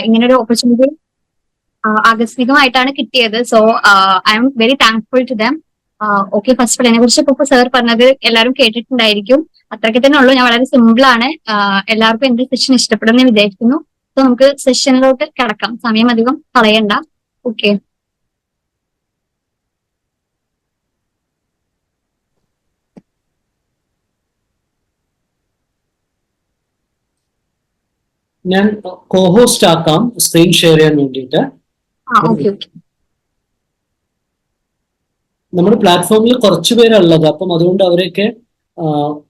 ഇങ്ങനെ ഒരു ഓപ്പർച്യൂണിറ്റി ആകസ്മികമായിട്ടാണ് കിട്ടിയത്. So I am very thankful to them. Okay, first of all എന്നെ കുറിച്ച് ഇപ്പൊ സാർ പറഞ്ഞത് എല്ലാവരും കേട്ടിട്ടുണ്ടായിരിക്കും. അത്രയ്ക്ക് തന്നെ ഉള്ളൂ. ഞാൻ വളരെ സിമ്പിൾ ആണ്. എല്ലാവർക്കും എന്റെ സെഷൻ ഇഷ്ടപ്പെടുമെന്ന് ഞാൻ വിചാരിക്കുന്നു. സോ നമുക്ക് സെഷനിലോട്ട് കിടക്കാം, സമയം അധികം കളയണ്ട. ഓക്കെ. ഞാൻ കോഹോസ്റ്റ് ആക്കാം സ്ക്രീൻ ഷെയർ ചെയ്യാൻ വേണ്ടിയിട്ട്. നമ്മുടെ പ്ലാറ്റ്ഫോമിൽ കുറച്ചു പേരുള്ളത്, അപ്പം അതുകൊണ്ട് അവരെയൊക്കെ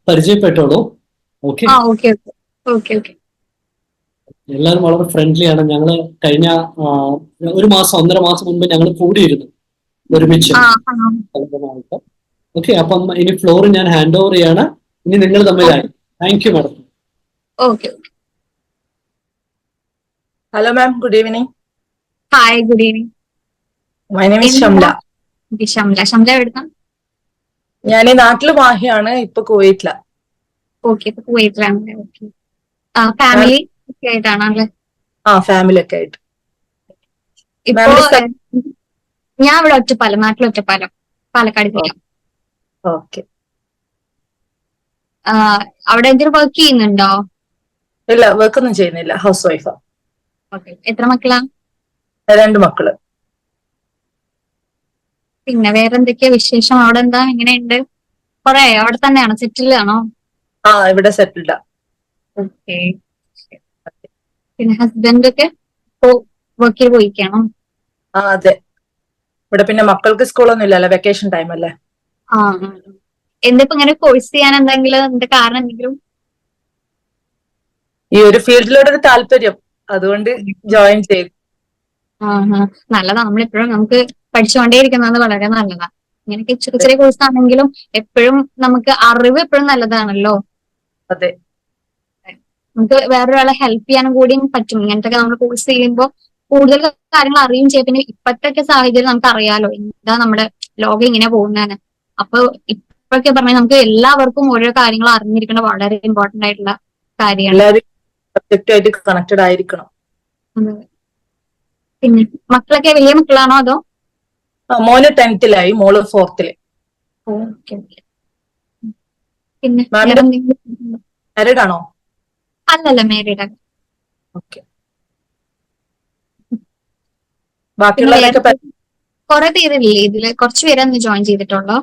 പരിചയപ്പെട്ടോളൂ. ഓക്കെ, എല്ലാവരും വളരെ ഫ്രണ്ട്ലി ആണ്. ഞങ്ങള് കഴിഞ്ഞ ഒരു മാസം 1.5 മാസം മുമ്പ് ഞങ്ങൾ കൂടിയിരുന്നു ഒരുമിച്ച്. ഓക്കെ, അപ്പം ഇനി ഫ്ലോർ ഞാൻ ഹാൻഡ് ഓവർ ചെയ്യാണ്. ഇനി നിങ്ങൾ തമ്മിലാണ്. Thank you madam. Okay. Hello ma'am, good evening. Hi, good evening. My name is Shamla. Shamla എവിടുന്ന? ഞാൻ നാട്ടില് മാഹിയാണ്, ഇപ്പൊ കുവൈറ്റില. ഓക്കെ, ഇപ്പൊ കുവൈറ്റിലാണ്. ഓക്കെ. ഫാമിലി ഒക്കെ ആയിട്ടാണല്ലേ? ഫാമിലി ഒക്കെ ആയിട്ട്. ഇപ്പൊ ഞാൻ ഇവിടെ ഒറ്റപ്പാലം, നാട്ടിൽ ഒറ്റപ്പാലം, പാലക്കാട് ജില്ല. ഓക്കെ. അവിടെ എന്തെങ്കിലും വർക്ക് ചെയ്യുന്നുണ്ടോ? ഇല്ല, വർക്ക് ഒന്നും ചെയ്യുന്നില്ല, ഹൗസ് വൈഫാ. എത്ര മക്കളാ? 2 മക്കള്. പിന്നെ വേറെ എന്തൊക്കെയാ വിശേഷം? അവിടെ എന്താ, എങ്ങനെയുണ്ട്? കൊറേ അവിടെ തന്നെയാണോ, സെറ്റിൽഡ് ആണോ? ഇവിടെ സെറ്റിൽഡാ. ഓക്കെ. പിന്നെ ഹസ്ബൻഡ് ഒക്കെ വർക്കിൽ പോയിക്കാണോ? അതെ. ഇവിടെ പിന്നെ മക്കൾക്ക് സ്കൂളൊന്നും ഇല്ലല്ലോ, വെക്കേഷൻ ടൈം അല്ലേ. എന്തിപ്പോ ഇങ്ങനെ കോഴ്സ് ചെയ്യാൻ എന്തെങ്കിലും എന്താ കാരണം എന്തെങ്കിലും? ഈ ഒരു ഫീൽഡിലോടൊരു താല്പര്യം, അതുകൊണ്ട് ജോയിൻ ചെയ്തു. നല്ലതാ. നമ്മളെപ്പോഴും നമുക്ക് പഠിച്ചുകൊണ്ടേയിരിക്കുന്നത് വളരെ നല്ലതാ. ഇങ്ങനെയൊക്കെ ചെറിയ ചെറിയ കോഴ്സ് ആണെങ്കിലും എപ്പോഴും നമുക്ക് അറിവ് എപ്പോഴും നല്ലതാണല്ലോ. അതെ, നമുക്ക് വേറൊരാളെ ഹെൽപ്പ് ചെയ്യാനും കൂടിയും പറ്റും. ഇങ്ങനത്തെ നമ്മൾ കോഴ്സ് ചെയ്യുമ്പോൾ കൂടുതൽ കാര്യങ്ങൾ അറിയും ചെയ്യും. പിന്നെ ഇപ്പോഴത്തെ സാഹചര്യം നമുക്ക് അറിയാലോ, എന്താ നമ്മുടെ ലോകം ഇങ്ങനെ പോകുന്നതാണ്. അപ്പൊ ഇപ്പൊക്കെ പറഞ്ഞാൽ നമുക്ക് എല്ലാവർക്കും ഓരോ കാര്യങ്ങൾ അറിഞ്ഞിരിക്കേണ്ട വളരെ ഇമ്പോർട്ടന്റ് ആയിട്ടുള്ള കാര്യമാണ്. സബ്ജക്റ്റുമായിട്ട് കണക്റ്റഡ് ആയിരിക്കണം. പിന്നെ മക്കളൊക്കെ വലിയ മക്കളാണോ അതോ? മോന് 10th-ലായി, മോള് 4th-ല്. പിന്നെ മാരീഡ് ആണോ? അല്ലല്ല, മാരീഡ് ആണ്. ഓക്കെ. ബാക്കിയുള്ളവരൊക്കെ കുറെ പേരില്ലേ ഇതില്? കുറച്ച് പേരൊന്ന് ജോയിൻ ചെയ്തിട്ടുള്ളോ?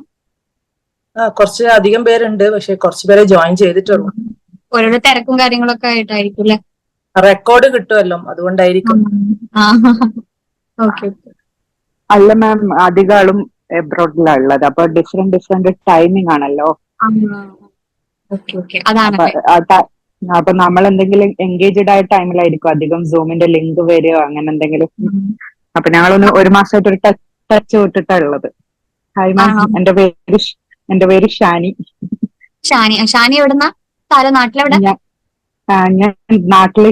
കുറച്ച് അധികം പേരുണ്ട്, പക്ഷെ കുറച്ച് പേരെ ജോയിൻ ചെയ്തിട്ടുള്ളൂ. ഓരോരോ തിരക്കും കാര്യങ്ങളൊക്കെ ആയിട്ടായിരിക്കും അല്ലെ? റെക്കോർഡ് കിട്ടുമല്ലോ, അതുകൊണ്ടായിരിക്കും. അല്ല മാം, അധികം ആളും എബ്രോഡിലാണ് ഉള്ളത്. അപ്പൊ ഡിഫറെന്റ് ടൈമിംഗ് ആണല്ലോ. അപ്പൊ നമ്മൾ എന്തെങ്കിലും എൻഗേജ്ഡ് ആയ ടൈമിലായിരിക്കും അധികം സൂമിന്റെ ലിങ്ക് വരികയോ അങ്ങനെ എന്തെങ്കിലും. അപ്പൊ ഞങ്ങളൊന്ന് 1 മാസമായിട്ട് ഒരു ടച്ച് വിട്ടിട്ടാ ഉള്ളത്. ഹായ് മാം, എന്റെ പേര് ഷാനി. ഷാനി എവിടുന്നാ? നാട്ടിലെവിടെ? ഞാൻ നാട്ടില്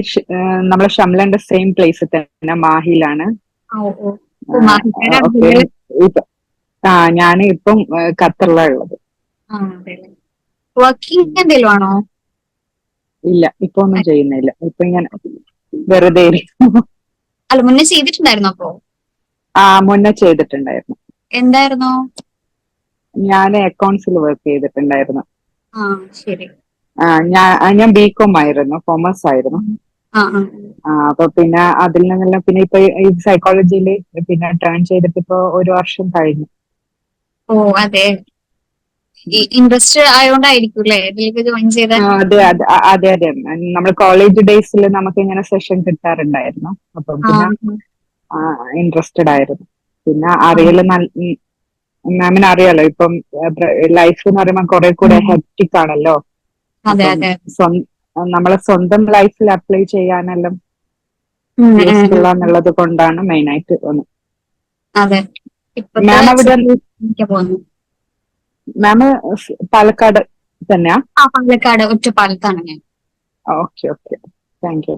നമ്മളെ ഷംലന്റെ സെയിം പ്ലേസ് തന്നെ, മാഹിയിലാണ്. ഞാൻ ഇപ്പം ഖത്തറിലാണ് ഉള്ളത്. വർക്കിംഗ് എന്തെങ്കിലും ആണോ? ഇല്ല, ഇപ്പൊ ഒന്നും ചെയ്യുന്നില്ല. ഇപ്പൊ ഇങ്ങനെ വെറുതെ. അല്ല, മുന്നേ ചെയ്തിട്ടുണ്ടായിരുന്നു? അപ്പോ മുന്നേ ചെയ്തിട്ടുണ്ടായിരുന്നു. എന്തായിരുന്നു? ഞാൻ അക്കൗണ്ട്സിൽ വർക്ക് ചെയ്തിട്ടുണ്ടായിരുന്നു. ശരി. ഞാൻ ബികോം ആയിരുന്നു, കൊമേഴ്സ് ആയിരുന്നു. അപ്പൊ പിന്നെ അതിൽ നിന്നെല്ലാം പിന്നെ ഇപ്പൊ ഈ സൈക്കോളജിയില് പിന്നെ ടേൺ ചെയ്തിട്ട് ഇപ്പൊ 1 വർഷം കഴിഞ്ഞു. അതെ. ഇൻട്രസ്റ്റ് ആയതുകൊണ്ടായിരിക്കും ജോയിൻ ചെയ്ത? അതെ. നമ്മൾ കോളേജ് ഡേയ്സിൽ നമുക്ക് ഇങ്ങനെ സെഷൻ കിട്ടാറുണ്ടായിരുന്നു. അപ്പം പിന്നെ ഇൻട്രസ്റ്റഡ് ആയിരുന്നു. പിന്നെ മാമിന് അറിയാലോ, ഇപ്പം ലൈഫ് എന്ന് പറയുമ്പോൾ കുറെ കൂടെ ഹെക്റ്റിക് ആണല്ലോ. നമ്മളെ സ്വന്തം ലൈഫിൽ അപ്ലൈ ചെയ്യാനെല്ലാം യൂസ്ഫുൾ ആണെന്നുള്ളത് കൊണ്ടാണ് മെയിൻ ആയിട്ട് വന്നത്. മാം അവിടെ മാം പാലക്കാട് തന്നെയാ? പാലക്കാട് ഒറ്റപ്പാലത്താണ് ഞാൻ. Okay, thank U.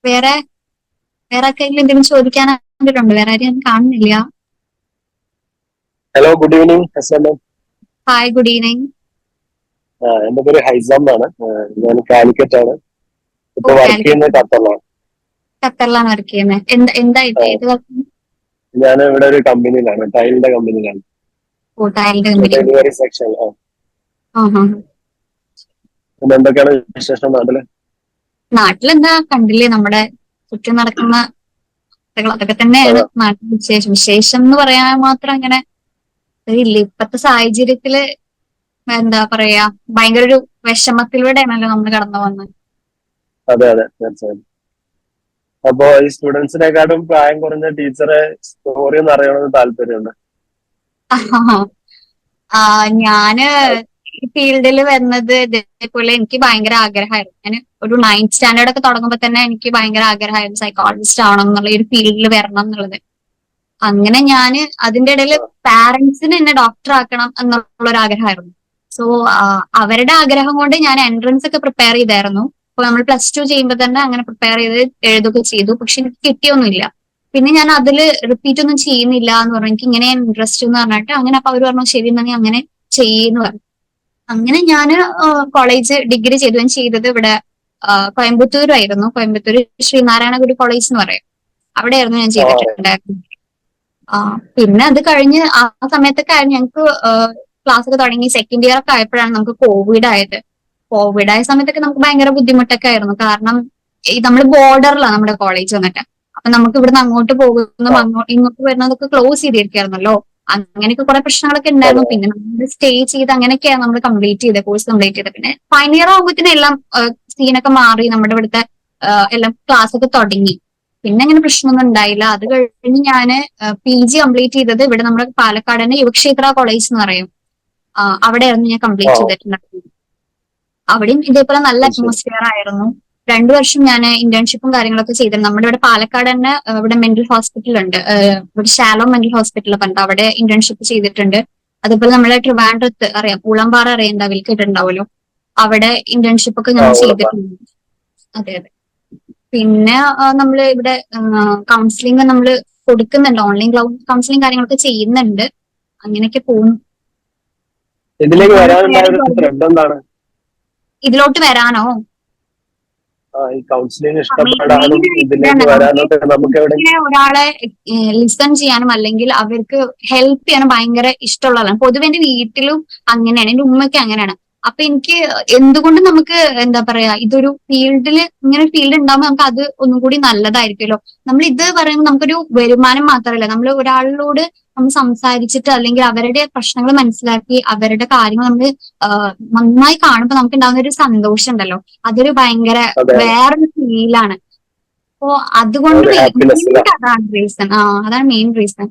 വേറെ എന്തെങ്കിലും ചോദിക്കാനായിട്ടുണ്ടോ? വേറെ ആരും കാണുന്നില്ല. Hello, good evening. Hi, good evening. എന്റെ പേര് ഹൈസാം എന്നാണ്. ഞാൻ കാലിക്കറ്റ് ആണ്. ഇപ്പൊ ഓ, വർക്ക് ചെയ്യുന്നത് കാലിക്കറ്റ്. ഖത്തറിലാണ്. ഖത്തറിലാണ് വർക്ക് ചെയ്യുന്നത്. എന്താ ഇത് ആ, ഏത് work? ഞാൻ ഇവിടെ ഒരു കമ്പനിയിലാണ്, ടൈലിന്റെ കമ്പനിയിലാണ്, ഓ, ടൈലിന്റെ കമ്പനി. Delivery section. ആഹാ. പിന്നെ എന്തൊക്കെയാണ് വിശേഷം നാട്ടില്? നാട്ടിലെന്താ, കണ്ടില്ലേ നമ്മുടെ ചുറ്റും നടക്കുന്ന കഥകൾ, അതൊക്കെ തന്നെയാണ് അതെ. നാട്ടിൽ വിശേഷം. വിശേഷം എന്ന് പറയാൻ മാത്രം അങ്ങനെ ഇല്ല. ഇപ്പത്തെ സാഹചര്യത്തില് എന്താ പറയാ, ഭയങ്കര ഒരു വിഷമത്തിലൂടെയാണല്ലോ നമ്മൾ കടന്നു വന്നത്. അതെ അതെ, തീർച്ചയായും. അപ്പൊ ഈ സ്റ്റുഡൻസിനെക്കാട്ടും പ്രായം കുറഞ്ഞ ടീച്ചറെ സ്റ്റോറി ഒന്ന് അറിയണമെന്ന് താല്പര്യമുണ്ട്. ആ, ഞാന് ഈ ഫീൽഡിൽ വരുന്നത് ഇതേപോലെ എനിക്ക് ഭയങ്കര ആഗ്രഹമായിരുന്നു. ഞാൻ ഒരു 9th സ്റ്റാൻഡേർഡ് ഒക്കെ തുടങ്ങുമ്പോൾ തന്നെ എനിക്ക് ഭയങ്കര ആഗ്രഹമായിരുന്നു സൈക്കോളജിസ്റ്റ് ആവണം എന്നുള്ള ഈ ഒരു ഫീൽഡിൽ വരണം എന്നുള്ളത്. അങ്ങനെ ഞാന് അതിന്റെ ഇടയിൽ പാരന്റ്സിന് എന്നെ ഡോക്ടർ ആക്കണം എന്നുള്ള ഒരു ആഗ്രഹമായിരുന്നു. സോ അവരുടെ ആഗ്രഹം കൊണ്ട് ഞാൻ എൻട്രൻസ് ഒക്കെ പ്രിപ്പയർ ചെയ്തായിരുന്നു. അപ്പൊ നമ്മൾ +2 ചെയ്യുമ്പോൾ തന്നെ അങ്ങനെ പ്രിപ്പയർ ചെയ്ത് എഴുതുകയൊക്കെ ചെയ്തു. പക്ഷെ എനിക്ക് കിട്ടിയൊന്നുമില്ല. പിന്നെ ഞാൻ അതിൽ റിപ്പീറ്റ് ഒന്നും ചെയ്യുന്നില്ല എന്ന് പറഞ്ഞു. എനിക്ക് ഇങ്ങനെ ഇൻട്രസ്റ്റ് എന്ന് പറഞ്ഞിട്ട് അങ്ങനെ. അപ്പൊ അവർ പറഞ്ഞു ശരി എന്നാ നീ അങ്ങനെ ചെയ്യുന്നു പറഞ്ഞു. അങ്ങനെ ഞാൻ കോളേജ് ഡിഗ്രി ചെയ്തു. ഞാൻ ചെയ്തത് ഇവിടെ കോയമ്പത്തൂരായിരുന്നു. കോയമ്പത്തൂർ ശ്രീനാരായണ ഗുരു കോളേജ് എന്ന് പറയും. അവിടെയായിരുന്നു ഞാൻ ആ, ചെയ്തിട്ടുണ്ടായിരുന്നത്. പിന്നെ അത് കഴിഞ്ഞ് ആ സമയത്തൊക്കെ ഞങ്ങൾക്ക് ക്ലാസ് ഒക്കെ തുടങ്ങി സെക്കൻഡ് ഇയർ ഒക്കെ ആയപ്പോഴാണ് നമുക്ക് കോവിഡ് ആയത്. കോവിഡ് ആയ സമയത്തൊക്കെ നമുക്ക് ഭയങ്കര ബുദ്ധിമുട്ടൊക്കെ ആയിരുന്നു. കാരണം ഈ നമ്മൾ ബോർഡറിലാണ് നമ്മുടെ കോളേജ് വന്നിട്ട്. അപ്പൊ നമുക്ക് ഇവിടുന്ന് അങ്ങോട്ട് പോകുന്നതും ആ, ഇങ്ങോട്ട് വരുന്നതൊക്കെ ക്ലോസ് ചെയ്തിരിക്കായിരുന്നല്ലോ. അങ്ങനെയൊക്കെ കുറെ പ്രശ്നങ്ങളൊക്കെ അതെ. ഉണ്ടായിരുന്നു. പിന്നെ നമ്മൾ സ്റ്റേ ചെയ്ത് അങ്ങനെയൊക്കെയാണ് നമ്മൾ കംപ്ലീറ്റ് ചെയ്തത്, കോഴ്സ് കംപ്ലീറ്റ് ചെയ്തത്. പിന്നെ ഫൈനൽ ഇയർ ആകുമ്പോഴത്തേനും എല്ലാം സീനൊക്കെ മാറി. നമ്മുടെ ഇവിടുത്തെ എല്ലാം ക്ലാസ് ഒക്കെ തുടങ്ങി. പിന്നെ അങ്ങനെ പ്രശ്നമൊന്നും ഉണ്ടായില്ല. അത് കഴിഞ്ഞ് ഞാന് PG കംപ്ലീറ്റ് ചെയ്തത് ഇവിടെ നമ്മുടെ പാലക്കാട് തന്നെ യുവക്ഷേത്ര കോളേജ് എന്ന് പറയും. അവിടെയായിരുന്നു ഞാൻ ആ, കംപ്ലീറ്റ് ചെയ്തിട്ടുണ്ടായിരുന്നത്. അവിടെയും ഇതേപോലെ നല്ല അത് ശരി. അറ്റ്മോസ്ഫിയർ ആയിരുന്നു. 2 വർഷം ഞാൻ ഇന്റേൺഷിപ്പും കാര്യങ്ങളൊക്കെ ചെയ്തിരുന്നു. നമ്മുടെ ഇവിടെ പാലക്കാട് തന്നെ ഇവിടെ മെന്റൽ ഹോസ്പിറ്റൽ ഉണ്ട്. ഇവിടെ ഷാലോ മെന്റൽ ഹോസ്പിറ്റൽ പറഞ്ഞിട്ട് അവിടെ ഇന്റേൺഷിപ്പ് ചെയ്തിട്ടുണ്ട്. അതുപോലെ നമ്മളെ ട്രിവാൻഡ്രത്ത് അറിയാം, പൂളമ്പാറ അറിയാം, കേട്ടിട്ടുണ്ടാവുമല്ലോ. അവിടെ ഇന്റേൺഷിപ്പ് ഒക്കെ ആ, ഞങ്ങൾ ഉറപ്പാ. ചെയ്തിട്ടുണ്ട്. അതെ അതെ. പിന്നെ നമ്മൾ ഇവിടെ കൗൺസിലിംഗ് നമ്മൾ കൊടുക്കുന്നുണ്ട്. ഓൺലൈൻ കൗൺസിലിംഗ് കാര്യങ്ങളൊക്കെ ചെയ്യുന്നുണ്ട്. അങ്ങനെയൊക്കെ പോകുന്നു. ഇതിലേക്ക് നമ്മൾ വരാനുണ്ടായ ഒരു ത്രെഡ് എന്താണ്? ഇതിലോട്ട് വരാനോ? ഈ കൗൺസിലിംഗ് മെയിൻ ഇഷ്ടപ്പെടാനും ഇതിലേക്ക് ഇതാണ് നമുക്ക് വരാനും ഒക്കെ നമുക്ക് എവിടെ? ഇങ്ങനെ ഒരാളെ ലിസൺ ചെയ്യാനും അല്ലെങ്കിൽ അവർക്ക് ഹെൽപ്പ് ചെയ്യാനും ഭയങ്കര ഇഷ്ടമുള്ളതാണ്. പൊതുവെ എന്റെ വീട്ടിലും അങ്ങനെയാണ്, എന്റെ ഉമ്മയ്ക്ക് അങ്ങനെയാണ്. അപ്പൊ എനിക്ക് എന്തുകൊണ്ടും നമുക്ക് എന്താ പറയാ, ഇതൊരു ഫീൽഡിൽ ഇങ്ങനെ ഫീൽഡ് ഉണ്ടാകുമ്പോൾ നമുക്ക് അത് ഒന്നും കൂടി നല്ലതായിരിക്കുമല്ലോ. നമ്മൾ ഇത് പറയുമ്പോൾ നമുക്കൊരു വരുമാനം മാത്രമല്ല, നമ്മൾ ഒരാളിനോട് നമ്മൾ സംസാരിച്ചിട്ട് അല്ലെങ്കിൽ അവരുടെ പ്രശ്നങ്ങൾ മനസ്സിലാക്കി അവരുടെ കാര്യങ്ങൾ നമ്മൾ നന്നായി കാണുമ്പോൾ നമുക്ക് ഉണ്ടാകുന്ന ഒരു സന്തോഷം ഉണ്ടല്ലോ. അതൊരു ഭയങ്കര അതെ അതെ, വേറൊരു ഫീലാണ്. അപ്പോ അതുകൊണ്ട് ഒരു ഹാപ്പിനെസ് അല്ല. മെയിൻ അതാണ് റീസൺ. അതാണ് മെയിൻ റീസൺ.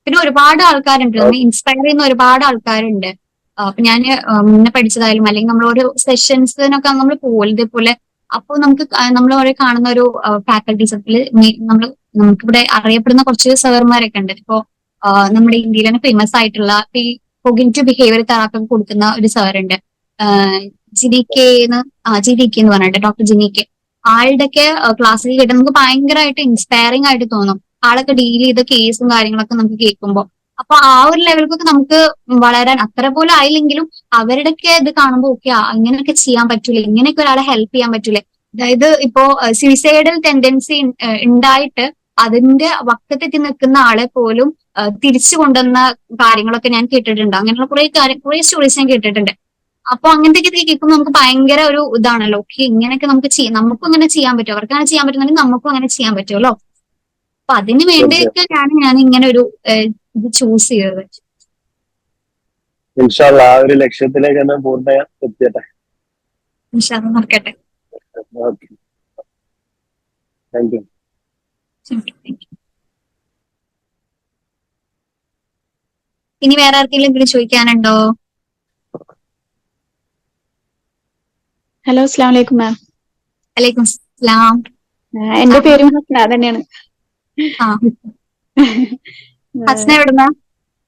പിന്നെ ഒരുപാട് ആൾക്കാരുണ്ട്, നമ്മെ ഇൻസ്പയർ ചെയ്യുന്ന ഒരുപാട് ആൾക്കാരുണ്ട്. അപ്പൊ ഞാൻ മുന്നേ പഠിച്ചതായാലും അല്ലെങ്കിൽ നമ്മൾ ഓരോ സെഷൻസിനൊക്കെ നമ്മൾ പോകും ഇതേപോലെ. അപ്പോൾ നമുക്ക് നമ്മൾ ഓരോ കാണുന്ന ഒരു ഫാക്കൽറ്റീസ് നമ്മൾ നമുക്കിവിടെ അറിയപ്പെടുന്ന കുറച്ച് സാറുമാരൊക്കെ ഉണ്ട്. ഇപ്പോ നമ്മുടെ ഇന്ത്യയിൽ തന്നെ ഫേമസ് ആയിട്ടുള്ള ഈ കോഗ്നിറ്റീവ് ബിഹേവിയർ തെറാപ്പി കൊടുക്കുന്ന ഒരു സാറുണ്ട്, ജിനിക്കെ എന്ന് പറഞ്ഞിട്ട്, ഡോക്ടർ ജിനിക്കെ. ആളുടെയൊക്കെ ക്ലാസ്സിൽ കേട്ട് നമുക്ക് ഭയങ്കരമായിട്ട് ഇൻസ്പയറിംഗ് ആയിട്ട് തോന്നും. ആളൊക്കെ ഡീൽ ചെയ്ത കേസും കാര്യങ്ങളൊക്കെ നമുക്ക് കേൾക്കുമ്പോൾ. അപ്പൊ ആ ഒരു ലെവലിലൊക്കെ നമുക്ക് വളരാൻ അത്ര പോലും ആയില്ലെങ്കിലും അവരുടെയൊക്കെ ഇത് കാണുമ്പോൾ ഓക്കെ, ഇങ്ങനെയൊക്കെ ചെയ്യാൻ പറ്റൂലേ, ഇങ്ങനെയൊക്കെ ഒരാളെ ഹെൽപ്പ് ചെയ്യാൻ പറ്റൂലേ. അതായത് ഇപ്പോ സൂയിസൈഡൽ ടെൻഡൻസി ഉണ്ടായിട്ട് അതിന്റെ വക്കത്തെത്തി നിൽക്കുന്ന ആളെ പോലും തിരിച്ചു കൊണ്ടുവന്ന കാര്യങ്ങളൊക്കെ ഞാൻ കേട്ടിട്ടുണ്ട്. അങ്ങനെയുള്ള കുറെ സ്റ്റോറീസ് ഞാൻ കേട്ടിട്ടുണ്ട്. അപ്പൊ അങ്ങനത്തെ കേൾക്കുമ്പോൾ നമുക്ക് ഭയങ്കര ഒരു ഇതാണല്ലോ. ഓക്കെ, ഇങ്ങനെയൊക്കെ നമുക്ക് ചെയ്യാം, നമുക്കും അങ്ങനെ ചെയ്യാൻ പറ്റും, അവർക്ക് അങ്ങനെ ചെയ്യാൻ പറ്റുന്നെങ്കിൽ നമുക്കും അങ്ങനെ ചെയ്യാൻ പറ്റുമല്ലോ. അപ്പൊ അതിന് തീർച്ചയായും. വേണ്ടിയൊക്കെയാണ് ഞാൻ ഇങ്ങനെ ഒരു ഇത് ചൂസ് ചെയ്തത്. ഇൻഷാ അല്ലാ ആ ഒരു ലക്ഷ്യത്തിലേക്ക് തന്നെ പൂർണ്ണ എത്തിയട്ടെ. ഇൻഷാ അല്ലാ നടക്കട്ടെ. Okay, thank U. ഇനി വേറെ ആർക്കെങ്കിലും എന്തെങ്കിലും ചോദിക്കാനുണ്ടോ? ഹലോ, അസ്സാം വലൈക്കും മാം. വലൈക്കും സ്ലാം. എന്റെ പേരും ഹസ്ന തന്നെയാണ്. ഹസ്ന എവിടുന്നാ?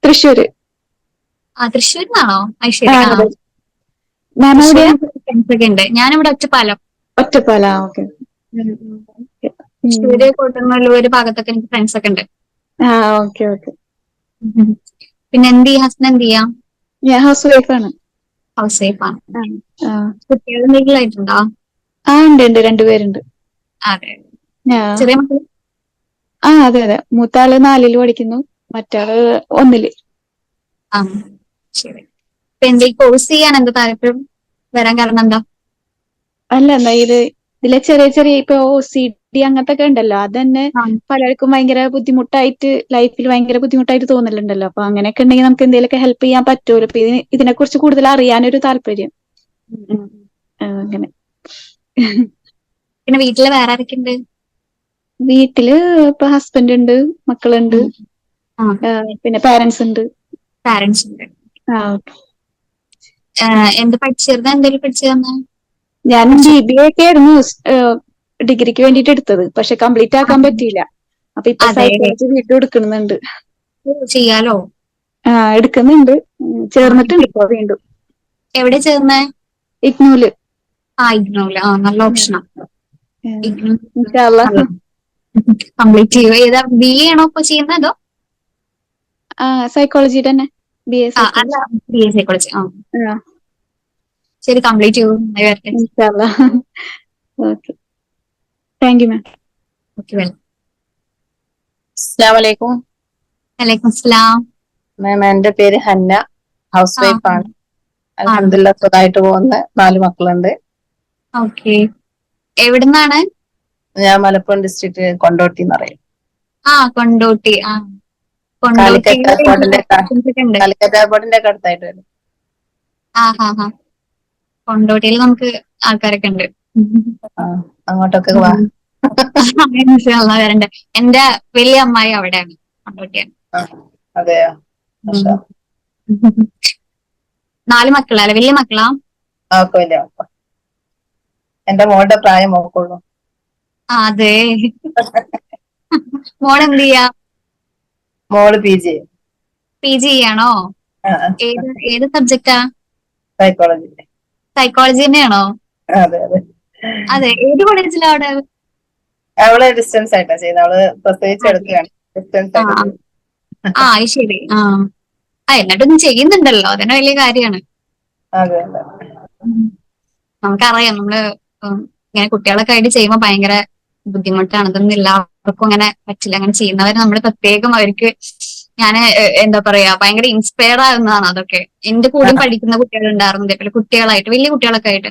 തൃശ്ശൂര്. തൃശ്ശൂരിന്നാണോ? അത് ശരി. മാം എവിടെയാ? ഫ്രണ്ട്സ് ഒക്കെ ഉണ്ട്. ഞാനിവിടെ ഒറ്റപ്പാലം. ഒറ്റപ്പാല. ഓക്കെ. തൃശ്ശൂര്, കൊടുങ്ങല്ലൂര് ഭാഗത്തൊക്കെ എനിക്ക് ഫ്രണ്ട്സ് ഒക്കെ ഉണ്ട്. Okay okay. പിന്നെ എന്ത് ചെയ്യാ ഹസ്ന? എന്ത് ചെയ്യാം? ഞാൻ ഹൗസ് വൈഫാണ്. ഹൗസ് വൈഫ് ആണ്. ആ കുട്ടികൾ എന്തെങ്കിലും ആയിട്ടുണ്ടോ? ഉണ്ട് രണ്ടുപേരുണ്ട്. അതെ. ആ ചെറിയ മക്കൾ? അതെ അതെ, മൂത്താള് 4ല് പഠിക്കുന്നു, മറ്റാള് 1ല്. ആ, ശരി. ഇപ്പൊ എന്താ ഈ കോഴ്സ് ചെയ്യാൻ എന്താ താല്പര്യം വരാൻ കാരണം എന്താ? അല്ല, എന്നാ ഇതിലെ ചെറിയ ചെറിയ ഇപ്പൊ OCD അങ്ങനത്തെ ഒക്കെ ഉണ്ടല്ലോ, അതന്നെ ആ, പലർക്കും ഭയങ്കര ബുദ്ധിമുട്ടായിട്ട്, ലൈഫിൽ ഭയങ്കര ബുദ്ധിമുട്ടായിട്ട് തോന്നലുണ്ടല്ലോ. അപ്പൊ അങ്ങനെയൊക്കെ ഉണ്ടെങ്കിൽ നമുക്ക് എന്തെങ്കിലുമൊക്കെ ഹെൽപ്പ് ചെയ്യാൻ പറ്റുമല്ലോ. ഇപ്പൊ ഇതിനെ കുറിച്ച് കൂടുതൽ അറിയാനൊരു താല്പര്യം. ഉം, ഉം. അങ്ങനെ. പിന്നെ വീട്ടില് വേറെ ആരൊക്കെ ഉണ്ട്? വീട്ടില് ഇപ്പൊ ഹസ്ബൻഡ് ഉണ്ട്, മക്കളുണ്ട്, ഉം. ആ, പിന്നെ പാരന്റ്സ് ഉണ്ട്. പാരന്റ്സ് ഉണ്ട്. ആ എന്ത് പഠിച്ചിരുന്ന, എന്തെങ്കിലും പഠിച്ചിരുന്ന? ഞാൻ BBA ഒക്കെ ആയിരുന്നു ഡിഗ്രിക്ക് വേണ്ടിട്ട് എടുത്തത്, പക്ഷെ കംപ്ലീറ്റ് ആക്കാൻ പറ്റിയില്ല. അപ്പൊ ഇപ്പൊ അതെ, സൈക്കോളജി വീണ്ടും എടുക്കുന്നുണ്ട്. ചെയ്യാലോ. എടുക്കുന്നുണ്ട്. ആ, ചേർന്നിട്ടുണ്ട് ഇപ്പൊ വീണ്ടും എവിടെ ചേർന്നേ? IGNOU-ല്. ഇഗ്നോയില്. നല്ല ഓപ്ഷനാ ഇഗ്നോ. ഇൻഷാ അള്ളാ. കംപ്ലീറ്റ് ചെയ്യുക. ഏതാ, BA ആണോ ഇപ്പൊ ചെയ്യുന്നത് അതോ? സൈക്കോളജിയുടെ തന്നെ BA അല്ല, സൈക്കോളജി. BA psychology. ശരി, കംപ്ലീറ്റ് ചെയ്യൂ. നന്നായി വരട്ടെ. ഇൻഷാ അള്ളാ. Okay, thank you ma'am. Okay, welcome. അസ്സലാമലൈക്കും വലൈക്കും സ്ലാം. മാം. എന്റെ പേര് ഹന്ന, ഹൗസ് ആ, വൈഫ് ആണ്. ആണ്. അൽഹംദുലില്ലാ, സുഖമായിട്ട് പോകുന്ന 4 മക്കളുണ്ട്. ഓക്കെ. എവിടുന്നാണ്? ഞാൻ മലപ്പുറം ഡിസ്ട്രിക്ട് കൊണ്ടോട്ടി എന്ന് പറയും. കൊണ്ടോട്ടി. കാലിക്കറ്റ് കൊണ്ടോട്ടിയില് എയർപോർട്ടിന്റെ ഒക്കെ ഉണ്ട്. കാലിക്കറ്റ് എയർപോർട്ടിന്റെ ഒക്കെ അടുത്തായിട്ട് വരും. കൊണ്ടോട്ടിയിൽ നമുക്ക് ആൾക്കാരൊക്കെ ഉണ്ട്. ആ, അങ്ങോട്ടൊക്കെ വാ. ഉം. ഇൻഷാ അള്ളാ വരണ്ട. എന്റെ വലിയ അമ്മായി അവിടെയാണ്, കൊണ്ടോട്ടിയാണ്. ആ, അതെയോ? ഉം. മാഷാ. 4 മക്കളല്ലേ? വലിയ മക്കളാ? ഒക്കെ വലിയ മക്കളാ. എന്റെ മോളുടെ പ്രായം നോക്കുള്ളൂ. അതെ. മോൾ എന്ത് ചെയ്യാ? മോള് PG. PG ചെയ്യാണോ? ഏത് സബ്ജക്റ്റാ? സൈക്കോളജി. സൈക്കോളജി തന്നെയാണോ? അതെ അതെ. അതെ. ഏത് കോളേജിലാ അവിടെ? അവള് ഡിസ്റ്റൻസ് ആയിട്ടാ ചെയ്യുന്നത്. അവള് പ്രസവിച്ച് അതെ. എടുക്കുകയാണ്. ഡിസ്റ്റൻസ് ആ ആയിട്ട് ആ ചെയ്യും. അത് ശരി. എന്നിട്ടും ചെയ്യുന്നുണ്ടല്ലോ, അതന്നെ വലിയ കാര്യമാണ്. അതെ അതെ. നമുക്കറിയാം, നമ്മള് ഇങ്ങനെ കുട്ടികളൊക്കെ ആയിട്ട് ചെയ്യുമ്പോൾ ഭയങ്കര ബുദ്ധിമുട്ടാണ്. ഇതൊന്നും എല്ലാവർക്കും അങ്ങനെ പറ്റില്ല. അങ്ങനെ ചെയ്യുന്നവരെ നമ്മൾ പ്രത്യേകം അവർക്ക് ഞാൻ എന്താ പറയാ, ഭയങ്കര ഇൻസ്പയർ ആകുന്നതാണ് അതൊക്കെ. എന്റെ കൂടെയും പഠിക്കുന്ന കുട്ടികൾ ഉണ്ടായിരുന്നു ഇതേപോലെ, കുട്ടികളായിട്ട്, വലിയ കുട്ടികളൊക്കെ ആയിട്ട്.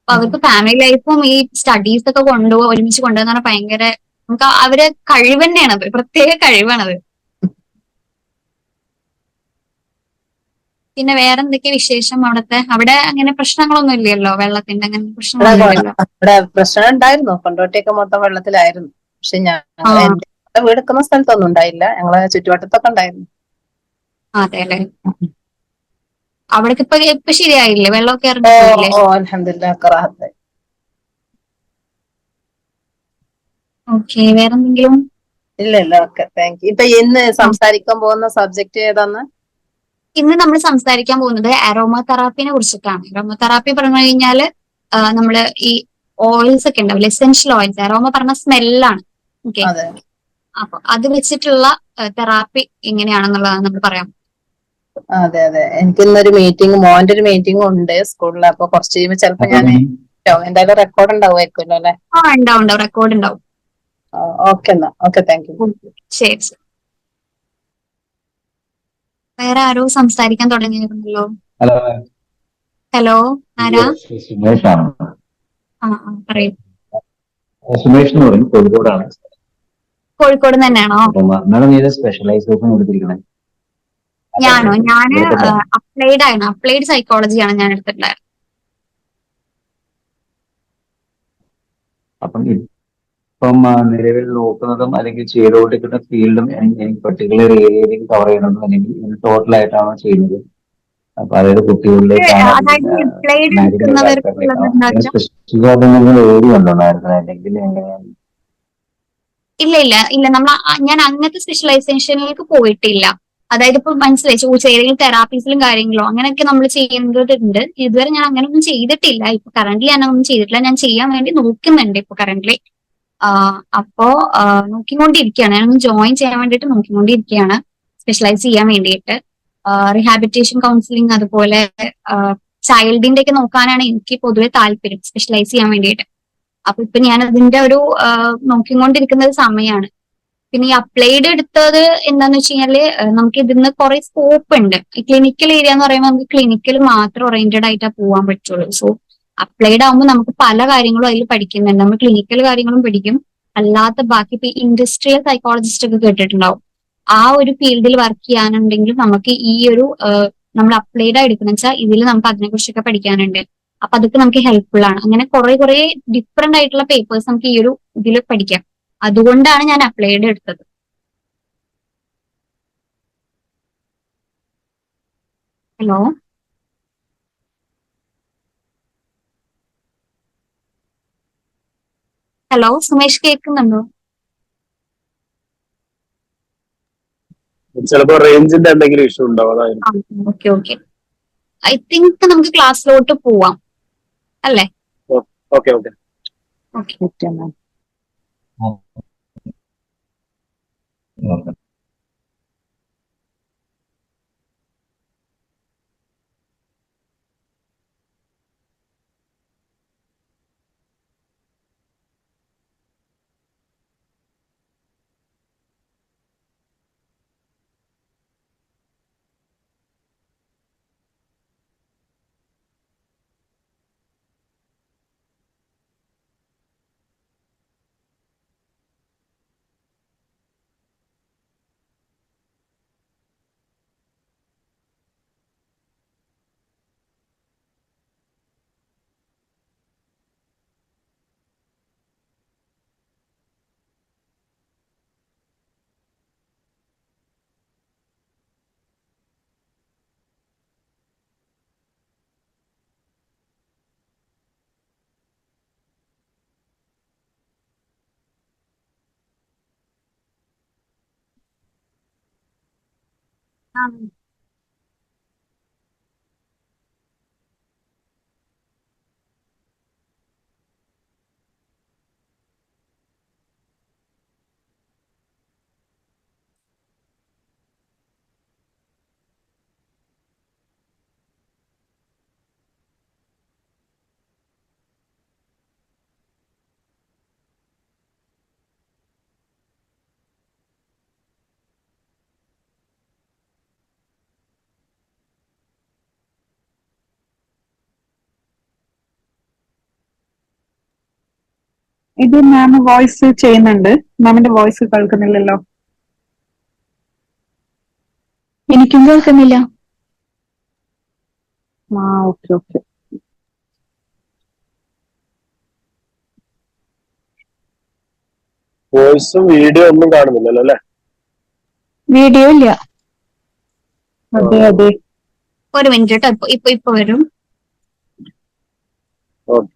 അപ്പൊ അവർക്ക് ഫാമിലി ലൈഫും ഈ സ്റ്റഡീസ് ഒക്കെ ഒരുമിച്ച് കൊണ്ടുപോകുന്ന ഭയങ്കര, നമുക്ക് അവരെ കഴിവ് തന്നെയാണത്, പ്രത്യേക കഴിവാണത്. പിന്നെ വേറെ എന്തൊക്കെയാ വിശേഷം അവിടെ അങ്ങനെ പ്രശ്നങ്ങളൊന്നും ഇല്ലല്ലോ, വെള്ളത്തിന്റെ അങ്ങനെ പ്രശ്നങ്ങളൊന്നും ഇല്ലല്ലോ? ഇവിടെ പ്രശ്നം ഉണ്ടായിരുന്നു. കൊണ്ടോട്ടിയൊക്കെ മൊത്തം വെള്ളത്തിലായിരുന്നു. പക്ഷെ ഞാൻ ആ, എന്റെ വീട് നിൽക്കുന്ന സ്ഥലത്തൊന്നും ഉണ്ടായില്ല. ഞങ്ങളെ ചുറ്റുവട്ടത്തൊക്കെ ഉണ്ടായിരുന്നു. അതെ അല്ലെ. അവിടേക്ക് ഇപ്പൊ ശരിയായില്ലേ? വെള്ളമൊക്കെ ഓ ഇറങ്ങിപ്പോയില്ലേ? ഓ അൽഹംദുലില്ലാ, ഒക്കെ റാഹത്തായി. ഓക്കെ. വേറെന്തെങ്കിലും? ഇല്ല ഇല്ല, ഓക്കെ, താങ്ക് യു. ഇപ്പൊ ഇന്ന് സംസാരിക്കാൻ പോകുന്ന സബ്ജക്ട് ഏതാന്ന്? ഇന്ന് നമ്മൾ സംസാരിക്കാൻ പോകുന്നത് അരോമ തെറാപ്പിനെ കുറിച്ചിട്ടാണ്. അരോമ തെറാപ്പി പറഞ്ഞു കഴിഞ്ഞാല് നമ്മള് ഈ ഓയിൽസ് ഒക്കെ ഉണ്ടാവില്ല, എസെൻഷ്യൽ ഓയിൽസ്. അരോമ പറഞ്ഞ സ്മെല്ലാണ്. ഓക്കെ. അതെ അപ്പൊ അത് വെച്ചിട്ടുള്ള തെറാപ്പി എങ്ങനെയാണെന്നുള്ളതാണ് നമ്മൾ പറയാം. അതെ അതെ. എനിക്ക് ഇന്നൊരു മോന്റെ ഒരു മീറ്റിംഗ് ഉണ്ട് സ്കൂളിൽ. അപ്പൊ കുറച്ച് കഴിയുമ്പോൾ ചിലപ്പോ ഞാൻ എന്തായാലും റെക്കോർഡ് ഉണ്ടാവുമായിരിക്കുമല്ലോ അല്ലെ? ഉണ്ടാവും, റെക്കോർഡ് ഉണ്ടാവും. ഓക്കെ എന്നാ, ഓക്കെ, താങ്ക് യു. ശരി. വേറെ ആരോ സംസാരിക്കാൻ തുടങ്ങിയിരുന്നല്ലോ. ഹലോ, ആരാ? സുമേഷാണ്. പറയൂ. സുമേഷ് എന്ന് പറയും, കോഴിക്കോടാണ്. കോഴിക്കോട് തന്നെയാണോ? മാഡം ഏത് സ്പെഷ്യലൈസേഷൻ എടുത്തിരിക്കുന്നത്? ഞാന് അപ്ലൈഡ് സൈക്കോളജിയാണ് ഞാൻ എടുത്തിട്ടുണ്ടായിരുന്നത്. അപ്പം ഇപ്പം നിലവിൽ നോക്കുന്നതും അല്ലെങ്കിൽ ചെയ്തുകൊണ്ടിരിക്കുന്ന ഫീൽഡും പർട്ടിക്കുലർ ഏരിയയിലേക്ക് കവർ ചെയ്യണമെന്നും അല്ലെങ്കിൽ ടോട്ടൽ ആയിട്ടാണോ ചെയ്യുന്നത്? അപ്പൊ അതായത് കുട്ടികളിലേക്കാണോ അതായത് അപ്ലൈഡ് മാരീഡ് എടുക്കുന്നവർക്കുള്ളത് ആൾക്കാരിലേക്കാണോ? എന്താ? സ്പെസിഫിക് ആയിട്ട് നിങ്ങൾ ഏരിയ ഉണ്ടോന്നായിരുന്നു അല്ലെങ്കിൽ എങ്ങനെയാണ്? ഇല്ല, ഞാൻ അങ്ങനത്തെ സ്പെഷ്യലൈസേഷനിലേക്ക് പോയിട്ടില്ല. അതായത് ഇപ്പൊ മനസ്സിലായി, ഏതെങ്കിലും തെറാപ്പീസിലും കാര്യങ്ങളോ അങ്ങനെയൊക്കെ നമ്മൾ ചെയ്യേണ്ടതുണ്ട്. ഇതുവരെ ഞാൻ അങ്ങനെയൊന്നും ചെയ്തിട്ടില്ല. ഇപ്പൊ കറന്റ്ലി ഞാനൊന്നും ചെയ്തിട്ടില്ല. ഞാൻ ചെയ്യാൻ വേണ്ടി നോക്കുന്നുണ്ട് ഇപ്പൊ കറന്റ്ലി. അപ്പോ നോക്കിക്കൊണ്ടിരിക്കുകയാണ്. ഞാനൊന്ന് ജോയിൻ ചെയ്യാൻ വേണ്ടിയിട്ട് നോക്കിക്കൊണ്ടിരിക്കുകയാണ്, സ്പെഷ്യലൈസ് ചെയ്യാൻ വേണ്ടിയിട്ട്. റീഹാബിലിറ്റേഷൻ കൗൺസിലിംഗ്, അതുപോലെ ചൈൽഡിന്റെ ഒക്കെ നോക്കാനാണ് എനിക്ക് പൊതുവെ താല്പര്യം, സ്പെഷ്യലൈസ് ചെയ്യാൻ വേണ്ടിയിട്ട്. അപ്പൊ ഇപ്പൊ ഞാൻ അതിന്റെ ഒരു നോക്കിക്കൊണ്ടിരിക്കുന്ന ഒരു സമയമാണ്. പിന്നെ ഈ അപ്ലൈഡ് എടുത്തത് എന്താന്ന് വെച്ച് കഴിഞ്ഞാല് നമുക്ക് ഇതിന്ന് കുറെ സ്കോപ്പ് ഉണ്ട്. ഈ ക്ലിനിക്കൽ ഏരിയ എന്ന് പറയുമ്പോൾ നമുക്ക് ക്ലിനിക്കൽ മാത്രം ഓറിയന്റഡ് ആയിട്ടാ പോകാൻ പറ്റുള്ളൂ. സോ അപ്ലൈഡ് ആകുമ്പോൾ നമുക്ക് പല കാര്യങ്ങളും അതിൽ പഠിക്കുന്നുണ്ട്. നമ്മൾ ക്ലിനിക്കൽ കാര്യങ്ങളും പഠിക്കും, അല്ലാത്ത ബാക്കി ഇപ്പൊ ഇൻഡസ്ട്രിയൽ സൈക്കോളജിസ്റ്റ് ഒക്കെ കേട്ടിട്ടുണ്ടാവും. ആ ഒരു ഫീൽഡിൽ വർക്ക് ചെയ്യാനുണ്ടെങ്കിൽ നമുക്ക് ഈ ഒരു നമ്മൾ അപ്ലൈഡ് ആയി എടുക്കുന്ന വെച്ചാൽ ഇതിൽ നമുക്ക് അതിനെക്കുറിച്ചൊക്കെ പഠിക്കാനുണ്ട്. അപ്പൊ അതൊക്കെ നമുക്ക് ഹെൽപ്ഫുൾ ആണ്. അങ്ങനെ കുറെ ഡിഫറെന്റ് ആയിട്ടുള്ള പേപ്പേഴ്സ് നമുക്ക് ഈ ഒരു ഇതിൽ പഠിക്കാം. അതുകൊണ്ടാണ് ഞാൻ അപ്ലൈഡ് എടുത്തത്. ഹലോ ഹലോ സുമേഷ്, കേൾക്കുന്നുണ്ടോ? ചിലപ്പോ റേഞ്ചിന്റെ എന്തെങ്കിലും ഇഷ്യൂ ഉണ്ടാവും, അതായിരുന്നു. ഓക്കെ ഓക്കെ, ഐ തിങ്ക് നമുക്ക് ക്ലാസ്സിലോട്ട് പോവാം അല്ലേ? Okay okay. ഓക്കെ. നോക്കാം. ആ, ഇത് മാം വോയിസ് ചെയ്യുന്നുണ്ട്. മാമിന്റെ വോയിസ് കേൾക്കുന്നില്ലല്ലോ. എനിക്കും കേൾക്കുന്നില്ല. ആ ഓക്കെ ഓക്കെ. വോയിസും വീഡിയോ ഒന്നും കാണുന്നില്ലല്ലോ അല്ലെ? വീഡിയോ ഇല്ല. അതെ അതെ. ഒരു മിനിറ്റ് കേട്ടോ, ഇപ്പൊ വരും. ഓക്കെ.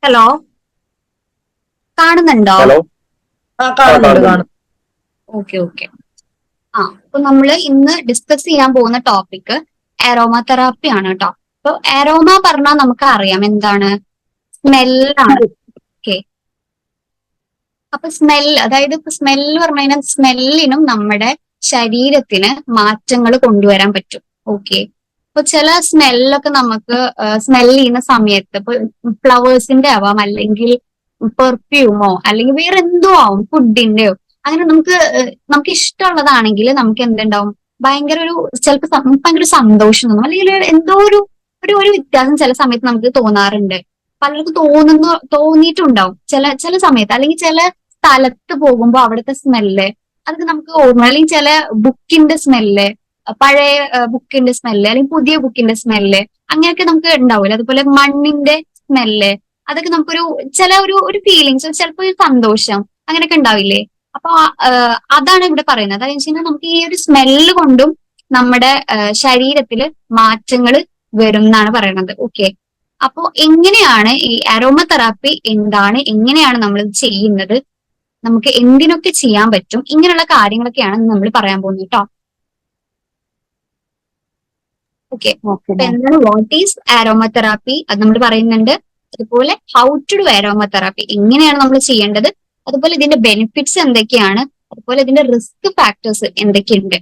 ഹലോ, കാണുന്നുണ്ടോ? ഹലോ, കാണുന്നുണ്ട്. Okay okay. അപ്പൊ നമ്മള് ഇന്ന് ഡിസ്കസ് ചെയ്യാൻ പോകുന്ന ടോപ്പിക് അരോമ തെറാപ്പി ആണ് കേട്ടോ. അപ്പൊ അരോമ പറഞ്ഞാൽ നമുക്ക് അറിയാം എന്താണ്, സ്മെല്ലാണ്. ഓക്കെ, അപ്പൊ അതായത് ഇപ്പൊ സ്മെല്ല് പറഞ്ഞു കഴിഞ്ഞാൽ സ്മെല്ലിനും നമ്മുടെ ശരീരത്തിന് മാറ്റങ്ങൾ കൊണ്ടുവരാൻ പറ്റും. ഓക്കെ, അപ്പൊ ചില സ്മെല്ലൊക്കെ നമുക്ക് സ്മെൽ ചെയ്യുന്ന സമയത്ത് ഇപ്പൊ ഫ്ലവേഴ്സിന്റെ ആവാം, അല്ലെങ്കിൽ പെർഫ്യൂമോ അല്ലെങ്കിൽ വേറെ എന്തോ ആവും, ഫുഡിന്റെയോ. അങ്ങനെ നമുക്ക് ഇഷ്ടമുള്ളതാണെങ്കിൽ നമുക്ക് എന്തുണ്ടാവും, ഭയങ്കര ഒരു ചിലപ്പോൾ നമുക്ക് ഭയങ്കര സന്തോഷം തോന്നും, അല്ലെങ്കിൽ എന്തോ ഒരു വ്യത്യാസം ചില സമയത്ത് നമുക്ക് തോന്നാറുണ്ട്. പലർക്കും തോന്നിയിട്ടുണ്ടാവും ചില സമയത്ത്, അല്ലെങ്കിൽ ചില സ്ഥലത്ത് പോകുമ്പോൾ അവിടുത്തെ സ്മെല്ല് അതൊക്കെ നമുക്ക് ഓർമ്മ, അല്ലെങ്കിൽ ചില ബുക്കിന്റെ സ്മെല്ല്, പഴയ ബുക്കിന്റെ സ്മെല്ല് അല്ലെങ്കിൽ പുതിയ ബുക്കിന്റെ സ്മെല്ല്, അങ്ങനെയൊക്കെ നമുക്ക് ഉണ്ടാവില്ല. അതുപോലെ മണ്ണിന്റെ സ്മെല്ല്, അതൊക്കെ നമുക്കൊരു ഒരു ഫീലിങ്സ്, ചിലപ്പോൾ ഒരു സന്തോഷം അങ്ങനെയൊക്കെ ഉണ്ടാവില്ലേ. അപ്പൊ അതാണ് ഇവിടെ പറയുന്നത്. അതെന്ന് വെച്ച് കഴിഞ്ഞാൽ നമുക്ക് ഈ ഒരു സ്മെല്ല് കൊണ്ടും നമ്മുടെ ശരീരത്തില് മാറ്റങ്ങൾ വരും എന്നാണ് പറയുന്നത്. ഓക്കെ, അപ്പോ എങ്ങനെയാണ് ഈ അരോമ തെറാപ്പി എന്താണ്, എങ്ങനെയാണ് നമ്മൾ ചെയ്യുന്നത്, നമുക്ക് എന്തിനൊക്കെ ചെയ്യാൻ പറ്റും, ഇങ്ങനെയുള്ള കാര്യങ്ങളൊക്കെയാണ് നമ്മൾ പറയാൻ പോകുന്നത് കേട്ടോ. ഓക്കെ, അപ്പൊ എന്താണ് വാട്ട് ഈസ് അരോമ തെറാപ്പി അത് നമ്മൾ പറയുന്നുണ്ട്. അതുപോലെ how to do aromatherapy, എങ്ങനെയാണ് നമ്മൾ ചെയ്യേണ്ടത്, അതുപോലെ ഇതിന്റെ ബെനിഫിറ്റ്സ് എന്തൊക്കെയാണ്, അതുപോലെ ഇതിന്റെ റിസ്ക് ഫാക്ടേഴ്സ് എന്തൊക്കെയുണ്ട്,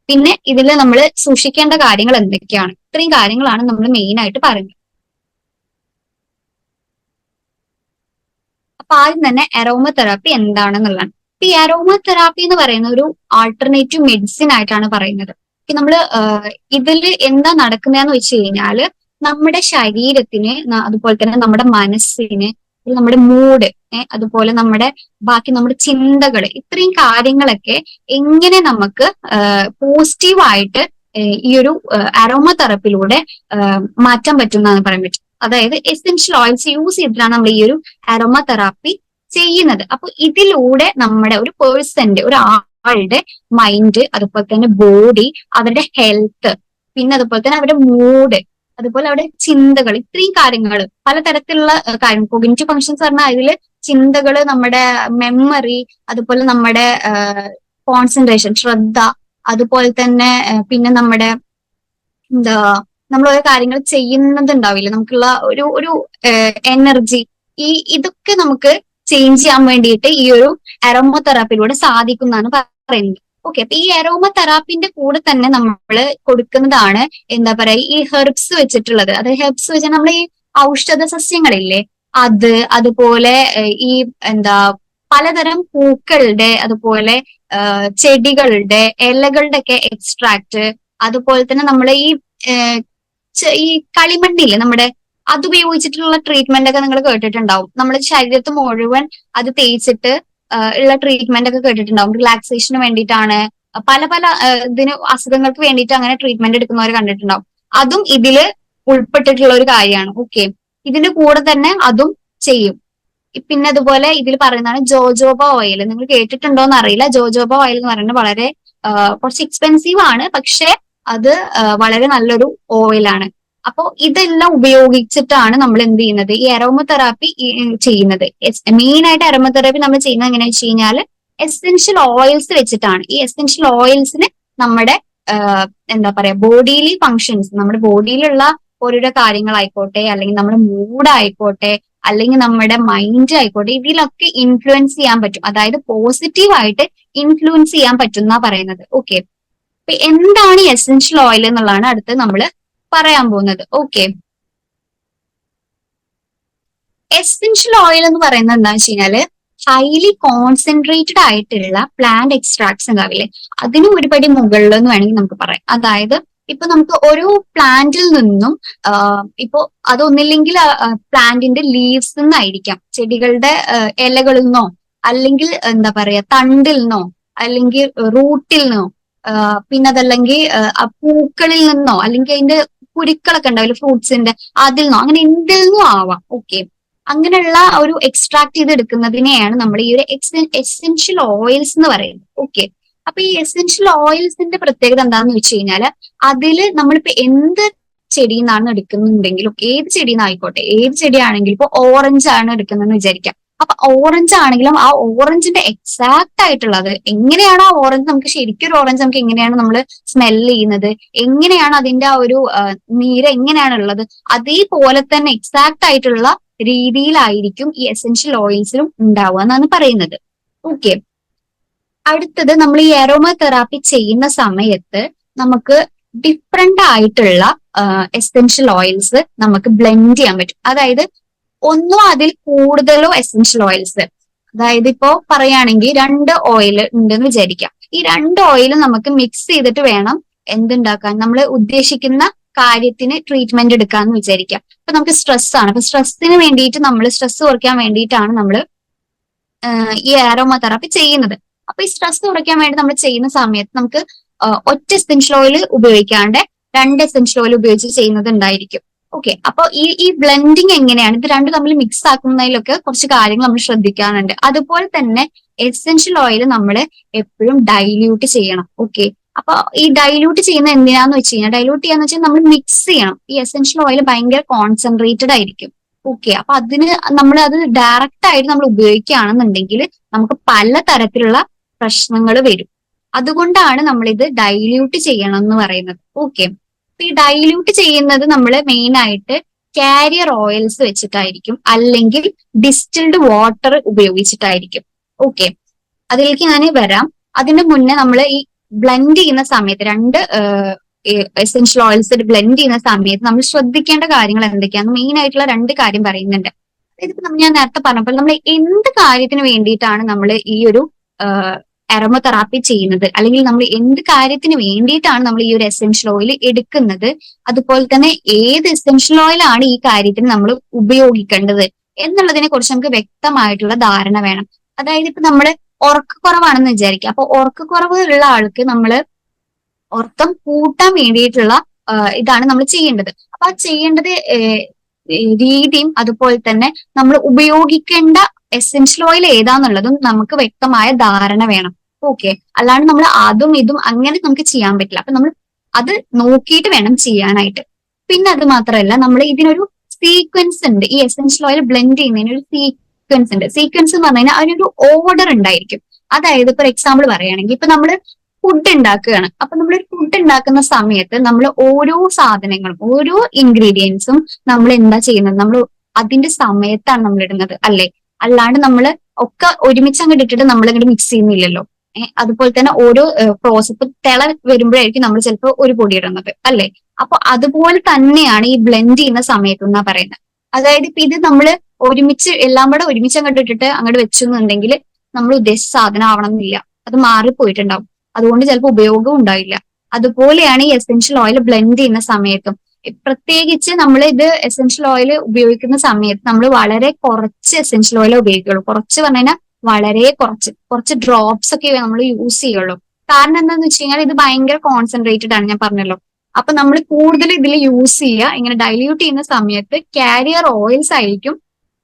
പിന്നെ ഇതിൽ നമ്മൾ സൂക്ഷിക്കേണ്ട കാര്യങ്ങൾ എന്തൊക്കെയാണ്. ഇത്രയും കാര്യങ്ങളാണ് നമ്മൾ മെയിൻ ആയിട്ട് പറയുന്നത്. അപ്പൊ ആദ്യം തന്നെ അരോമ തെറാപ്പി എന്താണെന്നുള്ളതാണ്. ഈ അരോമ തെറാപ്പി എന്ന് പറയുന്ന ഒരു ആൾട്ടർനേറ്റീവ് മെഡിസിൻ ആയിട്ടാണ് പറയുന്നത്. നമ്മള് ഇതിൽ എന്താ നടക്കുന്നതെന്ന് വെച്ച് കഴിഞ്ഞാല് നമ്മുടെ ശരീരത്തിന്, അതുപോലെ തന്നെ നമ്മുടെ മനസ്സിന്, നമ്മുടെ മൂഡ്, അതുപോലെ നമ്മുടെ ചിന്തകൾ, ഇത്രയും കാര്യങ്ങളൊക്കെ എങ്ങനെ നമുക്ക് പോസിറ്റീവായിട്ട് ഈ ഒരു അരോമ തെറാപ്പിയിലൂടെ മാറ്റാൻ പറ്റും എന്നാണ് പറയാൻ പറ്റും. അതായത് എസെൻഷ്യൽ ഓയിൽസ് യൂസ് ചെയ്തിട്ടാണ് നമ്മൾ ഈ ഒരു അരോമ തെറാപ്പി ചെയ്യുന്നത്. അപ്പൊ ഇതിലൂടെ നമ്മുടെ ഒരു പേഴ്സന്റെ, ഒരാളുടെ മൈൻഡ്, അതുപോലെ തന്നെ ബോഡി, അവരുടെ ഹെൽത്ത്, പിന്നെ അതുപോലെ തന്നെ അവരുടെ മൂഡ്, അതുപോലെ അവരുടെ ചിന്തകൾ, ഇത്രയും കാര്യങ്ങൾ, പലതരത്തിലുള്ള കാര്യം, കോഗ്നിറ്റീവ് ഫങ്ഷൻസ് പറഞ്ഞാൽ അതില് ചിന്തകള്, നമ്മുടെ മെമ്മറി, അതുപോലെ നമ്മുടെ കോൺസെൻട്രേഷൻ, ശ്രദ്ധ, അതുപോലെ തന്നെ പിന്നെ നമ്മുടെ നമ്മൾ ഓരോ കാര്യങ്ങൾ ചെയ്യുന്നതുണ്ടാവില്ല, നമുക്കുള്ള ഒരു എനർജി, ഇതൊക്കെ നമുക്ക് ചേഞ്ച് ചെയ്യാൻ വേണ്ടിയിട്ട് ഈ ഒരു അരോമ തെറാപ്പിയിലൂടെ സാധിക്കും എന്നാണ് പറയുന്നത്. ഓക്കെ, അപ്പൊ ഈ അരോമ തെറാപ്പിന്റെ കൂടെ തന്നെ നമ്മൾ കൊടുക്കുന്നതാണ് എന്താ പറയാ, ഈ ഹെർബ്സ് വെച്ചിട്ടുള്ളത്. അത് ഹെർബ്സ് വെച്ചാൽ നമ്മൾ ഈ ഔഷധ സസ്യങ്ങളില്ലേ, അതുപോലെ ഈ പലതരം പൂക്കളുടെ, അതുപോലെ ചെടികളുടെ ഇലകളുടെ ഒക്കെ എക്സ്ട്രാക്ട്, അതുപോലെ തന്നെ നമ്മൾ ഈ കളിമണ്ണില്ലേ നമ്മുടെ, അതുപയോഗിച്ചിട്ടുള്ള ട്രീറ്റ്മെന്റ് ഒക്കെ നിങ്ങൾ കേട്ടിട്ടുണ്ടാവും. നമ്മുടെ ശരീരത്ത് മുഴുവൻ അത് തേച്ചിട്ട് ഉള്ള ട്രീറ്റ്മെന്റ് ഒക്കെ കേട്ടിട്ടുണ്ടാവും. റിലാക്സേഷന് വേണ്ടിയിട്ടാണ്, പല ഇതിന് അസുഖങ്ങൾക്ക് വേണ്ടിയിട്ട് അങ്ങനെ ട്രീറ്റ്മെന്റ് എടുക്കുന്നവർ കണ്ടിട്ടുണ്ടാവും. അതും ഇതില് ഉൾപ്പെട്ടിട്ടുള്ള ഒരു കാര്യമാണ്. ഓക്കെ, ഇതിന്റെ കൂടെ തന്നെ അതും ചെയ്യും. പിന്നെ അതുപോലെ ഇതിൽ പറയുന്നതാണ് ജോജോബ ഓയിൽ. നിങ്ങൾ കേട്ടിട്ടുണ്ടോന്ന് അറിയില്ല. ജോജോബ ഓയിൽ എന്ന് പറയുന്നത് വളരെ കുറച്ച് എക്സ്പെൻസീവ് ആണ്, പക്ഷെ അത് വളരെ നല്ലൊരു ഓയിലാണ്. അപ്പോ ഇതെല്ലാം ഉപയോഗിച്ചിട്ടാണ് നമ്മൾ എന്ത് ചെയ്യുന്നത്, ഈ അരോമ തെറാപ്പി ചെയ്യുന്നത്. മെയിൻ ആയിട്ട് അരോമ തെറാപ്പി നമ്മൾ ചെയ്യുന്നത് എങ്ങനെയാണെന്ന് വെച്ച് കഴിഞ്ഞാല് എസെൻഷ്യൽ ഓയിൽസ് വെച്ചിട്ടാണ്. ഈ എസെൻഷ്യൽ ഓയിൽസിന് നമ്മുടെ എന്താ പറയാ, ബോഡിയിലെ ഫങ്ഷൻസ്, നമ്മുടെ ബോഡിയിലുള്ള ഓരോരോ കാര്യങ്ങളായിക്കോട്ടെ, അല്ലെങ്കിൽ നമ്മുടെ മൂഡ് ആയിക്കോട്ടെ, അല്ലെങ്കിൽ നമ്മുടെ മൈൻഡ് ആയിക്കോട്ടെ, ഇതിലൊക്കെ ഇൻഫ്ലുവൻസ് ചെയ്യാൻ പറ്റും. അതായത് പോസിറ്റീവായിട്ട് ഇൻഫ്ലുവൻസ് ചെയ്യാൻ പറ്റും എന്നാ പറയുന്നത്. ഓക്കെ, അപ്പൊ എന്താണ് ഈ എസെൻഷ്യൽ ഓയിൽ എന്നുള്ളതാണ് അടുത്ത് നമ്മൾ പറയാൻ പോകുന്നത്. ഓക്കെ, എസെൻഷ്യൽ ഓയിൽ എന്ന് പറയുന്നത് എന്താണെന്ന് വെച്ച് കഴിഞ്ഞാല് ഹൈലി കോൺസെൻട്രേറ്റഡ് ആയിട്ടുള്ള പ്ലാന്റ് എക്സ്ട്രാക്ട്സ് ഉണ്ടാവില്ലേ, അതിന് ഒരുപടി മുകളിൽ എന്ന് വേണമെങ്കിൽ നമുക്ക് പറയാം. അതായത് ഇപ്പൊ നമുക്ക് ഒരു പ്ലാന്റിൽ നിന്നും ഇപ്പോ അതൊന്നില്ലെങ്കിൽ പ്ലാന്റിന്റെ ലീവ്സ് നിന്നായിരിക്കാം, ചെടികളുടെ ഇലകളിൽ നിന്നോ, അല്ലെങ്കിൽ എന്താ പറയാ തണ്ടിൽ നിന്നോ, അല്ലെങ്കിൽ റൂട്ടിൽ നിന്നോ, പിന്നെ അതല്ലെങ്കിൽ പൂക്കളിൽ നിന്നോ, അല്ലെങ്കിൽ അതിന്റെ കുരുക്കളൊക്കെ ഉണ്ടാവില്ല ഫ്രൂട്ട്സിന്റെ, അതിൽ നിന്നോ, അങ്ങനെ എന്തിൽ നിന്നും ആവാം. ഓക്കെ, അങ്ങനെയുള്ള ഒരു എക്സ്ട്രാക്ട് ചെയ്ത് എടുക്കുന്നതിനെയാണ് നമ്മൾ ഈ ഒരു എസെൻഷ്യൽ ഓയിൽസ് എന്ന് പറയുന്നത്. ഓക്കെ, അപ്പൊ ഈ എസെൻഷ്യൽ ഓയിൽസിന്റെ പ്രത്യേകത എന്താണെന്ന് വെച്ച് കഴിഞ്ഞാല് അതില് നമ്മളിപ്പോ എന്ത് ചെടിയിൽ നിന്നാണ് എടുക്കുന്നുണ്ടെങ്കിലും, ഏത് ചെടിയിൽ നിന്നായിക്കോട്ടെ, ഏത് ചെടിയാണെങ്കിലും, ഇപ്പൊ ഓറഞ്ച് ആണ് എടുക്കുന്നതെന്ന് വിചാരിക്കാം. അപ്പൊ ഓറഞ്ച് ആണെങ്കിലും ആ ഓറഞ്ചിന്റെ എക്സാക്ട് ആയിട്ടുള്ളത് എങ്ങനെയാണ്, ആ ഓറഞ്ച് നമുക്ക് ശരിക്കും ഒരു ഓറഞ്ച് നമുക്ക് എങ്ങനെയാണ് നമ്മൾ സ്മെല് ചെയ്യുന്നത്, എങ്ങനെയാണ് അതിന്റെ ആ ഒരു നീര് എങ്ങനെയാണ് ഉള്ളത്, അതേപോലെ തന്നെ എക്സാക്ട് ആയിട്ടുള്ള രീതിയിലായിരിക്കും ഈ എസെൻഷ്യൽ ഓയിൽസിലും ഉണ്ടാവുക എന്നാണ് പറയുന്നത്. ഓക്കെ, അടുത്തത് നമ്മൾ ഈ അരോമ തെറാപ്പി ചെയ്യുന്ന സമയത്ത് നമുക്ക് ഡിഫറെന്റ് ആയിട്ടുള്ള എസെൻഷ്യൽ ഓയിൽസ് നമുക്ക് ബ്ലെൻഡ് ചെയ്യാൻ പറ്റും. അതായത് ഒന്നോ അതിൽ കൂടുതലോ എസെൻഷ്യൽ ഓയിൽസ്, അതായത് ഇപ്പോ പറയുകയാണെങ്കിൽ 2 ഓയിൽ ഉണ്ടെന്ന് വിചാരിക്കാം. ഈ 2 ഓയിൽ നമുക്ക് മിക്സ് ചെയ്തിട്ട് വേണം എന്തുണ്ടാക്കാൻ, നമ്മൾ ഉദ്ദേശിക്കുന്ന കാര്യത്തിന് ട്രീറ്റ്മെന്റ് എടുക്കാന്ന് വിചാരിക്കാം. അപ്പൊ നമുക്ക് സ്ട്രെസ് ആണ്. അപ്പൊ സ്ട്രെസ്സിന് വേണ്ടിയിട്ട് നമ്മൾ സ്ട്രെസ് കുറയ്ക്കാൻ വേണ്ടിയിട്ടാണ് നമ്മൾ ഈ ആരോമ തെറാപ്പി ചെയ്യുന്നത്. അപ്പൊ ഈ സ്ട്രെസ് കുറയ്ക്കാൻ വേണ്ടി നമ്മൾ ചെയ്യുന്ന സമയത്ത് നമുക്ക് ഒറ്റ എസെൻഷ്യൽ ഓയിൽ ഉപയോഗിക്കാണ്ട് 2 എസെൻഷ്യൽ ഓയിൽ ഉപയോഗിച്ച് ചെയ്യുന്നത് ഉണ്ടായിരിക്കും. ഓക്കെ, അപ്പൊ ഈ ബ്ലെൻഡിങ് എങ്ങനെയാണ്, ഇത് രണ്ടും തമ്മിൽ മിക്സ് ആക്കുന്നതിലൊക്കെ കുറച്ച് കാര്യങ്ങൾ നമ്മൾ ശ്രദ്ധിക്കാനുണ്ട്. അതുപോലെ തന്നെ എസെൻഷ്യൽ ഓയിൽ നമ്മൾ എപ്പോഴും ഡൈല്യൂട്ട് ചെയ്യണം. ഓക്കെ, അപ്പൊ ഈ ഡൈല്യൂട്ട് ചെയ്യുന്ന എന്തിനാന്ന് വെച്ച് കഴിഞ്ഞാൽ, ഡൈല്യൂട്ട് ചെയ്യാന്ന് വെച്ചാൽ നമ്മൾ മിക്സ് ചെയ്യണം. ഈ എസെൻഷ്യൽ ഓയിൽ ഭയങ്കര കോൺസെൻട്രേറ്റഡ് ആയിരിക്കും. ഓക്കെ, അപ്പൊ അതിന് നമ്മൾ അത് ഡയറക്റ്റ് ആയിട്ട് നമ്മൾ ഉപയോഗിക്കുകയാണെന്നുണ്ടെങ്കിൽ നമുക്ക് പല തരത്തിലുള്ള പ്രശ്നങ്ങൾ വരും. അതുകൊണ്ടാണ് നമ്മൾ ഇത് ഡൈല്യൂട്ട് ചെയ്യണം എന്ന് പറയുന്നത്. ഓക്കെ, അപ്പൊ ഈ ഡൈല്യൂട്ട് ചെയ്യുന്നത് നമ്മൾ മെയിൻ ആയിട്ട് കാരിയർ ഓയിൽസ് വെച്ചിട്ടായിരിക്കും, അല്ലെങ്കിൽ ഡിസ്റ്റിൽഡ് വാട്ടർ ഉപയോഗിച്ചിട്ടായിരിക്കും. ഓക്കെ, അതിലേക്ക് ഞാൻ വരാം. അതിന് മുന്നേ നമ്മൾ ഈ ബ്ലെൻഡ് ചെയ്യുന്ന സമയത്ത് 2 എസെൻഷ്യൽ ഓയിൽസ് ബ്ലെൻഡ് ചെയ്യുന്ന സമയത്ത് നമ്മൾ ശ്രദ്ധിക്കേണ്ട കാര്യങ്ങൾ എന്തൊക്കെയാണെന്ന് മെയിൻ ആയിട്ടുള്ള 2 കാര്യം പറയുന്നുണ്ട്. ഇതിപ്പോ ഞാൻ നേരത്തെ പറഞ്ഞപ്പോൾ നമ്മൾ എന്ത് കാര്യത്തിന് വേണ്ടിയിട്ടാണ് നമ്മൾ ഈ ഒരു അരോമ തെറാപ്പി ചെയ്യുന്നത്, അല്ലെങ്കിൽ നമ്മൾ എന്ത് കാര്യത്തിന് വേണ്ടിയിട്ടാണ് നമ്മൾ ഈ ഒരു എസെൻഷ്യൽ ഓയിൽ എടുക്കുന്നത്, അതുപോലെ തന്നെ ഏത് എസെൻഷ്യൽ ഓയിൽ ആണ് ഈ കാര്യത്തിന് നമ്മൾ ഉപയോഗിക്കേണ്ടത് എന്നുള്ളതിനെ കുറിച്ച് നമുക്ക് വ്യക്തമായിട്ടുള്ള ധാരണ വേണം. അതായത് ഇപ്പൊ നമ്മള് ഉറക്കക്കുറവാണെന്ന് വിചാരിക്കുക. അപ്പൊ ഉറക്കക്കുറവ് ഉള്ള ആൾക്ക് നമ്മള് ഉറക്കം കൂട്ടാൻ വേണ്ടിയിട്ടുള്ള ഇതാണ് നമ്മൾ ചെയ്യേണ്ടത്. അപ്പൊ ആ ചെയ്യേണ്ടത് രീതിയും അതുപോലെ തന്നെ നമ്മൾ ഉപയോഗിക്കേണ്ട എസെൻഷ്യൽ ഓയിൽ ഏതാന്നുള്ളതും നമുക്ക് വ്യക്തമായ ധാരണ വേണം. ഓക്കെ, അല്ലാണ്ട് നമ്മൾ അതും ഇതും അങ്ങനെ നമുക്ക് ചെയ്യാൻ പറ്റില്ല. അപ്പൊ നമ്മൾ അത് നോക്കിയിട്ട് വേണം ചെയ്യാനായിട്ട്. പിന്നെ അത് മാത്രമല്ല, നമ്മൾ ഇതിനൊരു സീക്വൻസ് ഉണ്ട്. ഈ എസെൻഷ്യൽ ഓയിൽ ബ്ലെൻഡ് ചെയ്യുന്നതിന് ഒരു സീക്വൻസ് ഉണ്ട്. സീക്വൻസ് എന്ന് പറഞ്ഞു കഴിഞ്ഞാൽ അതിനൊരു ഓർഡർ ഉണ്ടായിരിക്കും. അതായത് ഫോർ എക്സാമ്പിൾ പറയുകയാണെങ്കിൽ ഇപ്പൊ നമ്മൾ ഫുഡ് ഉണ്ടാക്കുകയാണ്. അപ്പൊ നമ്മൾ ഫുഡ് ഉണ്ടാക്കുന്ന സമയത്ത് നമ്മൾ ഓരോ സാധനങ്ങളും ഓരോ ഇൻഗ്രീഡിയൻസും നമ്മൾ എന്താ ചെയ്യുന്നത്, നമ്മൾ അതിന്റെ സമയത്താണ് നമ്മൾ ഇടുന്നത് അല്ലെ. അല്ലാണ്ട് നമ്മൾ ഒക്കെ ഒരുമിച്ച് അങ്ങോട്ട് ഇട്ടിട്ട് നമ്മൾ അങ്ങോട്ട് മിക്സ് ചെയ്യുന്നില്ലല്ലോ. അതുപോലെ തന്നെ ഓരോ പ്രോസസ് തിള വരുമ്പോഴായിരിക്കും നമ്മൾ ചിലപ്പോൾ ഒരു പൊടി ഇടുന്നത് അല്ലെ. അപ്പൊ അതുപോലെ തന്നെയാണ് ഈ ബ്ലെൻഡ് ചെയ്യുന്ന സമയത്ത് എന്നാ പറയുന്നത്. അതായത് ഇപ്പൊ ഇത് നമ്മൾ ഒരുമിച്ച് എല്ലാം കൂടെ ഒരുമിച്ച് അങ്ങോട്ട് ഇട്ടിട്ട് അങ്ങോട്ട് വെച്ചെന്നുണ്ടെങ്കിൽ നമ്മൾ ഉദ്ദേശിച്ച സാധനം ആവണമെന്നില്ല, അത് മാറിപ്പോയിട്ടുണ്ടാവും. അതുകൊണ്ട് ചിലപ്പോൾ ഉപയോഗം ഉണ്ടാവില്ല. അതുപോലെയാണ് ഈ എസെൻഷ്യൽ ഓയിൽ ബ്ലെൻഡ് ചെയ്യുന്ന സമയത്തും. പ്രത്യേകിച്ച് നമ്മൾ ഇത് എസെൻഷ്യൽ ഓയിൽ ഉപയോഗിക്കുന്ന സമയത്ത് നമ്മൾ വളരെ കുറച്ച് എസെൻഷ്യൽ ഓയിൽ ഉപയോഗിക്കുള്ളൂ. കുറച്ച് പറഞ്ഞു കഴിഞ്ഞാൽ വളരെ കുറച്ച് ഡ്രോപ്സ് ഒക്കെ നമ്മൾ യൂസ് ചെയ്യുള്ളൂ. കാരണം എന്താണെന്ന് വെച്ച് കഴിഞ്ഞാൽ ഇത് ഭയങ്കര കോൺസെൻട്രേറ്റഡ് ആണ്, ഞാൻ പറഞ്ഞല്ലോ. അപ്പൊ നമ്മൾ കൂടുതൽ ഇതിൽ യൂസ് ചെയ്യുക ഇങ്ങനെ ഡൈല്യൂട്ട് ചെയ്യുന്ന സമയത്ത് കാരിയർ ഓയിൽസ് ആയിരിക്കും